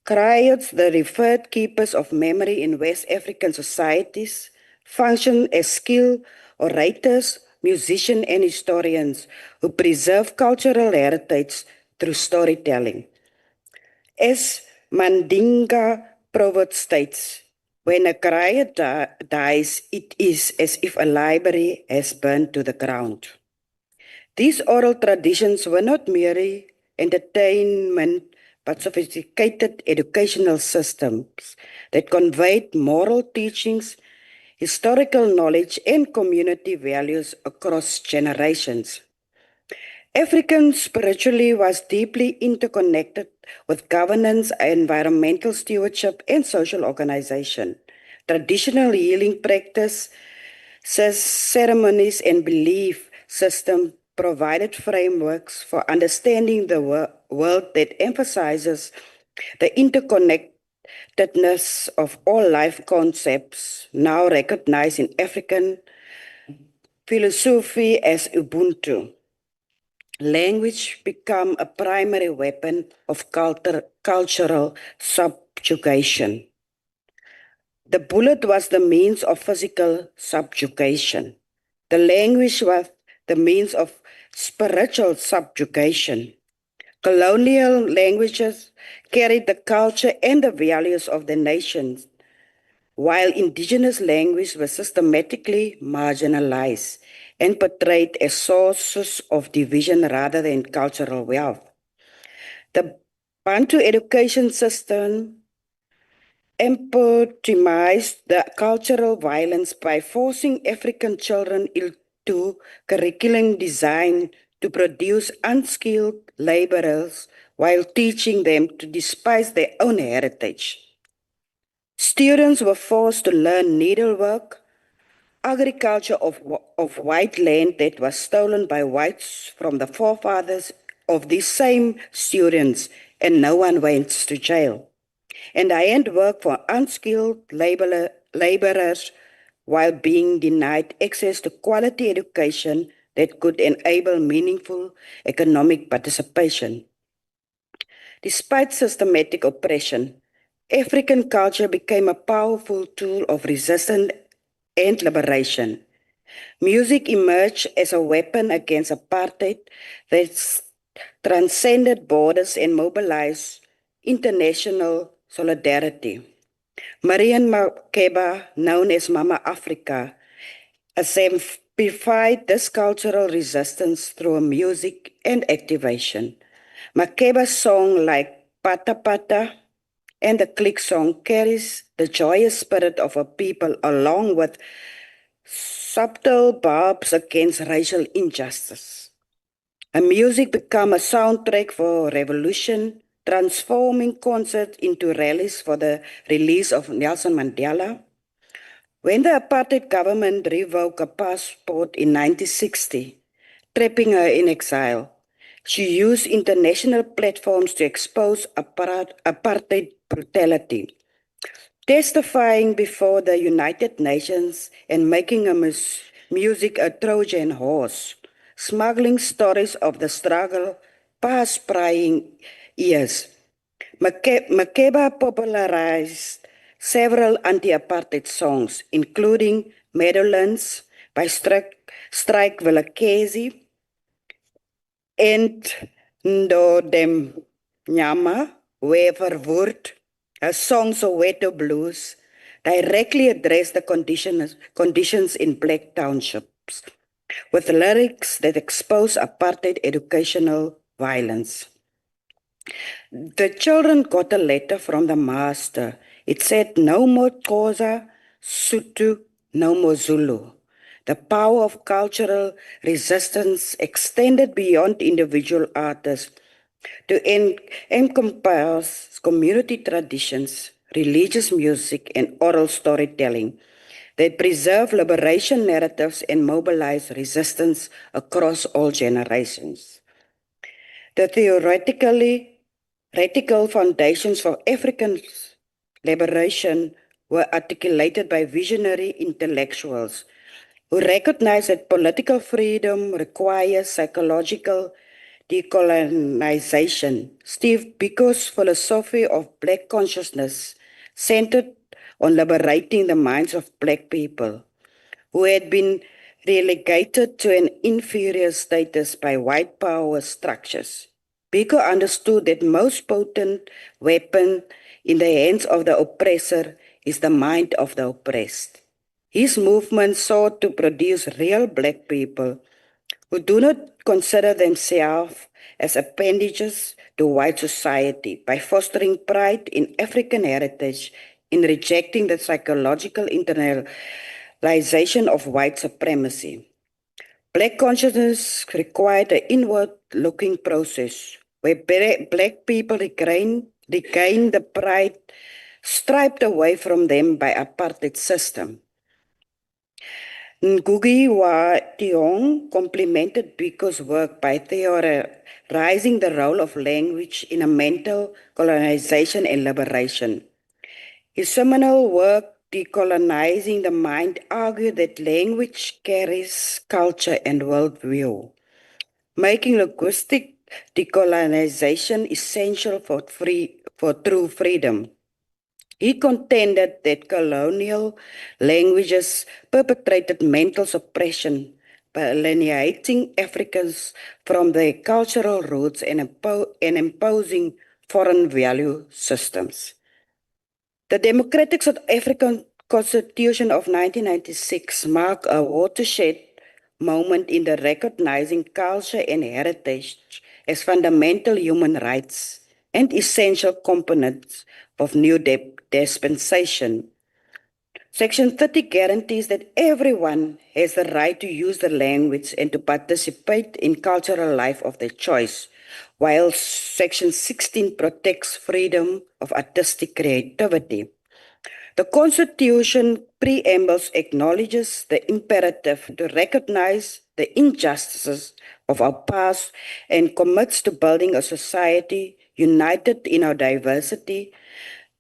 Cryots, the referred keepers of memory in West African societies, function as skilled orators, musicians, and historians who preserve cultural heritage through storytelling. As Mandinga proverb states, when a crier dies, it is as if a library has burned to the ground. These oral traditions were not merely entertainment, but sophisticated educational systems that conveyed moral teachings, historical knowledge, and community values across generations. African spirituality was deeply interconnected with governance, environmental stewardship, and social organization. Traditional healing practices, ceremonies, and belief systems provided frameworks for understanding the world that emphasizes the interconnectedness of all life concepts now recognized in African philosophy as Ubuntu. Language became a primary weapon of cultural subjugation. The bullet was the means of physical subjugation. The language was the means of spiritual subjugation. Colonial languages carried the culture and the values of the nations, while indigenous language was systematically marginalized and portrayed as sources of division rather than cultural wealth. The Bantu education system epitomized the cultural violence by forcing African children into curriculum designed to produce unskilled laborers while teaching them to despise their own heritage. Students were forced to learn needlework, agriculture of white land that was stolen by whites from the forefathers of these same students, and no one went to jail. And high-end work for unskilled laborers while being denied access to quality education that could enable meaningful economic participation. Despite systematic oppression, African culture became a powerful tool of resistance and liberation. Music emerged as a weapon against apartheid that transcended borders and mobilized international solidarity. Marian Makeba, known as Mama Africa, exemplified this cultural resistance through music and activation. Makeba's song like Pata Pata and the click song carries the joyous spirit of a people along with subtle barbs against racial injustice. Her music became a soundtrack for revolution, transforming concerts into rallies for the release of Nelson Mandela. When the apartheid government revoked her passport in 1960, trapping her in exile, she used international platforms to expose apartheid brutality, testifying before the United Nations and making her music a Trojan horse, smuggling stories of the struggle past prying ears. Makeba popularized several anti-apartheid songs, including Meadowlands by Strike Vilakazi and Ndodem Nyama, Wever Woord. Her song Soweto Blues directly addressed the conditions in black townships, with lyrics that expose apartheid educational violence. The children got a letter from the master. It said, "No more Xhosa, Sotho, no more Zulu." The power of cultural resistance extended beyond individual artists to encompass community traditions, religious music, and oral storytelling that preserve liberation narratives and mobilize resistance across all generations. The theoretical foundations for African liberation were articulated by visionary intellectuals who recognized that political freedom requires psychological decolonization. Steve Biko's philosophy of Black consciousness centered on liberating the minds of Black people who had been relegated to an inferior status by white power structures. Biko understood that most potent weapon in the hands of the oppressor is the mind of the oppressed. His movement sought to produce real Black people who do not consider themselves as appendages to white society by fostering pride in African heritage, in rejecting the psychological internalization of white supremacy. Black consciousness required an inward-looking process where Black people regain the pride stripped away from them by apartheid system. Ngugi wa Thiong complemented Biko's work by theorizing the role of language in a mental colonization and liberation. His seminal work, Decolonizing the Mind, argued that language carries culture and worldview, making linguistic decolonization essential for true freedom. He contended that colonial languages perpetrated mental suppression by alienating Africans from their cultural roots and imposing foreign value systems. The democratic South African Constitution of 1996 marked a watershed moment in the recognizing culture and heritage as fundamental human rights and essential components of new dispensation. Section 30 guarantees that everyone has the right to use the language and to participate in cultural life of their choice, while Section 16 protects freedom of artistic creativity. The Constitution preambles acknowledges the imperative to recognize the injustices of our past and commits to building a society united in our diversity.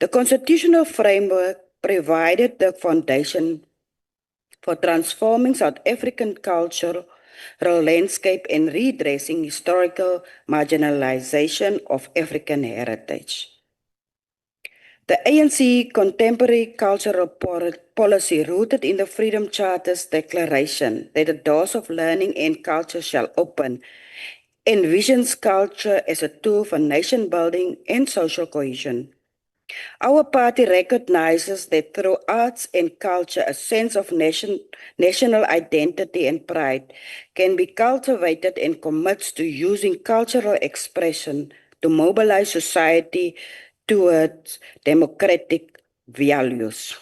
The constitutional framework provided the foundation for transforming South African cultural landscape and redressing historical marginalization of African heritage. The ANC contemporary cultural policy rooted in the Freedom Charter's declaration that the doors of learning and culture shall open envisions culture as a tool for nation building and social cohesion. Our party recognizes that through arts and culture, a sense of national identity and pride can be cultivated and commits to using cultural expression to mobilize society towards democratic values.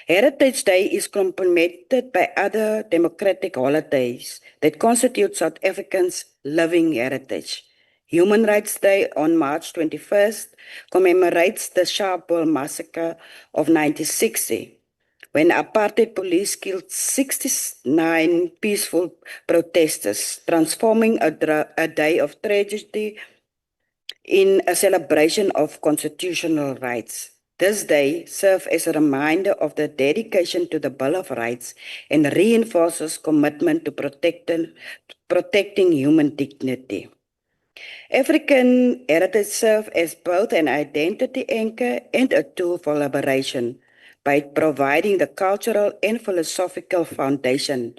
Heritage Day is complemented by other democratic holidays that constitute South Africans' living heritage. Human Rights Day on March 21st commemorates the Sharpeville massacre of 1960, when apartheid police killed 69 peaceful protesters, transforming a day of tragedy in a celebration of constitutional rights. This day serves as a reminder of the dedication to the Bill of Rights and reinforces commitment to protecting human dignity. African heritage serves as both an identity anchor and a tool for liberation by providing the cultural and philosophical foundation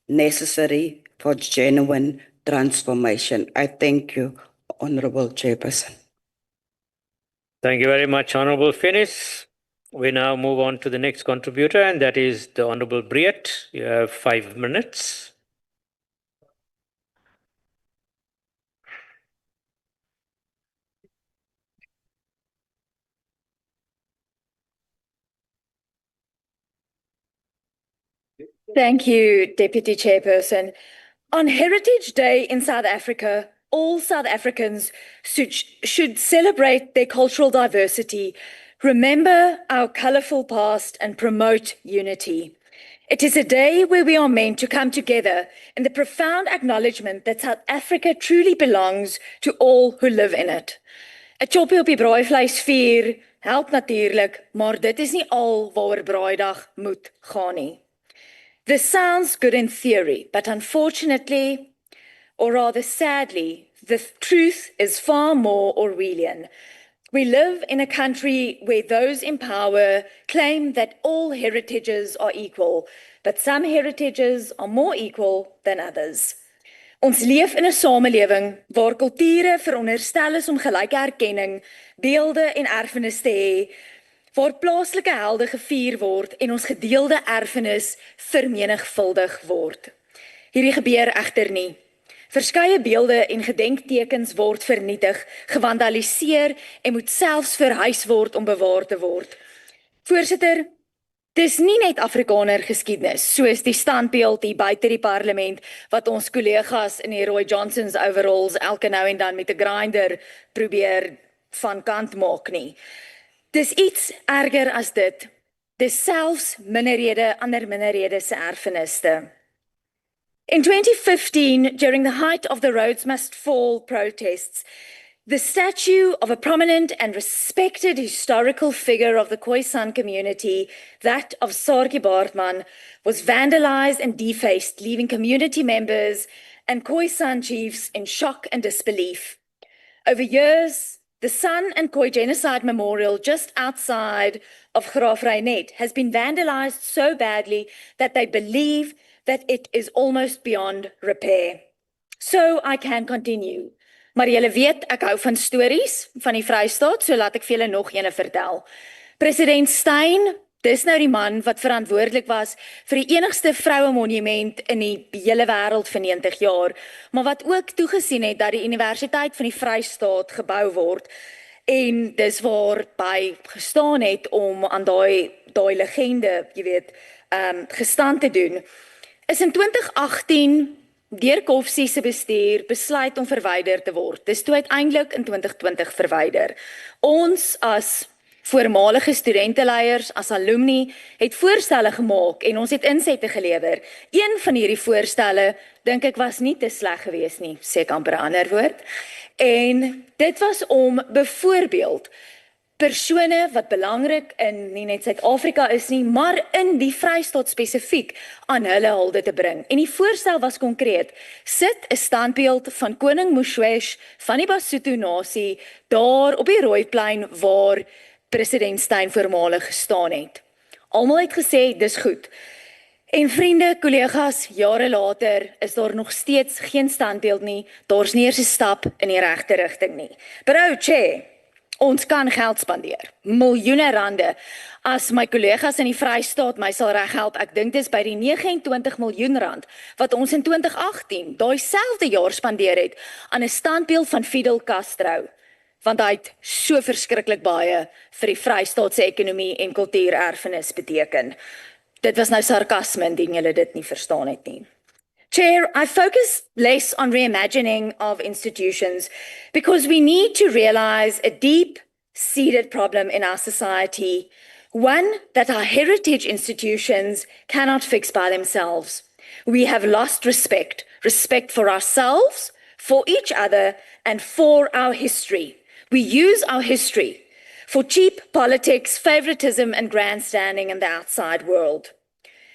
necessary for genuine transformation. I thank you, Honourable Chairperson. Thank you very much, Honourable Finis. We now move on to the next contributor, and that is the Honourable Briet. You have 5 minutes. Thank you, Deputy Chairperson. On Heritage Day in South Africa, all South Africans should celebrate their cultural diversity, remember our colourful past and promote unity. It is a day where we are meant to come together in the profound acknowledgement that South Africa truly belongs to all who live in it. 'n choppie op die braaivleisvuur help natuurlik, maar dit is nie al waaroor Braaidag moet gaan nie. This sounds good in theory, but unfortunately, or rather sadly, the truth is far more Orwellian. We live in a country where those in power claim that all heritages are equal, but some heritages are more equal than others. Ons leef in 'n samelewing waar kulture veronderstel is om gelyke erkenning, beelde en erfenis te hê, waar plaaslike helde gevier word en ons gedeelde erfenis vermenigvuldig word. Hierdie gebeur egter nie. Verskeie beelde en gedenktekens word vernietig, gewandaliseer en moet selfs verhuis word om bewaar te word. Voorsitter, dis nie net Afrikaner geskiedenis, soos die standbeeld hier buite die parlement, wat ons kollegas in die Roy Johnsons overalls elke nou en dan met 'n grinder probeer van kant maak nie. Dis iets erger as dit. Dis selfs ander minderhede se erfeniste. In 2015, during the height of the Rhodes Must Fall protests, the statue of a prominent and respected historical figure of the Khoisan community, that of Saartjie Baartman, was vandalized and defaced, leaving community members and Khoisan chiefs in shock and disbelief. Over years, the San and Khoi Genocide Memorial just outside of Graaf Reinet has been vandalized so badly that they believe that it is almost beyond repair. So I can continue. Maar julle weet, ek hou van stories van die Vrystaat, so laat ek vir julle nog ene vertel. President Steyn Dis nou die man wat verantwoordelik was vir die enigste vroue monument in die hele wêreld vir 90 jaar, maar wat ook toegesien het dat die Universiteit van die Vrystaat gebou word en dis waar by gestaan het om aan daai legende, jy weet, gestand te doen. Is in 2018 deur Koffsie se bestuur besluit om verwyder te word. Dis toe uiteindelik in 2020 verwyder. Ons as voormalige studenteleiers, as alumni, het voorstelle gemaak en ons het insette gelewer. Een van hierdie voorstelle, dink ek, was nie te sleg geweest nie, sê ek amper 'n ander woord. En dit was om byvoorbeeld persone wat belangrik in nie net Suid-Afrika is nie, maar in die Vrystaat spesifiek aan hulle hulde te bring. En die voorstel was konkreet. Sit 'n standbeeld van koning Moshoeshoe van die Basotho nasie daar op die Rooiplein waar president Steyn voormalig gestaan het. Almal het gesê dis goed. En vriende, kollegas, jare later is daar nog steeds geen standbeeld nie. Daar's nie eers 'n stap in die regte rigting nie. Bro, Che, ons kan geld spandeer. Miljoene rande. As my kollegas in die Vrystaat my sal reghelp, ek dink dis by die 29 miljoen rand wat ons in 2018, daai selfde jaar spandeer het aan 'n standbeeld van Fidel Castro. Want hy het so verskriklik baie vir die Vrystaat se ekonomie en kultuurerfenis beteken. Dit was nou sarkasme indien julle dit nie verstaan het nie. Chair, I focus less on reimagining of institutions because we need to realize a deep-seated problem in our society, one that our heritage institutions cannot fix by themselves. We have lost respect for ourselves, for each other, and for our history. We use our history for cheap politics, favoritism, and grandstanding in the outside world.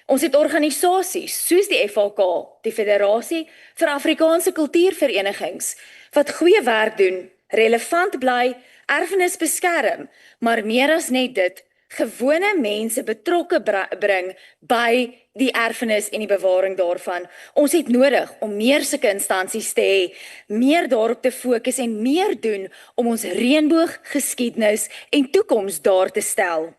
Ons het organisasies soos die FHK, die Federasie vir Afrikaanse Kultuurverenigings, wat goeie werk doen, relevant bly, erfenis beskerm, maar meer as net dit, gewone mense betrokke bring by die erfenis en die bewaring daarvan. Ons het nodig om meer sulke instansies te hê, meer daarop te fokus en meer doen om ons reënboog geskiedenis en toekoms daar te stel.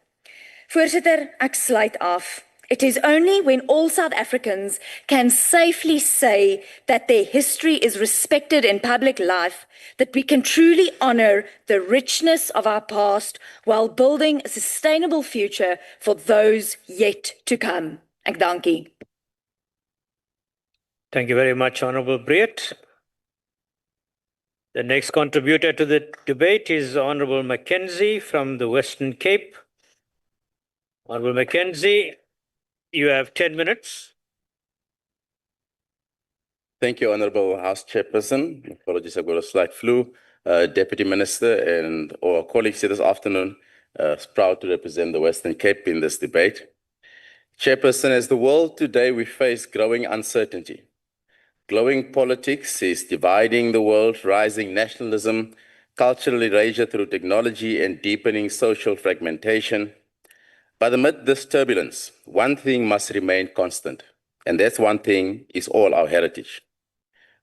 Voorsitter, ek sluit af. It is only when all South Africans can safely say that their history is respected in public life that we can truly honor the richness of our past while building a sustainable future for those yet to come. Ek dankie. Thank you very much, Honourable Breed. The next contributor to the debate is Honourable Mackenzie from the Western Cape. Honourable Mackenzie, you have 10 minutes. Thank you, Honourable House Chairperson. Apologies, I've got a slight flu. Deputy Minister and all our colleagues here this afternoon, proud to represent the Western Cape in this debate. Chairperson, as the world today, we face growing uncertainty. Glowing politics is dividing the world, rising nationalism, cultural erasure through technology, and deepening social fragmentation. But amid this turbulence, one thing must remain constant, and that one thing is all our heritage.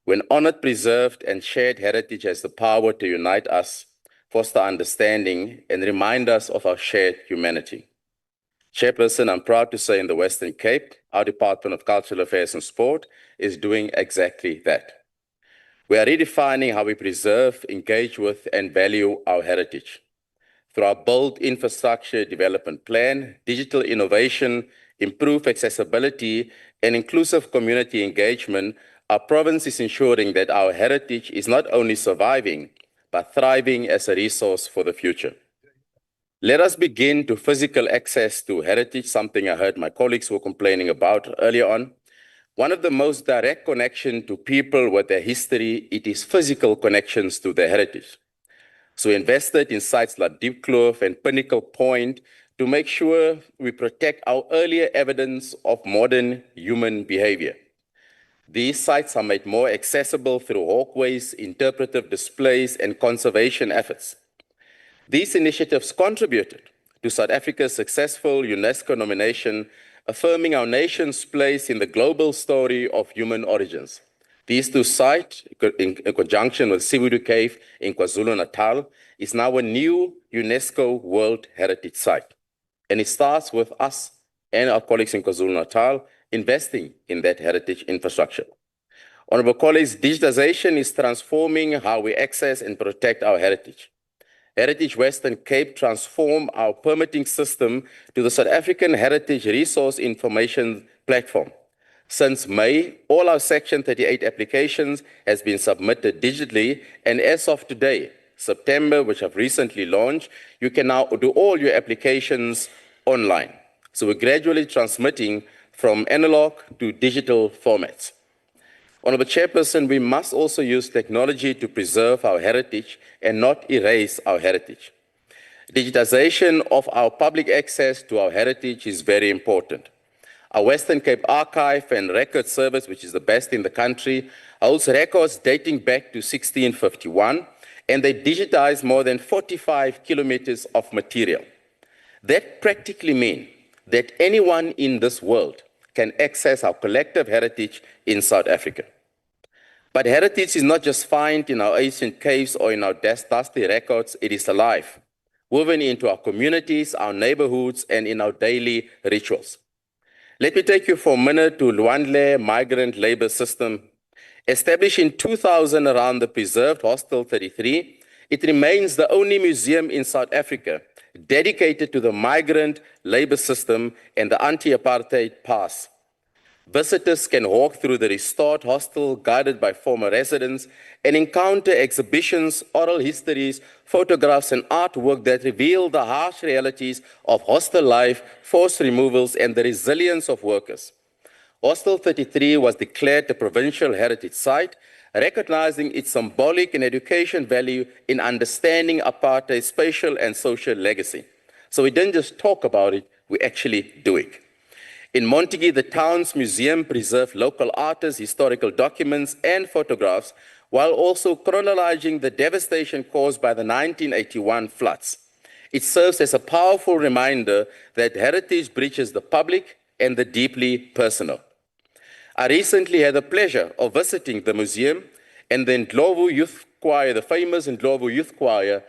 When honored, preserved, and shared, heritage has the power to unite us, foster understanding, and remind us of our shared humanity. Chairperson, I'm proud to say in the Western Cape, our Department of Cultural Affairs and Sport is doing exactly that. We are redefining how we preserve, engage with, and value our heritage. Through our bold infrastructure development plan, digital innovation, improved accessibility, and inclusive community engagement, our province is ensuring that our heritage is not only surviving, but thriving as a resource for the future. Let us begin to physical access to heritage, something I heard my colleagues were complaining about earlier on. One of the most direct connections to people with their history, it is physical connections to their heritage. So we invested in sites like Diepkloof and Pinnacle Point to make sure we protect our earlier evidence of modern human behavior. These sites are made more accessible through walkways, interpretive displays, and conservation efforts. These initiatives contributed to South Africa's successful UNESCO nomination, affirming our nation's place in the global story of human origins. These two sites, in conjunction with Sibudu Cave in KwaZulu-Natal, is now a new UNESCO World Heritage Site. And it starts with us and our colleagues in KwaZulu-Natal investing in that heritage infrastructure. Honorable colleagues, digitization is transforming how we access and protect our heritage. Heritage Western Cape transformed our permitting system to the South African Heritage Resource Information Platform. Since May, all our Section 38 applications has been submitted digitally, and as of today, September, which I've recently launched, you can now do all your applications online. So we're gradually transmitting from analog to digital formats. Honorable Chairperson, we must also use technology to preserve our heritage and not erase our heritage. Digitization of our public access to our heritage is very important. Our Western Cape Archive and Record Service, which is the best in the country, holds records dating back to 1651, and they digitize more than 45 kilometers of material. That practically means that anyone in this world can access our collective heritage in South Africa. But heritage is not just found in our ancient caves or in our dusty records, it is alive, woven into our communities, our neighborhoods, and in our daily rituals. Let me take you for a minute to Luandle Migrant Labor System. Established in 2000 around the preserved Hostel 33, it remains the only museum in South Africa dedicated to the migrant labor system and the anti-apartheid past. Visitors can walk through the restored hostel guided by former residents and encounter exhibitions, oral histories, photographs, and artwork that reveal the harsh realities of hostel life, forced removals, and the resilience of workers. Hostel 33 was declared a provincial heritage site, recognizing its symbolic and education value in understanding apartheid's spatial and social legacy. So we didn't just talk about it, we actually do it. In Montague, the town's museum preserved local artists, historical documents, and photographs, while also chronologizing the devastation caused by the 1981 floods. It serves as a powerful reminder that heritage bridges the public and the deeply personal. I recently had the pleasure of visiting the museum, and the Ndlovu Youth Choir, the famous Ndlovu Youth Choir,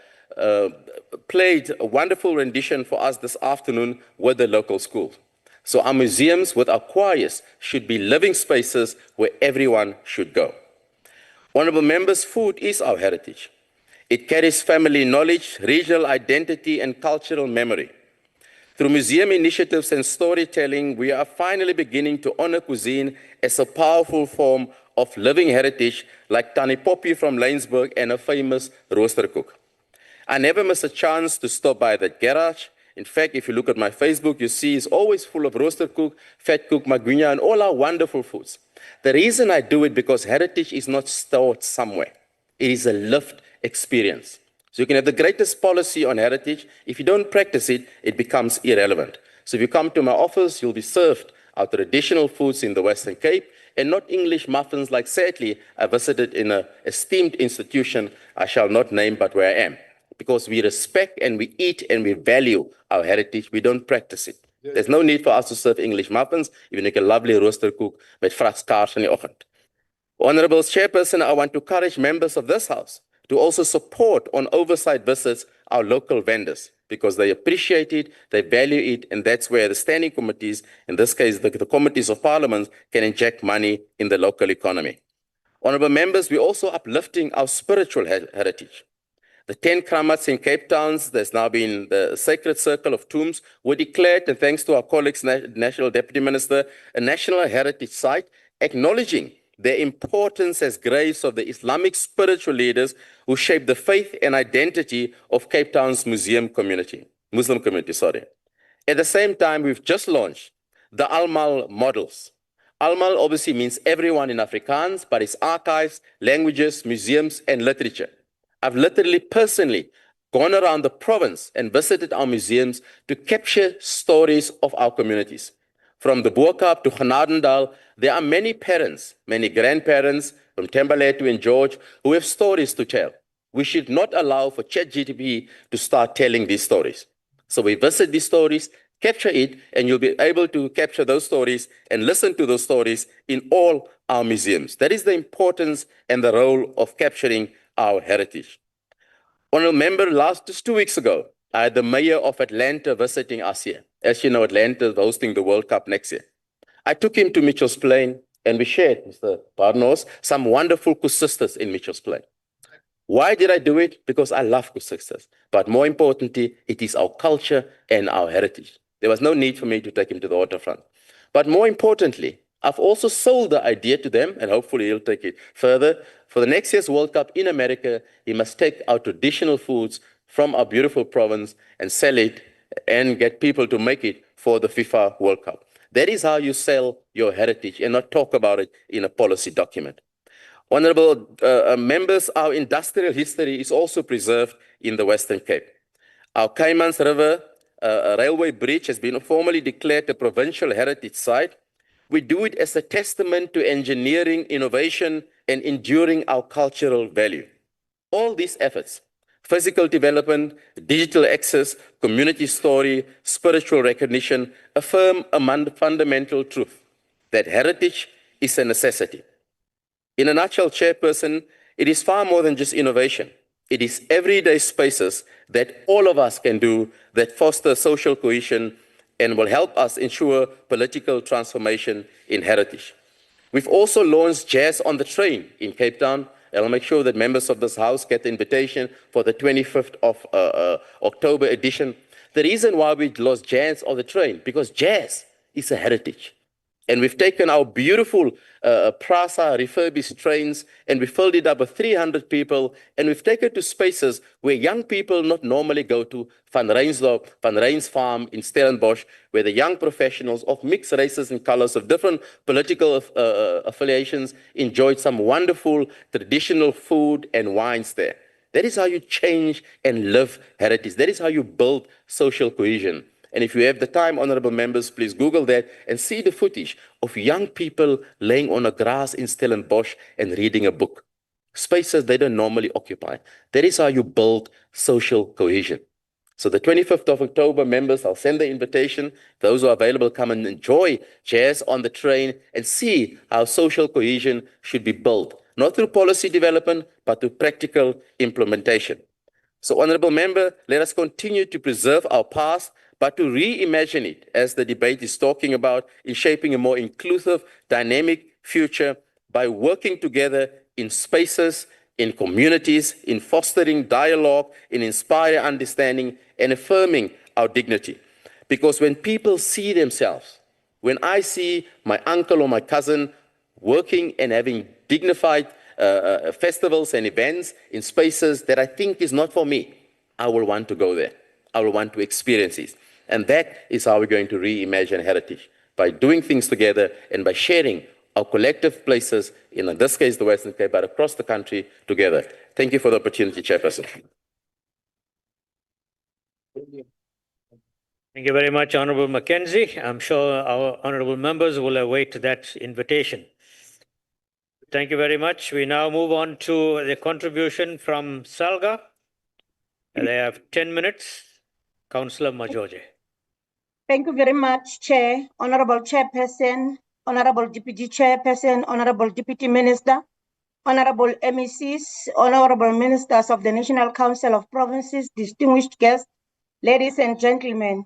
played a wonderful rendition for us this afternoon with the local school. So our museums with our choirs should be living spaces where everyone should go. Honorable members, food is our heritage. It carries family knowledge, regional identity, and cultural memory. Through museum initiatives and storytelling, we are finally beginning to honor cuisine as a powerful form of living heritage, like Tannie Poppy from Laingsburg and a famous roosterkoek. I never miss a chance to stop by the garage. In fact, if you look at my Facebook, you see it's always full of roosterkoek, vetkoek, magwinya, and all our wonderful foods. The reason I do it because heritage is not stored somewhere. It is a lived experience. So you can have the greatest policy on heritage. If you don't practice it, it becomes irrelevant. So if you come to my office, you'll be served our traditional foods in the Western Cape and not English muffins like sadly I visited in an esteemed institution I shall not name, but where I am. Because we respect and we eat and we value our heritage, we don't practice it. There's no need for us to serve English muffins, even make a lovely roosterkoek met vrag skaars in die oggend. Honorable Chairperson, I want to encourage members of this House to also support on oversight visits our local vendors, because they appreciate it, they value it, and that's where the standing committees, in this case the committees of parliament, can inject money in the local economy. Honorable members, we're also uplifting our spiritual heritage. The 10 kramats in Cape Town, there's now been the Sacred Circle of Tombs, were declared, and thanks to our colleagues, National Deputy Minister, a national heritage site, acknowledging their importance as graves of the Islamic spiritual leaders who shaped the faith and identity of Cape Town's Muslim community. At the same time, we've just launched the Almal models. Almal obviously means everyone in Afrikaans, but it's archives, languages, museums, and literature. I've literally personally gone around the province and visited our museums to capture stories of our communities. From the Boerkaap to Genadendal, there are many parents, many grandparents from Thembalethu to George who have stories to tell. We should not allow for ChatGPT to start telling these stories. So we visit these stories, capture it, and you'll be able to capture those stories and listen to those stories in all our museums. That is the importance and the role of capturing our heritage. Honorable member, just 2 weeks ago, I had the mayor of Atlanta visiting us here. As you know, Atlanta is hosting the World Cup next year. I took him to Mitchell's Plain and we shared, Mr. Barnos, some wonderful kusistas in Mitchell's Plain. Why did I do it? Because I love kusistas. But more importantly, it is our culture and our heritage. There was no need for me to take him to the waterfront. But more importantly, I've also sold the idea to them, and hopefully he'll take it further. For the next year's World Cup in America, he must take our traditional foods from our beautiful province and sell it and get people to make it for the FIFA World Cup. That is how you sell your heritage and not talk about it in a policy document. Honourable members, our industrial history is also preserved in the Western Cape. Our Caymans River railway bridge has been formally declared a provincial heritage site. We do it as a testament to engineering, innovation, and enduring our cultural value. All these efforts, physical development, digital access, community story, spiritual recognition, affirm a fundamental truth, that heritage is a necessity. In a nutshell, Chairperson, it is far more than just innovation. It is everyday spaces that all of us can do that foster social cohesion and will help us ensure political transformation in heritage. We've also launched Jazz on the Train in Cape Town, and I'll make sure that members of this House get the invitation for the 25th of October edition. The reason why we launched Jazz on the Train, because jazz is a heritage. And we've taken our beautiful Prasa refurbished trains and we filled it up with 300 people, and we've taken it to spaces where young people not normally go to, Van Ryn's farm in Stellenbosch, where the young professionals of mixed races and colors of different political affiliations enjoyed some wonderful traditional food and wines there. That is how you change and live heritage. That is how you build social cohesion. And if you have the time, honourable members, please Google that and see the footage of young people laying on a grass in Stellenbosch and reading a book. Spaces they don't normally occupy. That is how you build social cohesion. So the 25th of October, members, I'll send the invitation. Those who are available, come and enjoy Jazz on the Train and see how social cohesion should be built, not through policy development, but through practical implementation. So, honourable member, let us continue to preserve our past, but to reimagine it, as the debate is talking about, in shaping a more inclusive, dynamic future by working together in spaces, in communities, in fostering dialogue, in inspiring understanding, and affirming our dignity. Because when people see themselves, when I see my uncle or my cousin working and having dignified festivals and events in spaces that I think is not for me, I will want to go there. I will want to experience it. And that is how we're going to reimagine heritage, by doing things together and by sharing our collective places, in this case the Western Cape, but across the country together. Thank you for the opportunity, Chairperson. Thank you very much, Honourable Mackenzie. I'm sure our honourable members will await that invitation. Thank you very much. We now move on to the contribution from Salga. They have 10 minutes. Councillor Majoje. Thank you very much, Chair, Honourable Chairperson, Honourable Deputy Chairperson, Honourable Deputy Minister, Honourable MECs, Honourable Ministers of the National Council of Provinces, distinguished guests, ladies and gentlemen.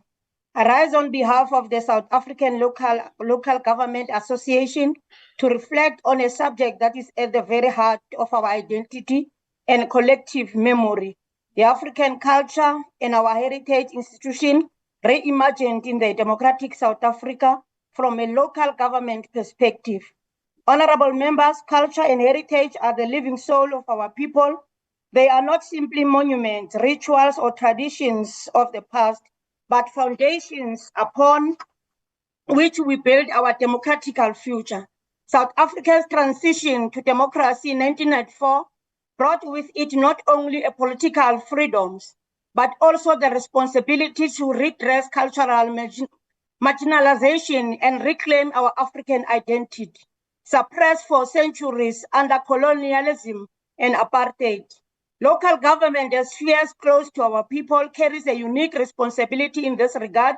I rise on behalf of the South African Local Government Association to reflect on a subject that is at the very heart of our identity and collective memory, the African culture and our heritage institution reimagined in the democratic South Africa from a local government perspective. Honourable members, culture and heritage are the living soul of our people. They are not simply monuments, rituals, or traditions of the past, but foundations upon which we build our democratical future. South Africa's transition to democracy in 1994 brought with it not only a political freedoms, but also the responsibility to redress cultural marginalization and reclaim our African identity, suppressed for centuries under colonialism and apartheid. Local government, as spheres close to our people, carries a unique responsibility in this regard.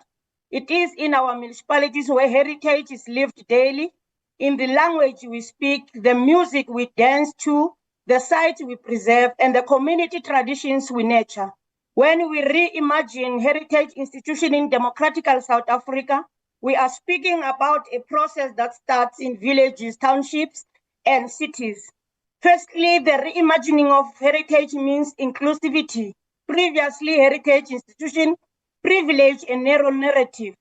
It is in our municipalities where heritage is lived daily, in the language we speak, the music we dance to, the sites we preserve, and the community traditions we nurture. When we reimagine heritage institution in democratical South Africa, we are speaking about a process that starts in villages, townships, and cities. Firstly, the reimagining of heritage means inclusivity. Previously, heritage institution privilege a narrow narrative.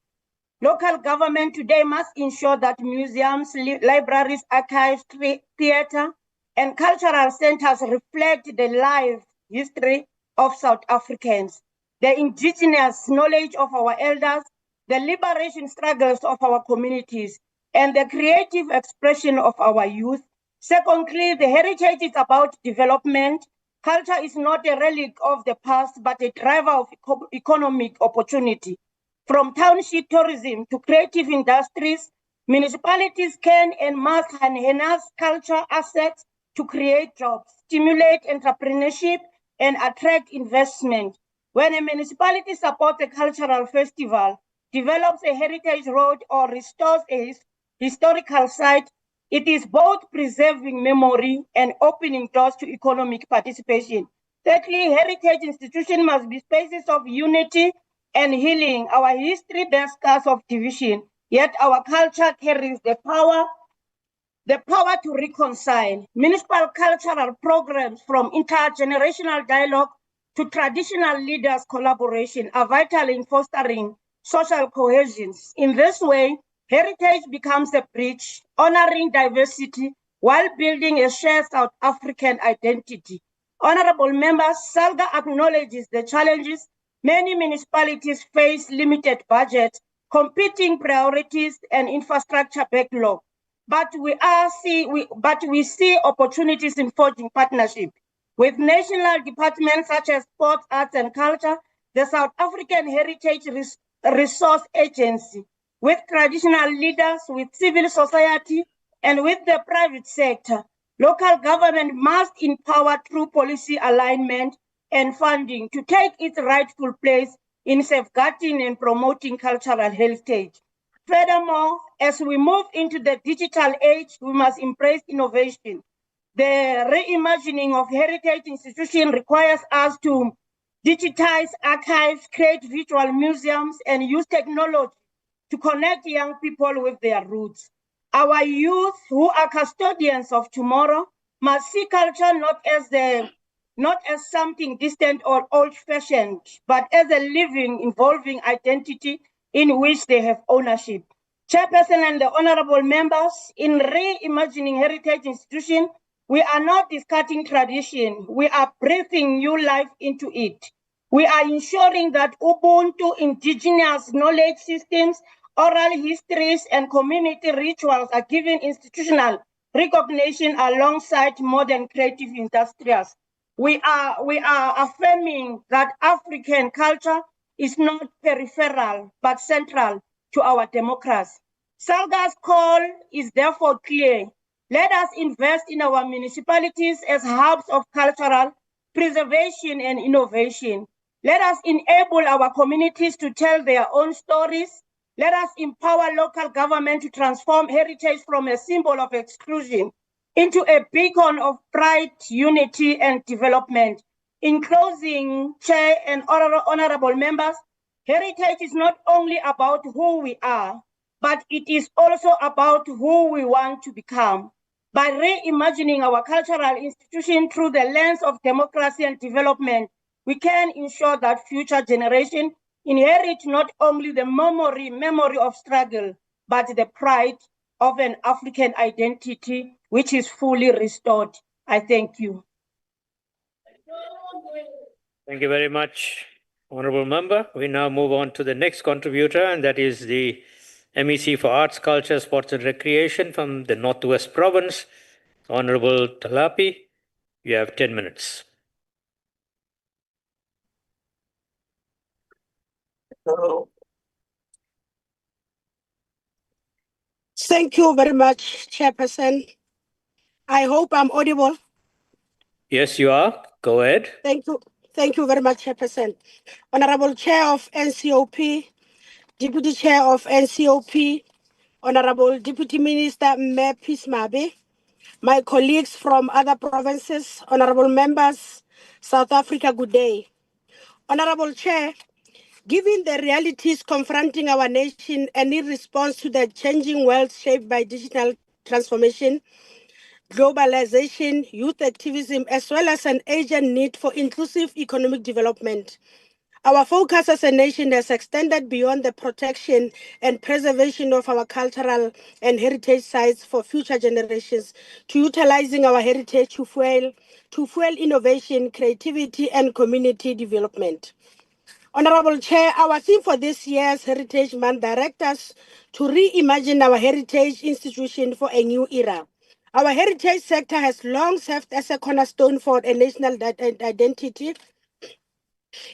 Local government today must ensure that museums, libraries, archives, theatre, and cultural centers reflect the life history of South Africans, the indigenous knowledge of our elders, the liberation struggles of our communities, and the creative expression of our youth. Secondly, the heritage is about development. Culture is not a relic of the past, but a driver of economic opportunity. From township tourism to creative industries, municipalities can and must enhance culture assets to create jobs, stimulate entrepreneurship, and attract investment. When a municipality supports a cultural festival, develops a heritage road, or restores a historical site, it is both preserving memory and opening doors to economic participation. Thirdly, heritage institutions must be spaces of unity and healing. Our history bears scars of division, yet our culture carries the power to reconcile. Municipal cultural programs, from intergenerational dialogue to traditional leaders' collaboration, are vital in fostering social cohesion. In this way, heritage becomes a bridge, honoring diversity while building a shared South African identity. Honorable members, SALGA acknowledges the challenges many municipalities face: limited budgets, competing priorities, and infrastructure backlog. But we see opportunities in forging partnership with national departments such as Sports, Arts and Culture, the South African Heritage Resource Agency, with traditional leaders, with civil society, and with the private sector. Local government must empower through policy alignment and funding to take its rightful place in safeguarding and promoting cultural heritage. Furthermore, as we move into the digital age, we must embrace innovation. The reimagining of heritage institutions requires us to digitize archives, create virtual museums, and use technology to connect young people with their roots. Our youth, who are custodians of tomorrow, must see culture not as something distant or old-fashioned, but as a living, evolving identity in which they have ownership. Chairperson and the honorable members, in reimagining heritage institutions, we are not discarding tradition, we are breathing new life into it. We are ensuring that Ubuntu, indigenous knowledge systems, oral histories, and community rituals are given institutional recognition alongside modern creative industrials. We are affirming that African culture is not peripheral, but central to our democracy. SALGA's call is therefore clear. Let us invest in our municipalities as hubs of cultural preservation and innovation. Let us enable our communities to tell their own stories. Let us empower local government to transform heritage from a symbol of exclusion into a beacon of pride, unity, and development. In closing, Chair and honorable members, heritage is not only about who we are, but it is also about who we want to become. By reimagining our cultural institution through the lens of democracy and development, we can ensure that future generations inherit not only the memory of struggle, but the pride of an African identity which is fully restored. I thank you. Thank you very much, Honourable Member. We now move on to the next contributor, and that is the MEC for Arts, Culture, Sports and Recreation from the Northwest Province, Honourable Talapi. You have 10 minutes. Thank you very much, Chairperson. I hope I'm audible. Yes, you are. Go ahead. Thank you. Thank you very much, Chairperson. Honorable Chair of NCOP, Deputy Chair of NCOP, Honorable Deputy Minister Mabuza Mabe, my colleagues from other provinces, honorable members, South Africa, good day. Honorable Chair, given the realities confronting our nation and in response to the changing world shaped by digital transformation, globalization, youth activism, as well as an urgent need for inclusive economic development, our focus as a nation has extended beyond the protection and preservation of our cultural and heritage sites for future generations to utilizing our heritage to fuel innovation, creativity, and community development. Honorable Chair, our theme for this year's Heritage Month directs us to reimagine our heritage institution for a new era. Our heritage sector has long served as a cornerstone for a national identity,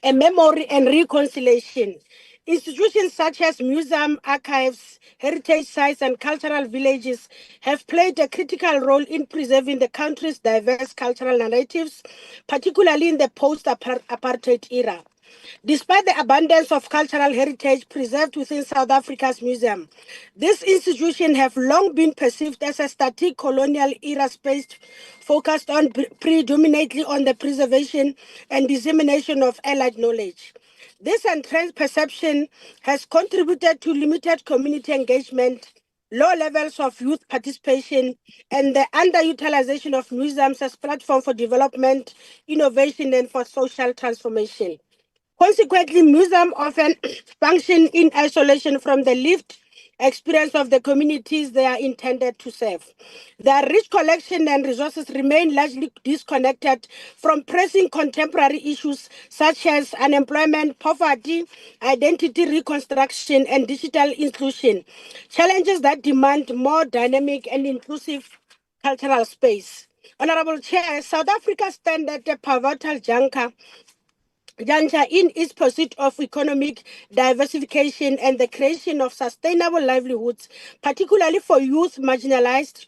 a memory and reconciliation. Institutions such as museums, archives, heritage sites, and cultural villages have played a critical role in preserving the country's diverse cultural narratives, particularly in the post-apartheid era. Despite the abundance of cultural heritage preserved within South Africa's museum, these institutions have long been perceived as a static colonial era space focused on predominantly on the preservation and dissemination of allied knowledge. This entrenched perception has contributed to limited community engagement, low levels of youth participation, and the underutilization of museums as platform for development, innovation, and for social transformation. Consequently, museums often function in isolation from the lived experience of the communities they are intended to serve. Their rich collection and resources remain largely disconnected from pressing contemporary issues such as unemployment, poverty, identity reconstruction, and digital inclusion, challenges that demand more dynamic and inclusive cultural space. Honorable Chair, South Africa stands at a pivotal juncture in its pursuit of economic diversification and the creation of sustainable livelihoods, particularly for marginalized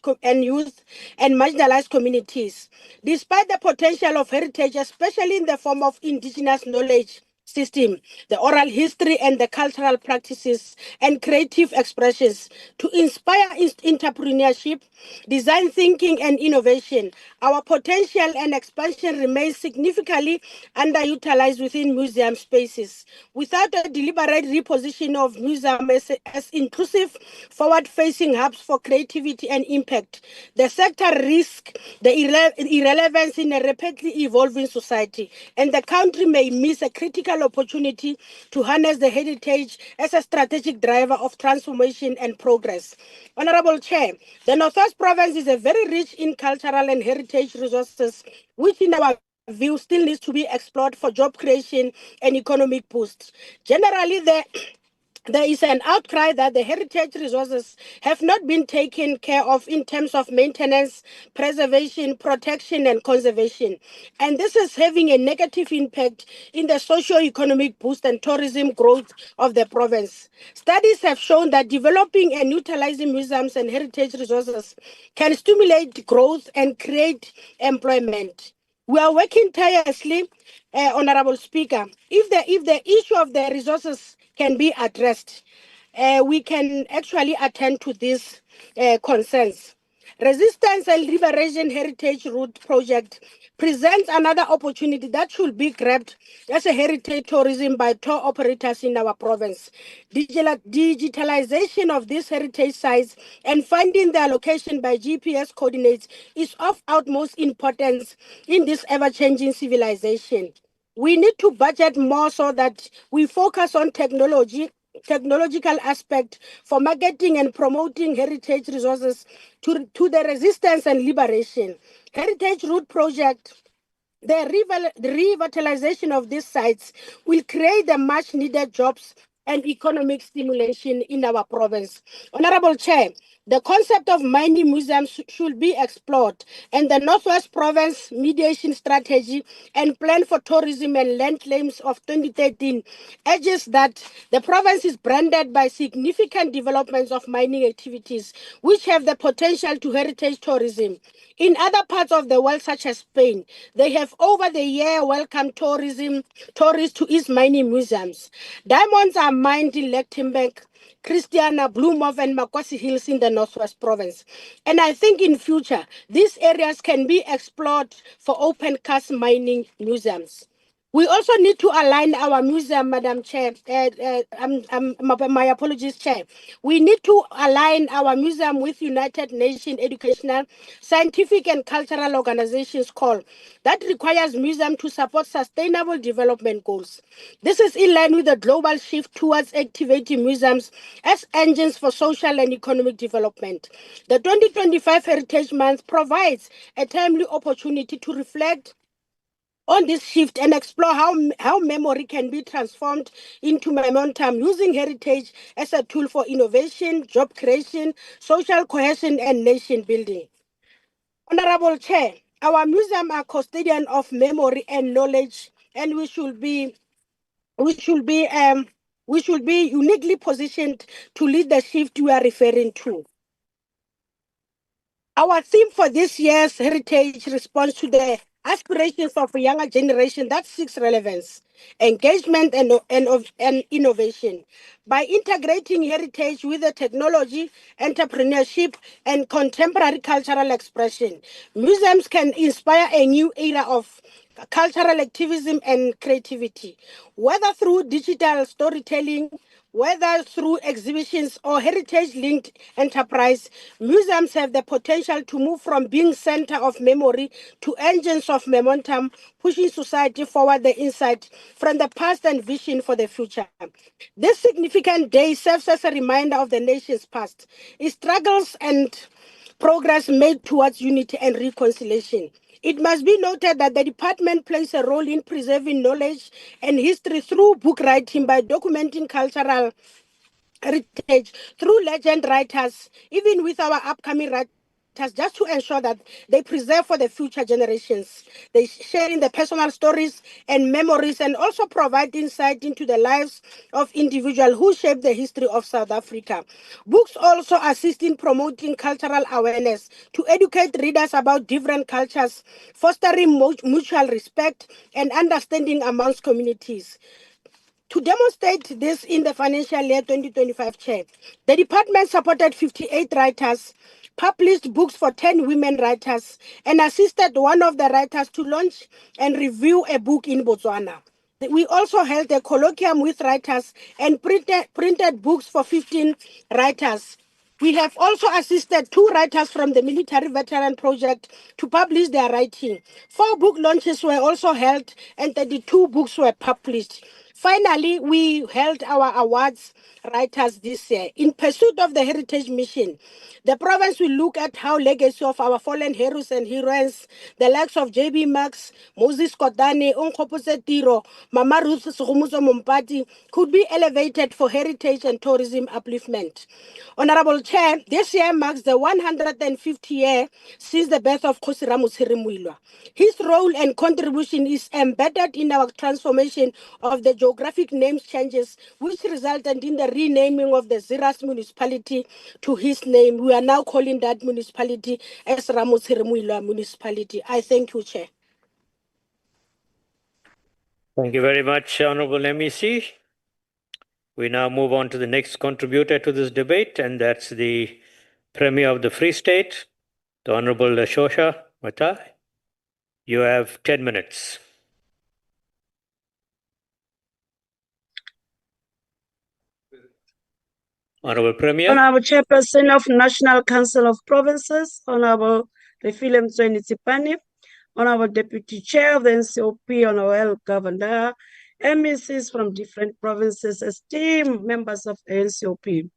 communities. Despite the potential of heritage, especially in the form of indigenous knowledge system, the oral history and the cultural practices and creative expressions to inspire entrepreneurship, design thinking and innovation, our potential and expansion remains significantly underutilized within museum spaces. Without a deliberate repositioning of museums as inclusive, forward-facing hubs for creativity and impact, the sector risks the irrelevance in a rapidly evolving society, and the country may miss a critical opportunity to harness the heritage as a strategic driver of transformation and progress. Honorable Chair, the Northwest Province is very rich in cultural and heritage resources, which in our view still needs to be explored for job creation and economic boost. Generally, there is an outcry that the heritage resources have not been taken care of in terms of maintenance, preservation, protection, and conservation. And this is having a negative impact in the socio-economic boost and tourism growth of the province. Studies have shown that developing and utilizing museums and heritage resources can stimulate growth and create employment. We are working tirelessly, Honorable Speaker. If the issue of the resources can be addressed, we can actually attend to these concerns. Resistance and Liberation Heritage Route Project presents another opportunity that should be grabbed as a heritage tourism by tour operators in our province. Digitalization of these heritage sites and finding their location by GPS coordinates is of utmost importance in this ever-changing civilization. We need to budget more so that we focus on technological aspect for marketing and promoting heritage resources to the resistance and liberation. Heritage Route Project, the revitalization of these sites will create the much needed jobs and economic stimulation in our province. Honorable Chair, the concept of mining museums should be explored, and the Northwest Province Mediation Strategy and Plan for Tourism and Land Claims of 2013 urges that the province is branded by significant developments of mining activities, which have the potential to heritage tourism. In other parts of the world, such as Spain, they have over the year welcomed tourists to its mining museums. Diamonds are mined in Lichtenberg, Christiana, Bloemhof, and Makwasi Hills in the Northwest Province. And I think in future, these areas can be explored for open cast mining museums. We also need to align our museum, Madam Chair. My apologies, Chair. We need to align our museum with United Nations Educational, Scientific and Cultural Organizations call that requires museum to support sustainable development goals. This is in line with the global shift towards activating museums as engines for social and economic development. The 2025 Heritage Month provides a timely opportunity to reflect on this shift and explore how memory can be transformed into momentum using heritage as a tool for innovation, job creation, social cohesion, and nation building. Honorable Chair, our museum are custodian of memory and knowledge, and we should be uniquely positioned to lead the shift we are referring to. Our theme for this year's heritage responds to the aspirations of a younger generation that seeks relevance, engagement, and innovation. By integrating heritage with the technology, entrepreneurship, and contemporary cultural expression, museums can inspire a new era of cultural activism and creativity, whether through digital storytelling, whether through exhibitions or heritage-linked enterprise. Museums have the potential to move from being center of memory to engines of momentum, pushing society forward the insight from the past and vision for the future. This significant day serves as a reminder of the nation's past, its struggles and progress made towards unity and reconciliation. It must be noted that the department plays a role in preserving knowledge and history through book writing by documenting cultural heritage through legend writers, even with our upcoming writers, just to ensure that they preserve for the future generations. They sharing the personal stories and memories and also provide insight into the lives of individuals who shape the history of South Africa. Books also assist in promoting cultural awareness to educate readers about different cultures, fostering mutual respect and understanding amongst communities. To demonstrate this in the financial year 2025, Chair, the department supported 58 writers, published books for 10 women writers, and assisted one of the writers to launch and review a book in Botswana. We also held a colloquium with writers and printed books for 15 writers. We have also assisted 2 writers from the Military Veteran Project to publish their writing. 4 book launches were also held and 32 books were published. Finally, we held our awards writers this year. In pursuit of the heritage mission, the province will look at how legacy of our fallen heroes and heroines, the likes of J.B. Max, Moses Kotane, NCOP Tiro, Mama Ruth Segumuso Mompati, could be elevated for heritage and tourism upliftment. Honorable Chair, this year marks the 150th year since the birth of Kgosi Ramosiri Moiloa. His role and contribution is embedded in our transformation of the geographic names changes, which resulted in the renaming of the Zeerust municipality to his name. We are now calling that municipality as Ramosiri Moiloa municipality. I thank you, Chair. Thank you very much, Honourable MEC. We now move on to the next contributor to this debate, and that's the Premier of the Free State, the Honourable Shosha Matai. You have 10 minutes. Honourable Premier. Honourable Chairperson of National Council of Provinces, Honourable Refilem Tsweni, Honourable Deputy Chair of the NCOP, Honourable Governor, MECs from different provinces, esteemed members of the NCOP.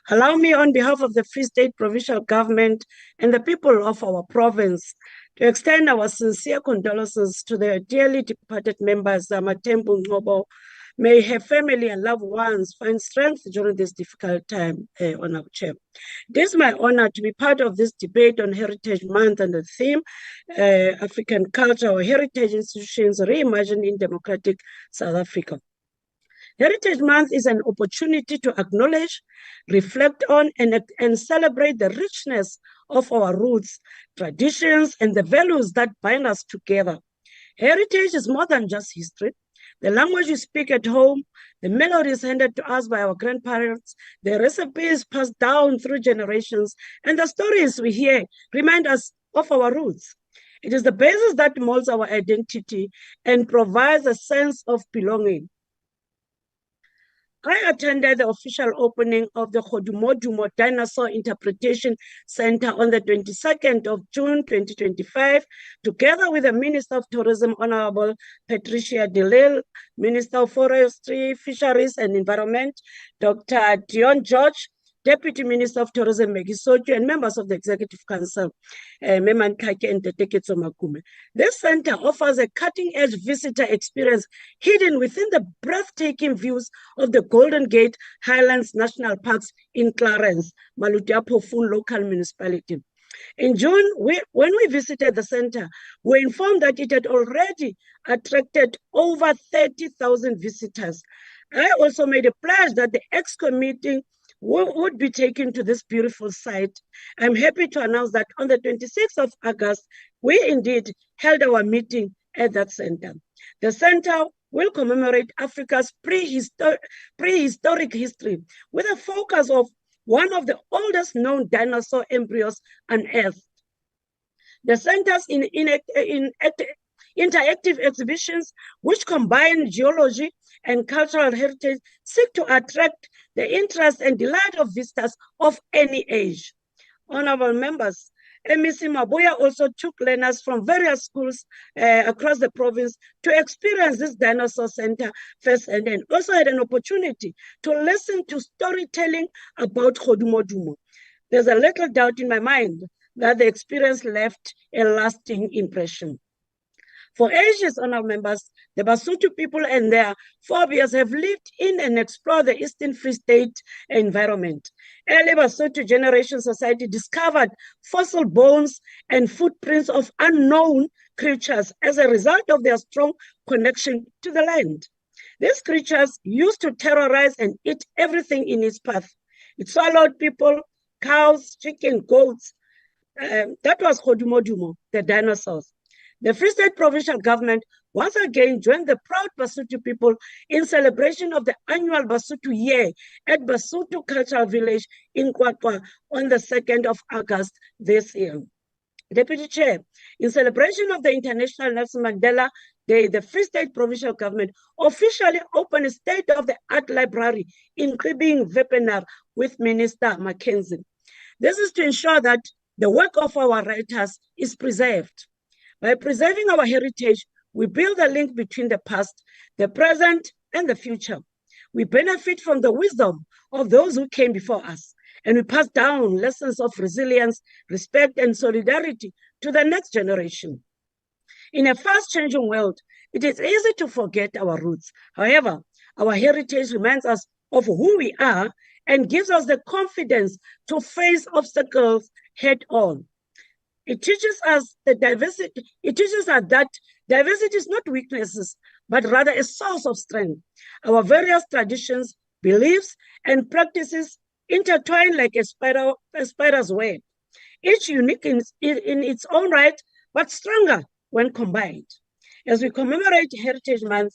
Allow me on behalf of the Free State Provincial Government and the people of our province to extend our sincere condolences to the dearly departed members, Zama Ngcobo. May her family and loved ones find strength during this difficult time, Honourable Chair. It is my honor to be part of this debate on Heritage Month and the theme, African Culture or Heritage Institutions Reimagined in Democratic South Africa. Heritage Month is an opportunity to acknowledge, reflect on, and celebrate the richness of our roots, traditions, and the values that bind us together. Heritage is more than just history. The language we speak at home, the melodies handed to us by our grandparents, the recipes passed down through generations, and the stories we hear remind us of our roots. It is the basis that molds our identity and provides a sense of belonging. I attended the official opening of the Godumodumo Dinosaur Interpretation Center on the 22nd of June 2025, together with the Minister of Tourism, Honourable Patricia de Lille, Minister of Forestry, Fisheries and Environment, Dr. Dion George, Deputy Minister of Tourism, Maggie Sotu, and members of the Executive Council, Meman Kake and Teteketso Makume. This center offers a cutting-edge visitor experience hidden within the breathtaking views of the Golden Gate Highlands National Parks in Clarence, Maludiapo-Fun local municipality. In June, when we visited the center, we were informed that it had already attracted over 30,000 visitors. I also made a pledge that the EXCO meeting would be taken to this beautiful site. I'm happy to announce that on the 26th of August, we indeed held our meeting at that center. The center will commemorate Africa's prehistoric history with a focus of one of the oldest known dinosaur embryos on Earth. The center's interactive exhibitions, which combine geology and cultural heritage, seek to attract the interest and delight of visitors of any age. Honorable members, MEC Mabuya also took learners from various schools across the province to experience this dinosaur center firsthand, and also had an opportunity to listen to storytelling about Godumodumo. There's a little doubt in my mind that the experience left a lasting impression. For ages, honorable members, the Basotho people and their forebears have lived in and explored the Eastern Free State environment. Early Basotho Generation Society discovered fossil bones and footprints of unknown creatures as a result of their strong connection to the land. These creatures used to terrorize and eat everything in its path. It swallowed people, cows, chicken, goats. That was Godumodumo, the dinosaurs. The Free State Provincial Government once again joined the proud Basotho people in celebration of the annual Basotho Year at Basotho Cultural Village in Kwakwa on the 2nd of August this year. Deputy Chair, in celebration of the International Nelson Mandela Day, the Free State Provincial Government officially opened a state-of-the-art library in Kribing, Vepenar, with Minister Mackenzie. This is to ensure that the work of our writers is preserved. By preserving our heritage, we build a link between the past, the present, and the future. We benefit from the wisdom of those who came before us, and we pass down lessons of resilience, respect, and solidarity to the next generation. In a fast-changing world, it is easy to forget our roots. However, our heritage reminds us of who we are and gives us the confidence to face obstacles head-on. It teaches us that diversity is not weaknesses, but rather a source of strength. Our various traditions, beliefs, and practices intertwine like a spider's web, each unique in its own right, but stronger when combined. As we commemorate Heritage Month,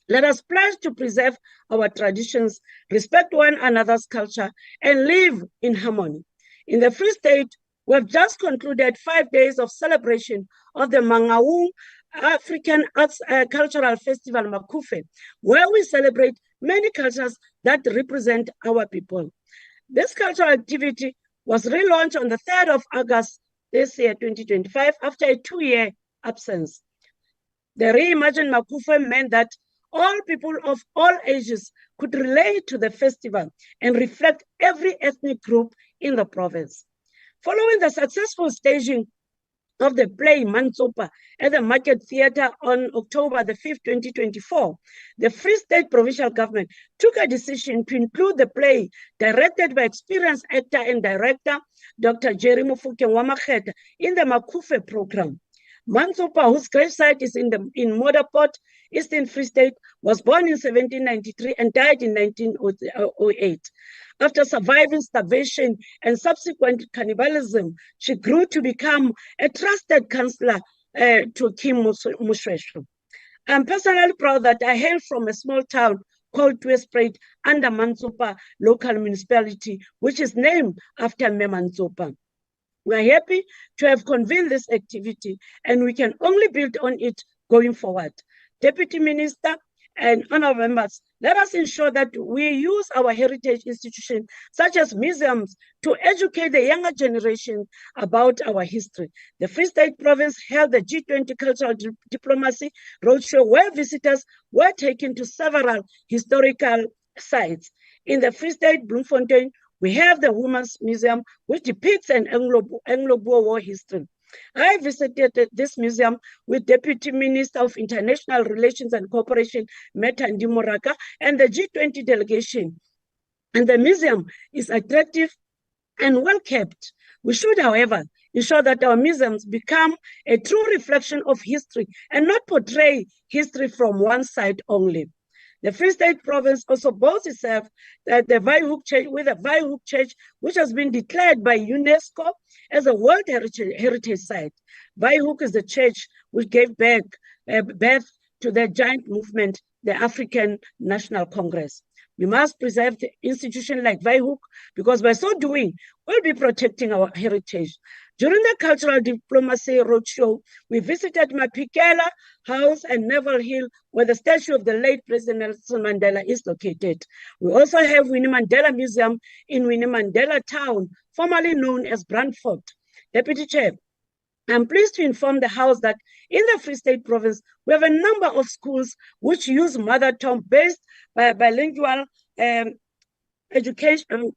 let us pledge to preserve our traditions, respect one another's culture, and live in harmony. In the Free State, we have just concluded 5 days of celebration of the Mangaung African Arts Cultural Festival Makufe, where we celebrate many cultures that represent our people. This cultural activity was relaunched on the 3rd of August this year, 2025, after a 2-year absence. The reimagined Makufe meant that all people of all ages could relate to the festival and reflect every ethnic group in the province. Following the successful staging of the play Mantsopa at the Market Theatre on October the 5th, 2024, the Free State Provincial Government took a decision to include the play directed by experienced actor and director Dr. Jerry Mofokeng Wamakgeta in the Makufe program. Mantsopa, whose gravesite is in Modderport, Eastern Free State, was born in 1793 and died in 1908. After surviving starvation and subsequent cannibalism, she grew to become a trusted counselor to Kim Mushweshwe. I'm personally proud that I hail from a small town called Twespruit under Mantsopa local municipality, which is named after Me Mantsopa. We are happy to have convened this activity, and we can only build on it going forward. Deputy Minister and honourable members, let us ensure that we use our heritage institutions, such as museums, to educate the younger generation about our history. The Free State Province held the G20 Cultural Diplomacy Roadshow, where visitors were taken to several historical sites. In the Free State, Bloemfontein, we have the Women's Museum, which depicts an Anglo-Boer War history. I visited this museum with Deputy Minister of International Relations and Cooperation, Metandi Moraka, and the G20 delegation. And the museum is attractive and well kept. We should, however, ensure that our museums become a true reflection of history and not portray history from one side only. The Free State Province also boasts itself that the Vaihoek Church, with the Vaihoek Church, which has been declared by UNESCO as a World Heritage Site. Vaihoek is the church which gave birth to the giant movement, the African National Congress. We must preserve the institution like Vaihoek, because by so doing, we'll be protecting our heritage. During the Cultural Diplomacy Roadshow, we visited Mapikela House and Neville Hill, where the statue of the late President Nelson Mandela is located. We also have Winnie Mandela Museum in Winnie Mandela Town, formerly known as Brantford. Deputy Chair, I'm pleased to inform the House that in the Free State Province, we have a number of schools which use mother tongue-based bilingual education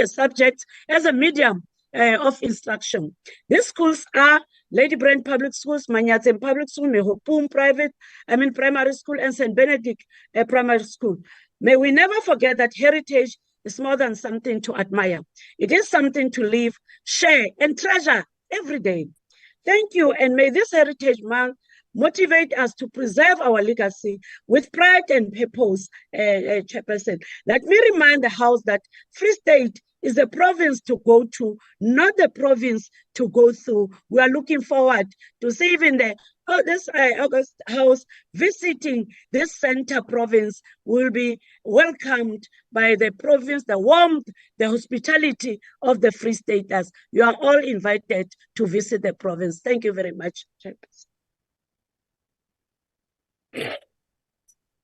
subjects as a medium of instruction. These schools are Lady Brand Public Schools, Manyatem Public School, Mehopum Primary School, and St. Benedict Primary School. May we never forget that heritage is more than something to admire. It is something to live, share, and treasure every day. Thank you, and may this Heritage Month motivate us to preserve our legacy with pride and purpose, Chairperson. Let me remind the House that Free State is a province to go to, not the province to go through. We are looking forward to see even this August House visiting this center province will be welcomed by the province, the warmth, the hospitality of the Free Staters. You are all invited to visit the province. Thank you very much, Chairperson.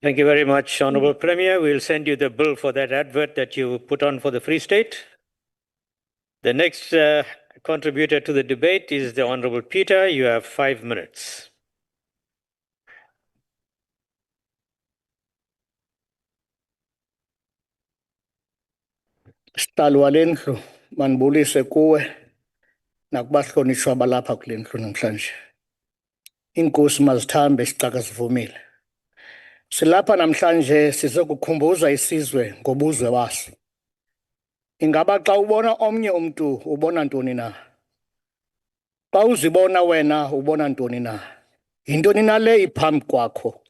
Thank you very much, Honourable Premier. We'll send you the bill for that advert that you put on for the Free State. The next contributor to the debate is the Honourable Peter. You have 5 minutes. Stalwalendlu manibulise kuwe nakubahlonishwa balapha kule ndlu namhlanje. Inkosi mazithambe sicaka sivumile. Silapha namhlanje sizokukhumbuza isizwe ngobuzwe baso. Ingaba xa ubona omnye umuntu ubona ntoni na? Xa uzibona wena ubona ntoni na? Yintoni na le iphambi kwakho?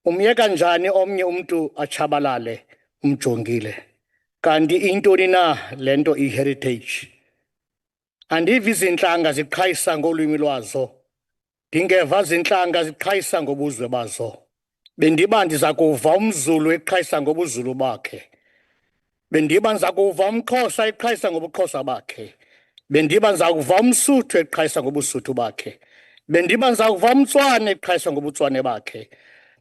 Umyeka njani omnye umuntu achabalale umjongile? Kanti intoni na lento i-heritage? Andivi zintlanga ziqhayisa ngolwimi lwazo. Ndingeva zintlanga ziqhayisa ngobuzwe bazo. Bendiba ndiza kuva umZulu eqhayisa ngobuzulu bakhe. Bendiba ndiza kuva umXhosa eqhayisa ngobuXhosa bakhe. Bendiba ndiza kuva umSuthu eqhayisa ngobusuthu bakhe. Bendiba ndiza kuva umTswane eqhayisa ngobuTswane bakhe.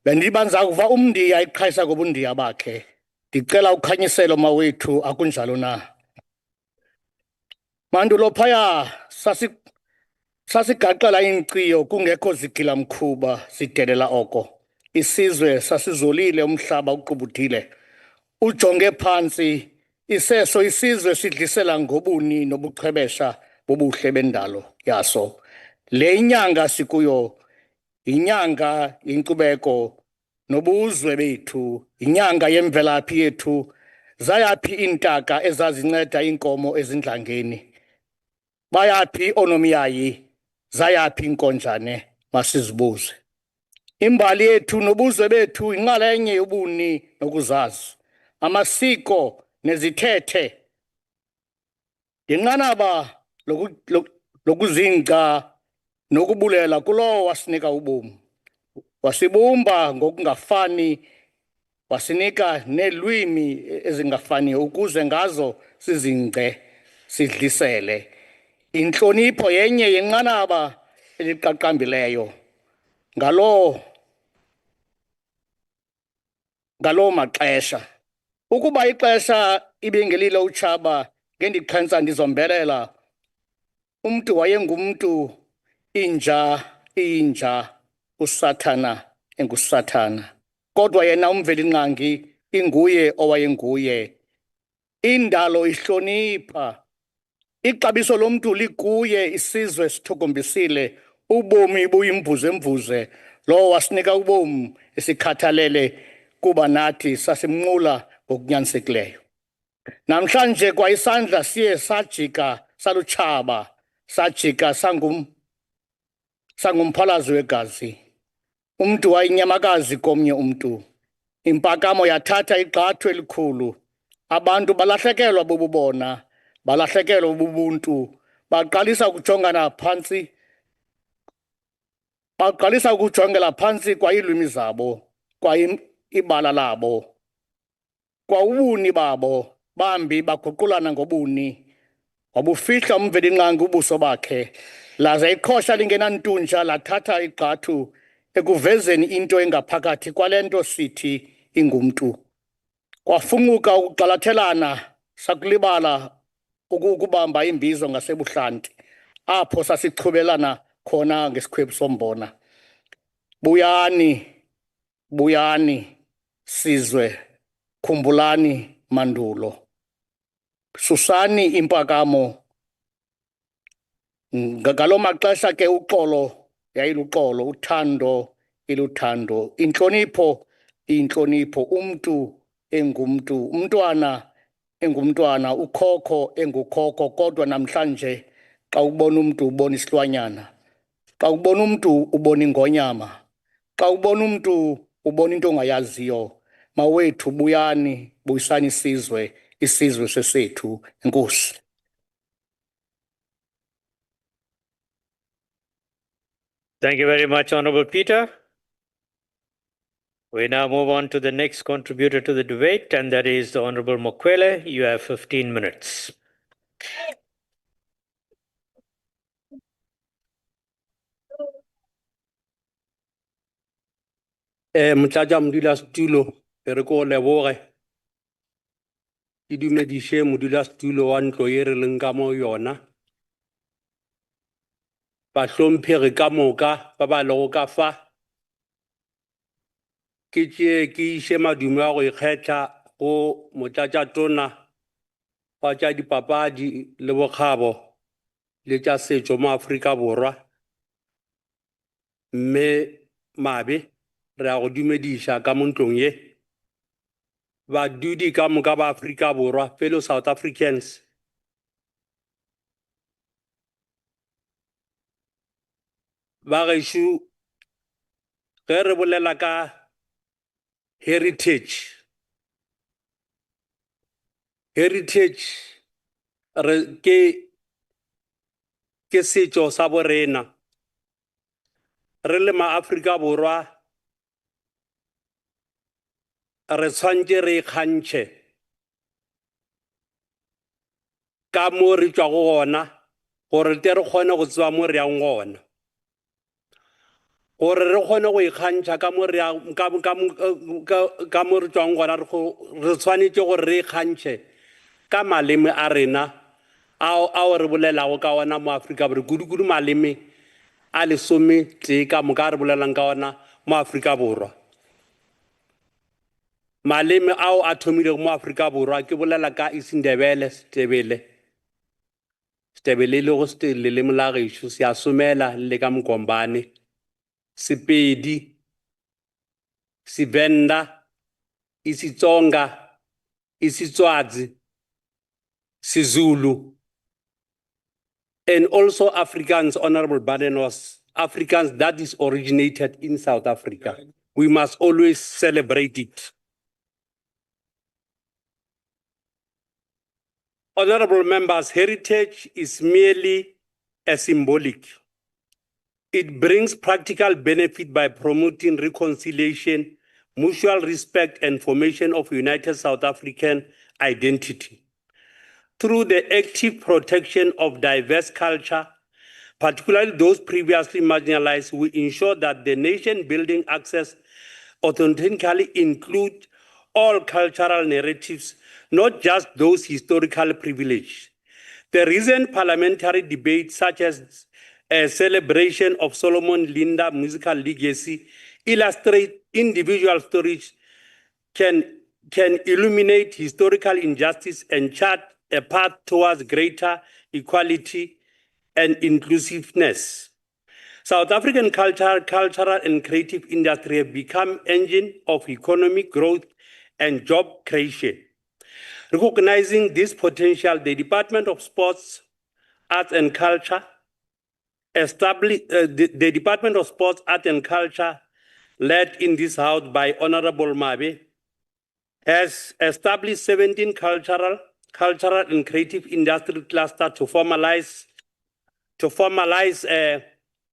Bendiba ndiza kuva umNdiya eqhayisa ngobundiya bakhe. Ndicela ukhanyiselo mawethu akunjalo na. Mandulo phaya sasigaqela inkciyo kungekho zigilamkhuba zidelela oko. Isizwe sasizolile umhlaba uqubuthile. Ujonge phansi iseso isizwe sidlisela ngobuni nobuchwebesha bobuhle bendalo yaso. Le inyanga sikuyo inyanga yenkcubeko nobuzwe bethu, inyanga yemvelaphi yethu. Zayaphi iintaka ezazinceda inkomo ezindlangeni? Bayaphi oonomyayi? Zayaphi inkonjane? Masizibuze. Imbali yethu nobuzwe bethu inxalenye yobuni nokuzazi, amasiko nezithethe. Inqanaba lokuzingca nokubulela kulowo wasinika ubomi. Wasibumba ngokungafani, wasinika neelwimi ezingafaniyo ukuze ngazo sizingce sidlisele. Inhlonipho yenye yenqanaba eliqaqambileyo. Ngalo maxesha. Ukuba ixesha ibingelilo utshaba ngendikhensa ndizombelela. Umntu wayengumntu inja usathana engusathana. Kodwa yena umvelinqangi inguye owayenguye. Indalo ihlonipha. Ixabiso lomntu likuye isizwe sithokombisile. Ubomi buyimvuze lo wasinika ubomi esikhathalele kuba nathi sasimnqula ngokunyanzekileyo. Namhlanje kwa isandla siye sajika salutshaba sajika sangumphalazi wegazi. Umntu wayinyamakazi komnye umntu. Impakamo yathatha igqathu elikhulu. Abantu balahlekelwa bububona, balahlekelwa bubuntu, baqalisa ukujongana phansi. Baqalisa ukujongela phansi kwa iilwimi zabo, kwa ibala labo, kwa ubuni babo, bambi baguqulana ngobuni. Wabufihla umvelinqangi ubuso bakhe, laze iqhosha lingenantunja lathatha igqathu ekuvezeni into engaphakathi kwale nto sithi ingumntu. Kwafunguka ukuxalathelana sakulibala ukubamba imbizo ngasebuhlanti, apho sasichubelana khona ngesikhwebu sombona. Buyani, sizwe, khumbulani mandulo. Susani impakamo. Ngalo maxesha ke uxolo yayiluxolo, uthando iluthando, inhlonipho iyinhlonipho, umntu engumntu, umntwana engumntwana, ukhokho engukhokho. Kodwa namhlanje xa ubona umntu ubona isilwanyana. Xa ubona umntu ubona ingonyama. Xa ubona umntu ubona into ongayaziyo. Mawethu buyani, buyisani isizwe sesethu. Enkosi. Thank you very much, Honourable Peter. We now move on to the next contributor to the debate, and that is the Honourable Mokwele. You have 15 minutes. Motlatsa modulasetulo re ko leboge ke dumediše modulasetulo wa ntlo ye re leng ka mo yona, bahlomphegi ka moka ba ba lego ka fa, ke tšee ke iše madume a go ikgetha go motlatšatona wa tša dipapadi le bokgabo le tša setšo mo Afrika Borwa, mme Mabe re a go dumediša ka mo ntlong ye. Badudi ka moka ba Afrika Borwa, fellow South Africans, ba gešo ge re bolela ka heritage ke setšo sa borena. Re le ma-Afrika Borwa re tshwantse re ikgantšhe ka mo re tšwago gona gore te re kgone go tseba mo re yang gona, gore re kgone go ikgantšha ka mo re tšwang gona. Re tshwanetse gore re ikgantšhe ka maleme a rena ao re bolelago ka ona mo Afrika Borwa, kudu maleme a lesome tee ka moka re bolelang ka ona mo Afrika Borwa. Maleme ao a thomilego mo Afrika Borwa ke bolela ka Isindebele, Setebele le go leleme la gešo, Seasomela le ka Mkombane, Sepedi, Sivenda, Isitsonga, Isitswadzi, Sizulu, and also Afrikaans. Honorable Baden was Afrikaans that is originated in South Africa. We must always celebrate it. Honorable members, heritage is merely a symbolic. It brings practical benefit by promoting reconciliation, mutual respect, and formation of united South African identity. through the active protection of diverse culture, particularly those previously marginalized, we ensure that the nation-building access authentically include all cultural narratives, not just those historically privileged. The recent parliamentary debates, such as a celebration of Solomon Linda musical legacy, illustrate individual stories, can illuminate historical injustice and chart a path towards greater equality and inclusiveness. South African cultural and creative industry have become engine of economic growth and job creation. Recognizing this potential, the Department of Sports, Arts and Culture the Department of Sports, Art and Culture, led in this house by Honourable Mabe, has established 17 cultural and creative industry clusters to formalize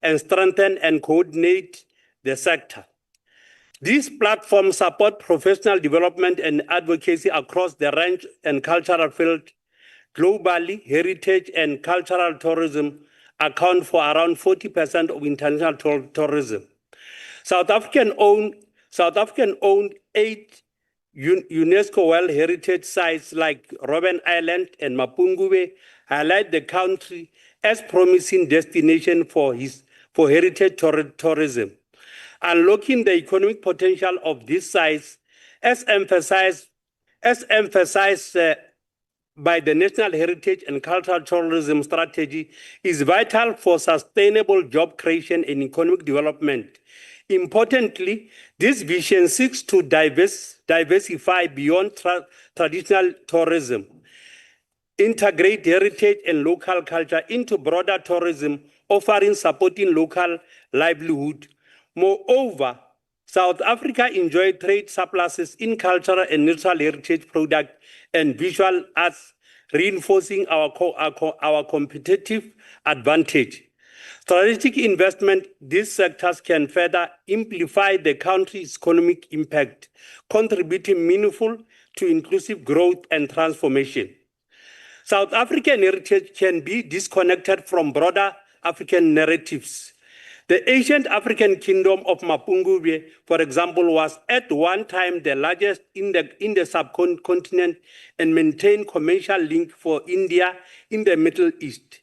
and strengthen and coordinate the sector. These platforms support professional development and advocacy across the range and cultural field. Globally, heritage and cultural tourism account for around 40% of international tourism. South African owned 8 UNESCO World Heritage sites like Robben Island and Mapungubwe highlight the country as promising destination for heritage tourism. Unlocking the economic potential of these sites, as emphasized by the National Heritage and Cultural Tourism Strategy, is vital for sustainable job creation and economic development. Importantly, this vision seeks to diversify beyond traditional tourism, integrate heritage and local culture into broader tourism, supporting local livelihood. Moreover, South Africa enjoys trade surpluses in cultural and natural heritage products and visual arts, reinforcing our competitive advantage. Strategic investment in these sectors can further amplify the country's economic impact, contributing meaningful to inclusive growth and transformation. South African heritage can be disconnected from broader African narratives. The ancient African kingdom of Mapungubwe, for example, was at one time the largest in the subcontinent and maintained commercial link for India in the Middle East.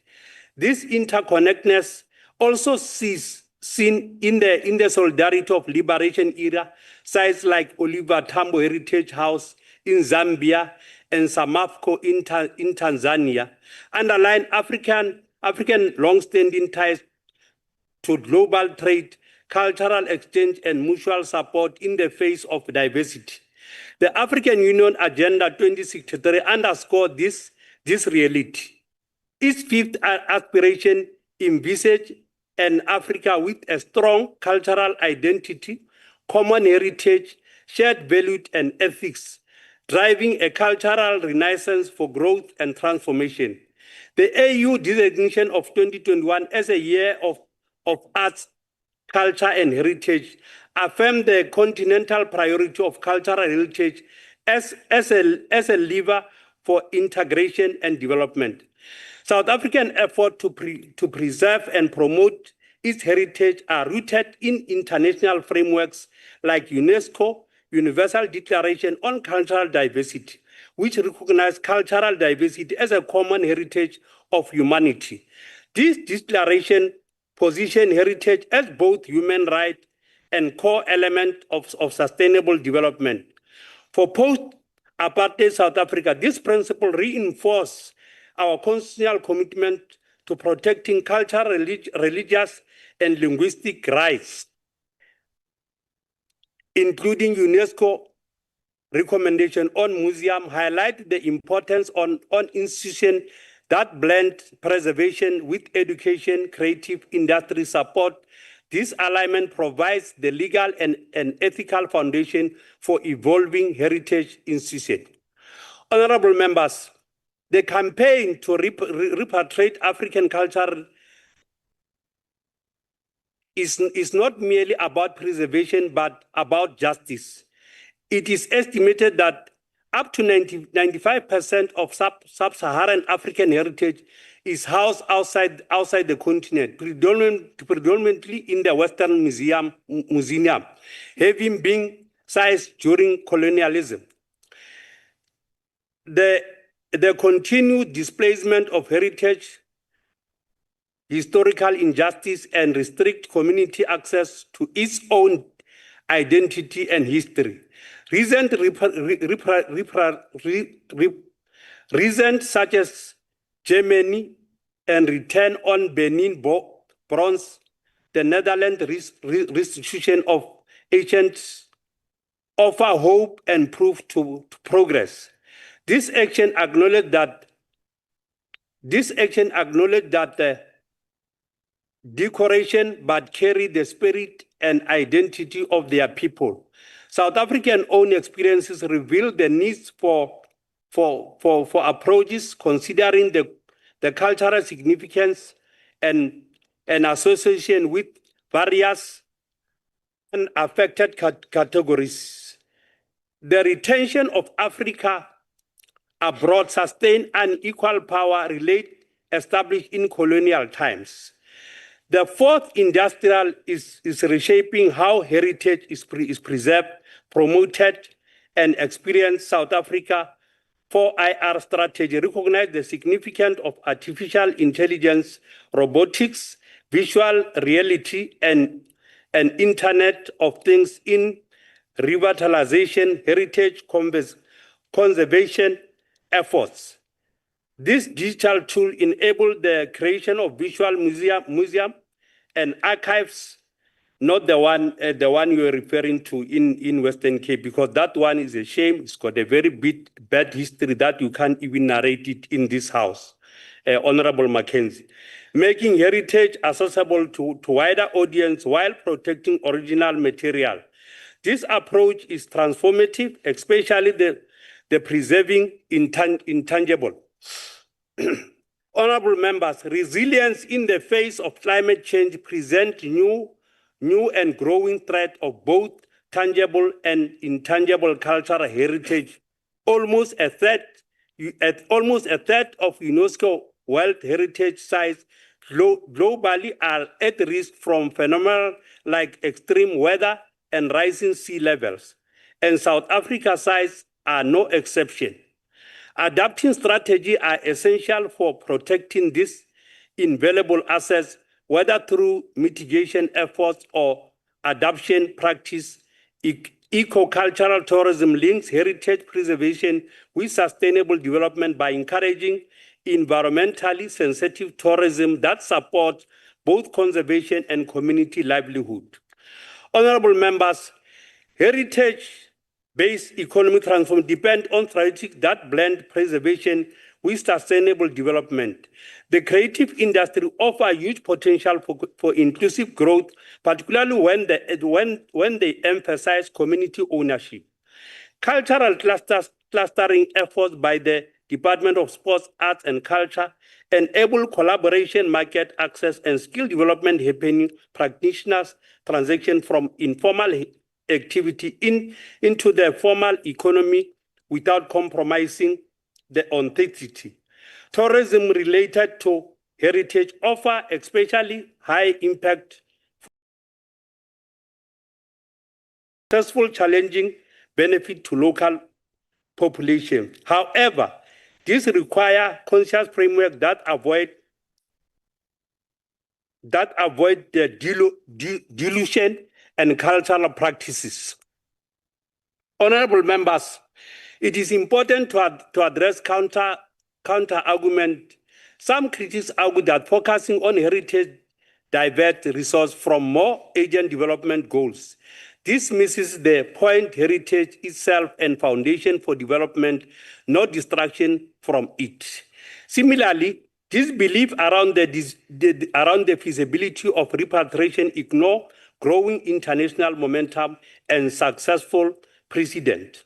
This interconnectedness also sees seen in the Solidarity of Liberation era, sites like Oliver Tambo Heritage House in Zambia and Samafco in Tanzania, underline African long-standing ties to global trade, cultural exchange, and mutual support in the face of diversity. The African Union Agenda 2063 underscores this reality. Its fifth aspiration envisages an Africa with a strong cultural identity, common heritage, shared values, and ethics, driving a cultural renaissance for growth and transformation. The AU designation of 2021 as a year of arts, culture, and heritage affirm the continental priority of cultural heritage as a lever for integration and development. South African efforts to preserve and promote its heritage are rooted in international frameworks like UNESCO Universal Declaration on Cultural Diversity, which recognize cultural diversity as a common heritage of humanity. This declaration position heritage as both human right and core element of sustainable development. For post-apartheid South Africa, this principle reinforces our constitutional commitment to protecting cultural, religious, and linguistic rights, including UNESCO recommendation on museum, highlight the importance on institutions that blend preservation with education, creative industry support. This alignment provides the legal and ethical foundation for evolving heritage institutions. Honorable members, the campaign to repatriate African culture is not merely about preservation, but about justice. It is estimated that up to 95% of sub-Saharan African heritage is housed outside the continent, predominantly in the Western Museum, having been sized during colonialism. The continued displacement of heritage, historical injustice, and restrict community access to its own identity and history. Recent such as Germany and return on Benin bronze, the Netherlands restitution of ancient offer hope and proof to progress. This action acknowledged that the decoration but carry the spirit and identity of their people. South African own experiences reveal the needs for approaches considering the cultural significance and association with various unaffected categories. The retention of Africa abroad sustained unequal power relate established in colonial times. The fourth industrial is reshaping how heritage is preserved, promoted, and experienced. South Africa 4IR strategy recognize the significance of artificial intelligence, robotics, visual reality, and Internet of Things in revitalization, heritage conservation efforts. This digital tool enabled the creation of visual museum and archives, not the one you're referring to in Western Cape, because that one is a shame. It's got a very bad history that you can't even narrate it in this house, Honourable Mackenzie. Making heritage accessible to wider audience while protecting original material. This approach is transformative, especially the preserving intangible. Honourable members, resilience in the face of climate change present new and growing threat of both tangible and intangible cultural heritage. Almost a third of UNESCO World Heritage sites globally are at risk from phenomena like extreme weather and rising sea levels, and South Africa sites are no exception. Adapting strategies are essential for protecting these invaluable assets, whether through mitigation efforts or adoption practice. Eco-cultural tourism links heritage preservation with sustainable development by encouraging environmentally sensitive tourism that supports both conservation and community livelihood. Honourable members, heritage-based economic transformation depend on strategies that blend preservation with sustainable development. The creative industry offers huge potential for inclusive growth, particularly when they emphasize community ownership. Cultural clustering efforts by the Department of Sports, Arts and Culture enable collaboration, market access, and skill development happening practitioners transition from informal activity into the formal economy without compromising the authenticity. Tourism related to heritage offer especially high impact, successful, challenging benefit to local population. However, this requires conscious framework that avoid the dilution and cultural practices. Honourable members, it is important to address counter argument. Some critics argue that focusing on heritage diverts resources from more urgent development goals. This misses the point: heritage itself and foundation for development, not distraction from it. Similarly, this belief around the feasibility of repatriation ignore growing international momentum and successful precedent.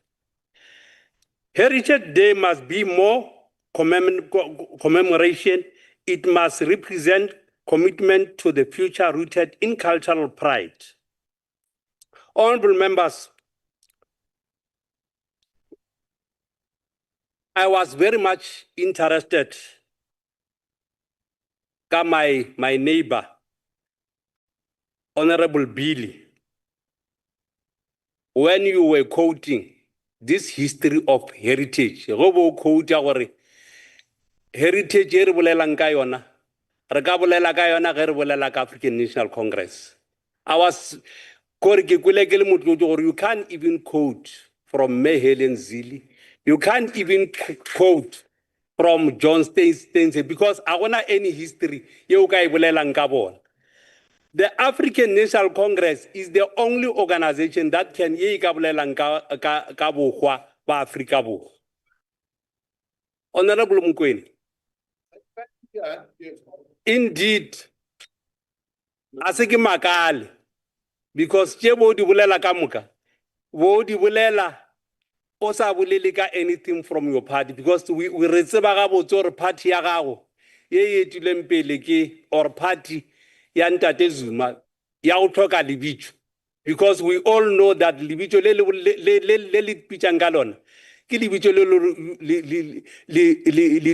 Heritage Day must be more commemoration. It must represent commitment to the future rooted in cultural pride. Honourable members, I was very much interested my neighbor, Honorable Billy, when you were quoting this history of heritage, heritage e re bolelang ka yona, re ka bolela ka yona ge re bolela ka African National Congress. I was you can't even quote from May Helen Zille. You can't even quote from John Stensel because I want any history. The African National Congress is the only organization that can Africa. Honorable Mkweni. Indeed, aseke makale because chebo di bolela ka moka bo di bolela o sa bolele ka anything from your party because we re tseba ga botse gore party ya gago ye etileng pele ke or party ya Ntate Zuma ya go tlhoka lebitso because we all know that lebitso le le pitšang ka lona ke lebitso le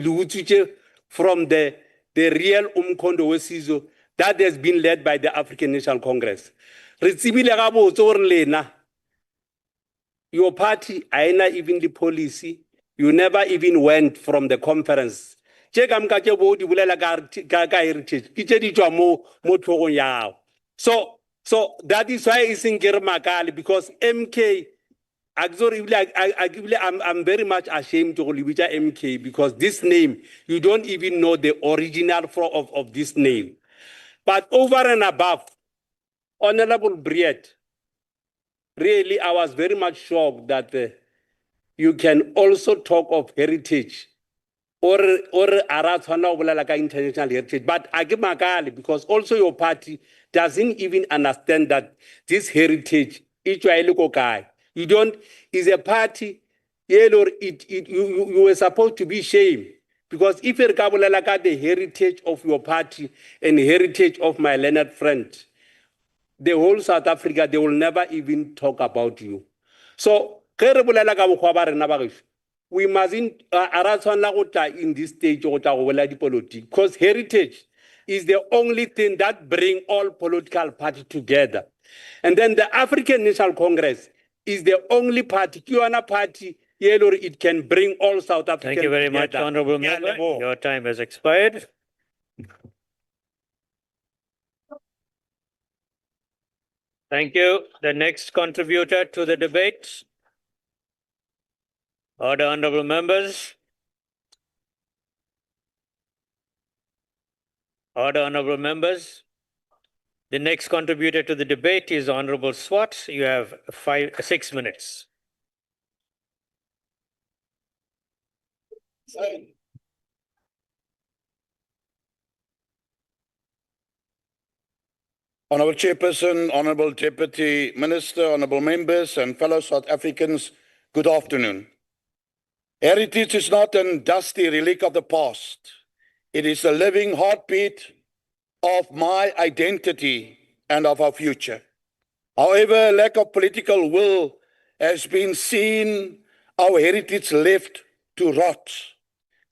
utswitše from the real Umkhondo Wesizwe that has been led by the African National Congress. Your party, aina even the policy, you never even went from the conference. So that is why it's in Makali because MK, I'm very much ashamed to leave MK because this name, you don't even know the original of this name. But over and above, Honorable Briet, really, I was very much shocked that you can also talk of heritage or international heritage. But Agimakali, because also your party doesn't even understand that this heritage, you don't, is a party, you were supposed to be shamed. Because if you like the heritage of your party and heritage of my learned friend, the whole South Africa, they will never even talk about you. So, we mustn't in this stage because heritage is the only thing that brings all political parties together. And then the African National Congress is the only particular party it can bring all South Africans. Thank you very much, Honorable Member. Your time has expired. Thank you. The next contributor to the debate. Order, Honorable Members. Order, Honorable Members. The next contributor to the debate is Honorable Swart. You have 6 minutes. Honourable Chairperson, Honourable Deputy Minister, Honourable Members and fellow South Africans, good afternoon. Heritage is not a dusty relic of the past. It is the living heartbeat of my identity and of our future. However, lack of political will has been seen our heritage left to rot.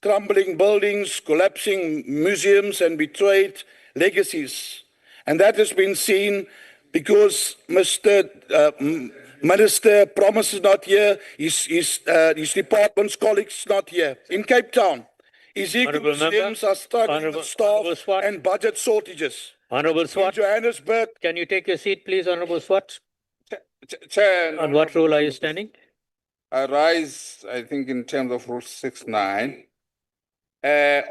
Crumbling buildings, collapsing museums and betrayed legacies. And that has been seen because Mr. Minister Promise is not here, his department's colleagues not here. In Cape Town, museums are struggling with staff and budget shortages. Honourable Swart, in Johannesburg. Can you take your seat, please, Honourable Swart? Chair. On what rule are you standing? I rise, I think, in terms of Rule 6.9.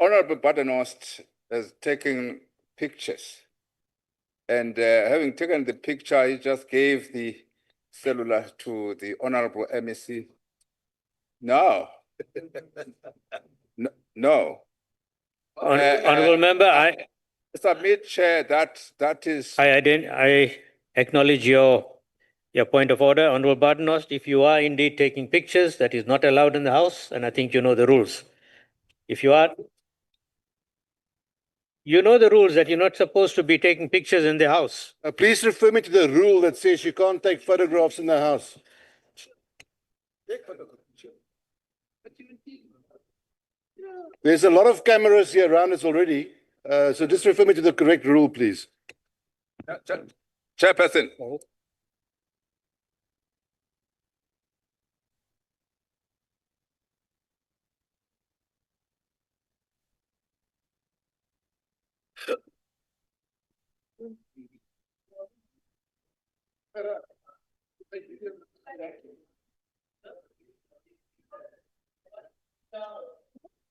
Honourable Badenhorst has taken pictures. And having taken the picture, he just gave the cellular to the Honourable MEC. No. No. Honourable Member, I submit, Chair, that is... I acknowledge your point of order. Honourable Badenhorst, if you are indeed taking pictures, that is not allowed in the House, and I think you know the rules. If you are... You know the rules that you're not supposed to be taking pictures in the House. Please refer me to the rule that says you can't take photographs in the House. There's a lot of cameras here around us already. So just refer me to the correct rule, please. Chairperson.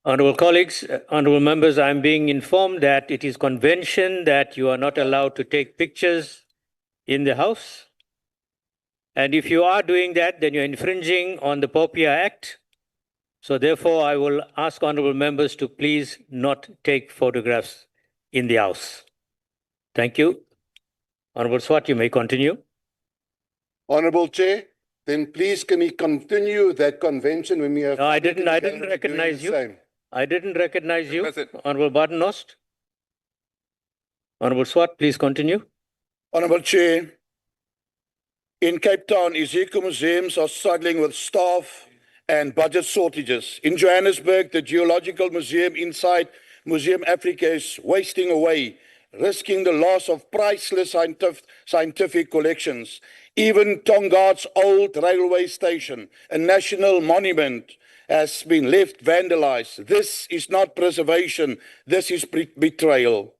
Honourable colleagues, honourable members, I'm being informed that it is convention that you are not allowed to take pictures in the House. And if you are doing that, then you're infringing on the POPIA Act. So therefore, I will ask honourable members to please not take photographs in the House. Thank you. Honourable Swart, you may continue. Honourable Chair, then please can we continue that convention when we have... No, I didn't recognize you. I didn't recognize you. Honourable Badenhorst. Honourable Swart, please continue. Honourable Chair, in Cape Town, Ezekiel museums are struggling with staff and budget shortages. In Johannesburg, the Geological Museum inside Museum Africa is wasting away, risking the loss of priceless scientific collections. Even Tongaat's old railway station, a national monument, has been left vandalized. This is not preservation, this is betrayal.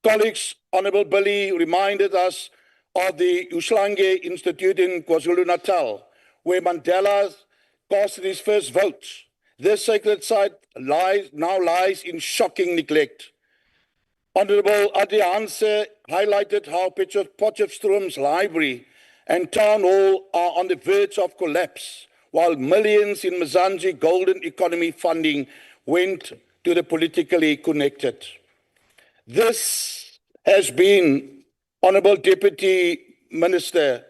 Colleagues, Honourable Billy reminded us of the Uslange Institute in KwaZulu-Natal, where Mandela casted his first vote. This sacred site now lies in shocking neglect. Honourable Adi Hanse highlighted how Potchefstroom's library and town hall are on the verge of collapse, while millions in Mzansi golden economy funding went to the politically connected. This has been, Honourable Deputy Minister,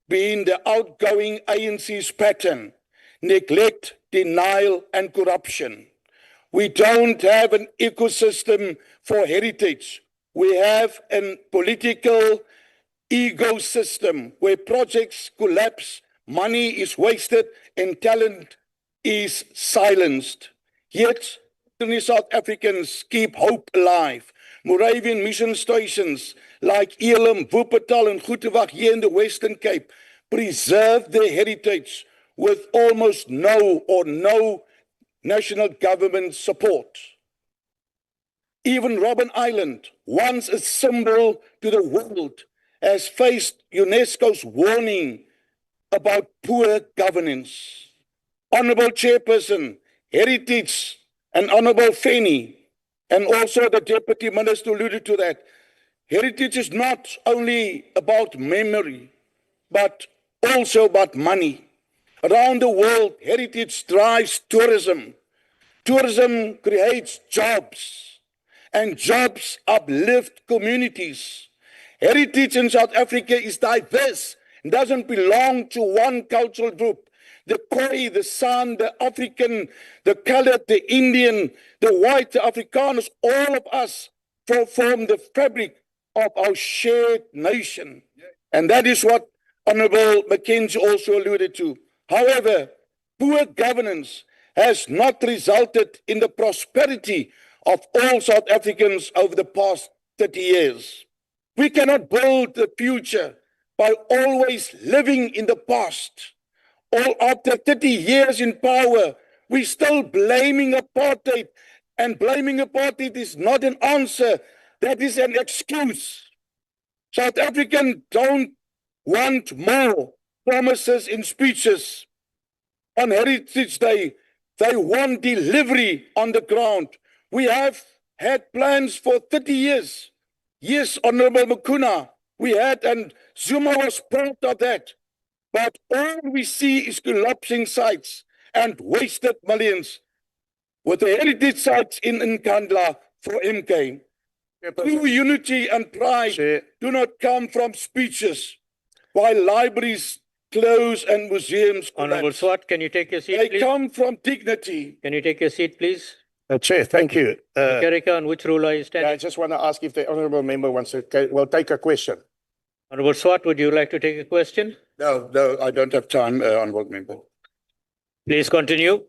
been the outgoing ANC's pattern: neglect, denial and corruption. We don't have an ecosystem for heritage. We have a political ecosystem where projects collapse, money is wasted and talent is silenced. Yet, South Africans keep hope alive. Moravian mission stations like Elim, Wuppertal and Goedewag here in the Western Cape preserve their heritage with almost no national government support. Even Robben Island, once a symbol to the world, has faced UNESCO's warning about poor governance. Honourable Chairperson, heritage, and Honourable Feni, and also the Deputy Minister alluded to that. Heritage is not only about memory, but also about money. Around the world, heritage drives tourism. Tourism creates jobs, and jobs uplift communities. Heritage in South Africa is diverse and doesn't belong to one cultural group. The Khoi, the San, the African, the colored, the Indian, the white, the Afrikaners, all of us form the fabric of our shared nation. And that is what Honourable Mackenzie also alluded to. However, poor governance has not resulted in the prosperity of all South Africans over the past 30 years. We cannot build the future by always living in the past. All after 30 years in power, we're still blaming apartheid, and blaming apartheid is not an answer, that is an excuse. South Africans don't want more promises in speeches. On Heritage Day, they want delivery on the ground. We have had plans for 30 years. Yes, Honourable Mukuna, we had, and Zuma was proud of that. But all we see is collapsing sites and wasted millions. With the heritage sites in Nkandla for MK. True unity and pride do not come from speeches, while libraries close and museums collapse. Honourable Swart, can you take your seat, They please? come from dignity. Can you take your seat, please? Chair, thank you. Kerika, on which rule are you standing? I just want to ask if the honourable member wants to take a question. Honourable Swart, would you like to take a question? No, I don't have time, honourable member. Please continue.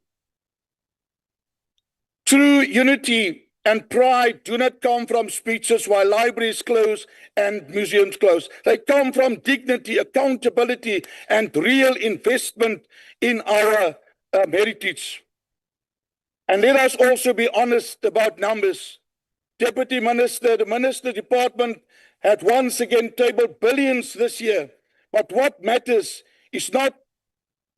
True unity and pride do not come from speeches while libraries close and museums close. They come from dignity, accountability, and real investment in our heritage. And let us also be honest about numbers. Deputy Minister, the Minister Department had once again tabled billions this year. But what matters is not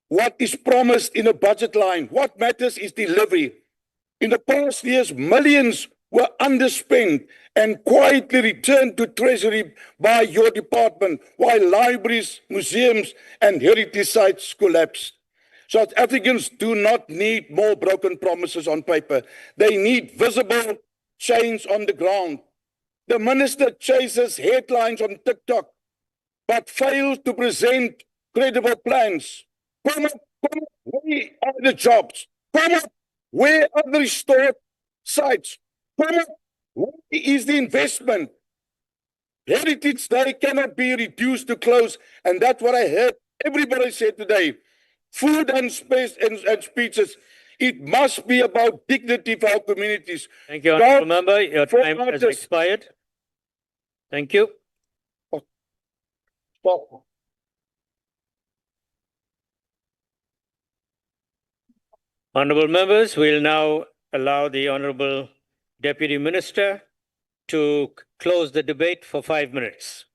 what is promised in a budget line. What matters is delivery. In the past years, millions were underspent and quietly returned to Treasury by your department, while libraries, museums, and heritage sites collapsed. South Africans do not need more broken promises on paper. They need visible change on the ground. The minister chases headlines on TikTok, but fails to present credible plans. Come up, where are the jobs? Come up, where are the restored sites? Come up, where is the investment? Heritage Day cannot be reduced to close, and that's what I heard everybody say today. Food and space and speeches. It must be about dignity for our communities. Thank you, Honourable Member. Your time has expired. Thank you. Honourable members, we'll now allow the Honourable Deputy Minister to close the debate for 5 minutes.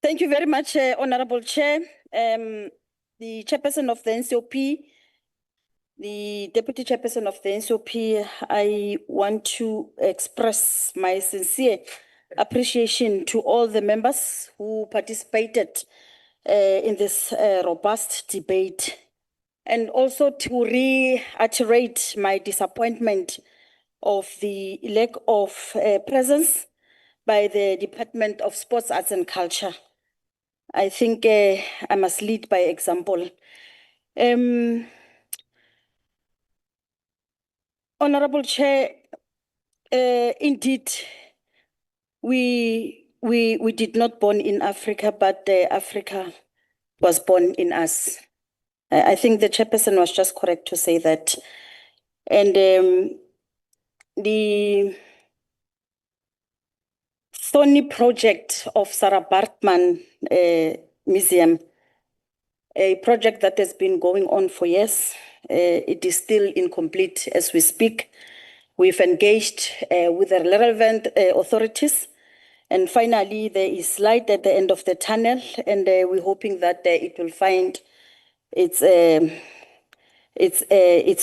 Thank you very much, Honorable Chair. The Chairperson of the NCOP, the Deputy Chairperson of the NCOP, I want to express my sincere appreciation to all the members who participated in this robust debate, and also to reiterate my disappointment of the lack of presence by the Department of Sports, Arts and Culture. I think I must lead by example. Honorable Chair, indeed, we did not born in Africa, but Africa was born in us. I think the chairperson was just correct to say that. And the Thorny project of Sarah Bartman Museum, a project that has been going on for years. It is still incomplete as we speak. We've engaged with the relevant authorities, and finally there is light at the end of the tunnel, and we're hoping that it will find its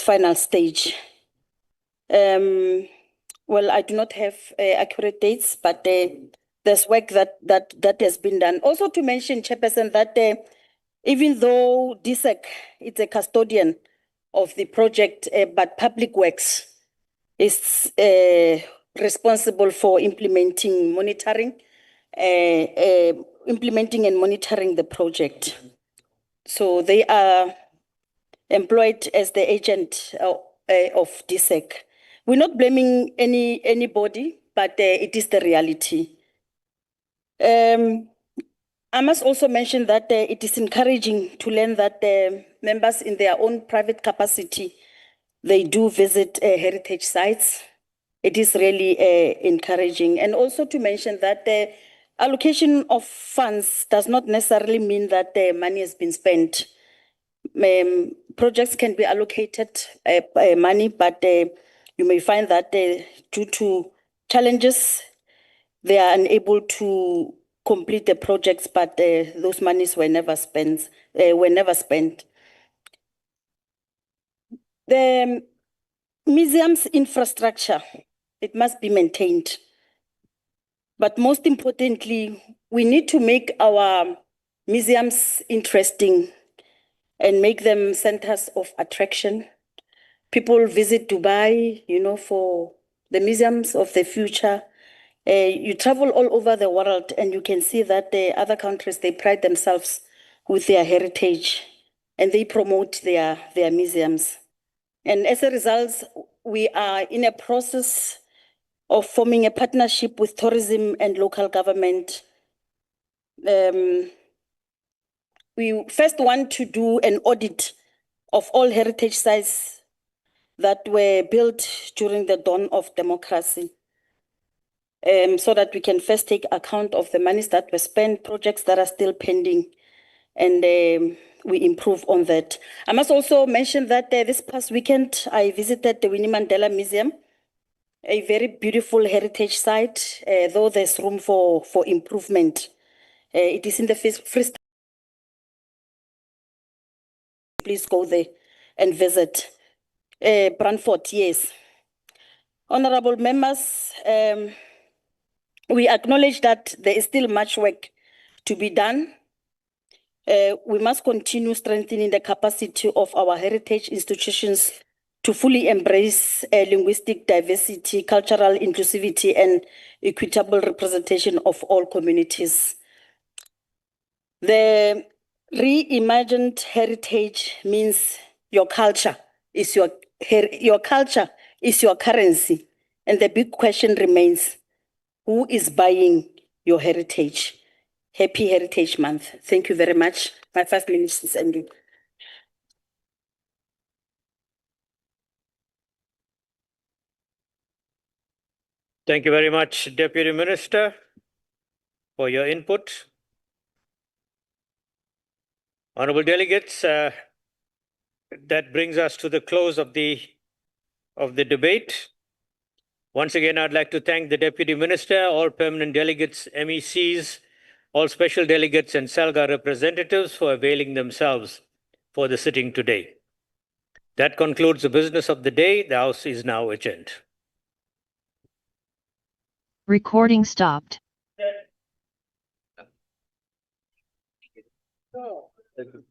final stage. Well, I do not have accurate dates, but there's work that has been done. Also to mention, Chairperson, that even though DSEC is a custodian of the project, but Public Works is responsible for implementing, monitoring and monitoring the project. So they are employed as the agent of DSEC. We're not blaming anybody, but it is the reality. I must also mention that it is encouraging to learn that members in their own private capacity, they do visit heritage sites. It is really encouraging. And also to mention that the allocation of funds does not necessarily mean that money has been spent. Projects can be allocated money, but you may find that due to challenges, they are unable to complete the projects, but those monies were never spent. The museum's infrastructure, it must be maintained. But most importantly, we need to make our museums interesting and make them centers of attraction. People visit Dubai, for the museums of the future. You travel all over the world and you can see that the other countries, they pride themselves with their heritage and they promote their museums. And as a result, we are in a process of forming a partnership with tourism and local government. We first want to do an audit of all heritage sites that were built during the dawn of democracy, so that we can first take account of the monies that were spent, projects that are still pending, and we improve on that. I must also mention that this past weekend, I visited the Winnie Mandela Museum, a very beautiful heritage site, though there's room for improvement. It is in the Free State. Please go there and visit. Brantford, yes. Honorable members, we acknowledge that there is still much work to be done. We must continue strengthening the capacity of our heritage institutions to fully embrace linguistic diversity, cultural inclusivity, and equitable representation of all communities. The reimagined heritage means your culture is your culture is your currency, and the big question remains: who is buying your heritage? Happy Heritage Month. Thank you very much. My 5 minutes is ending. Thank you very much, Deputy Minister, for your input. Honorable delegates, that brings us to the close of the debate. Once again, I'd like to thank the Deputy Minister, all permanent delegates, MECs, all special delegates and SALGA representatives for availing themselves for the sitting today. That concludes the business of the day. The House is now adjourned. Recording stopped. Thank you.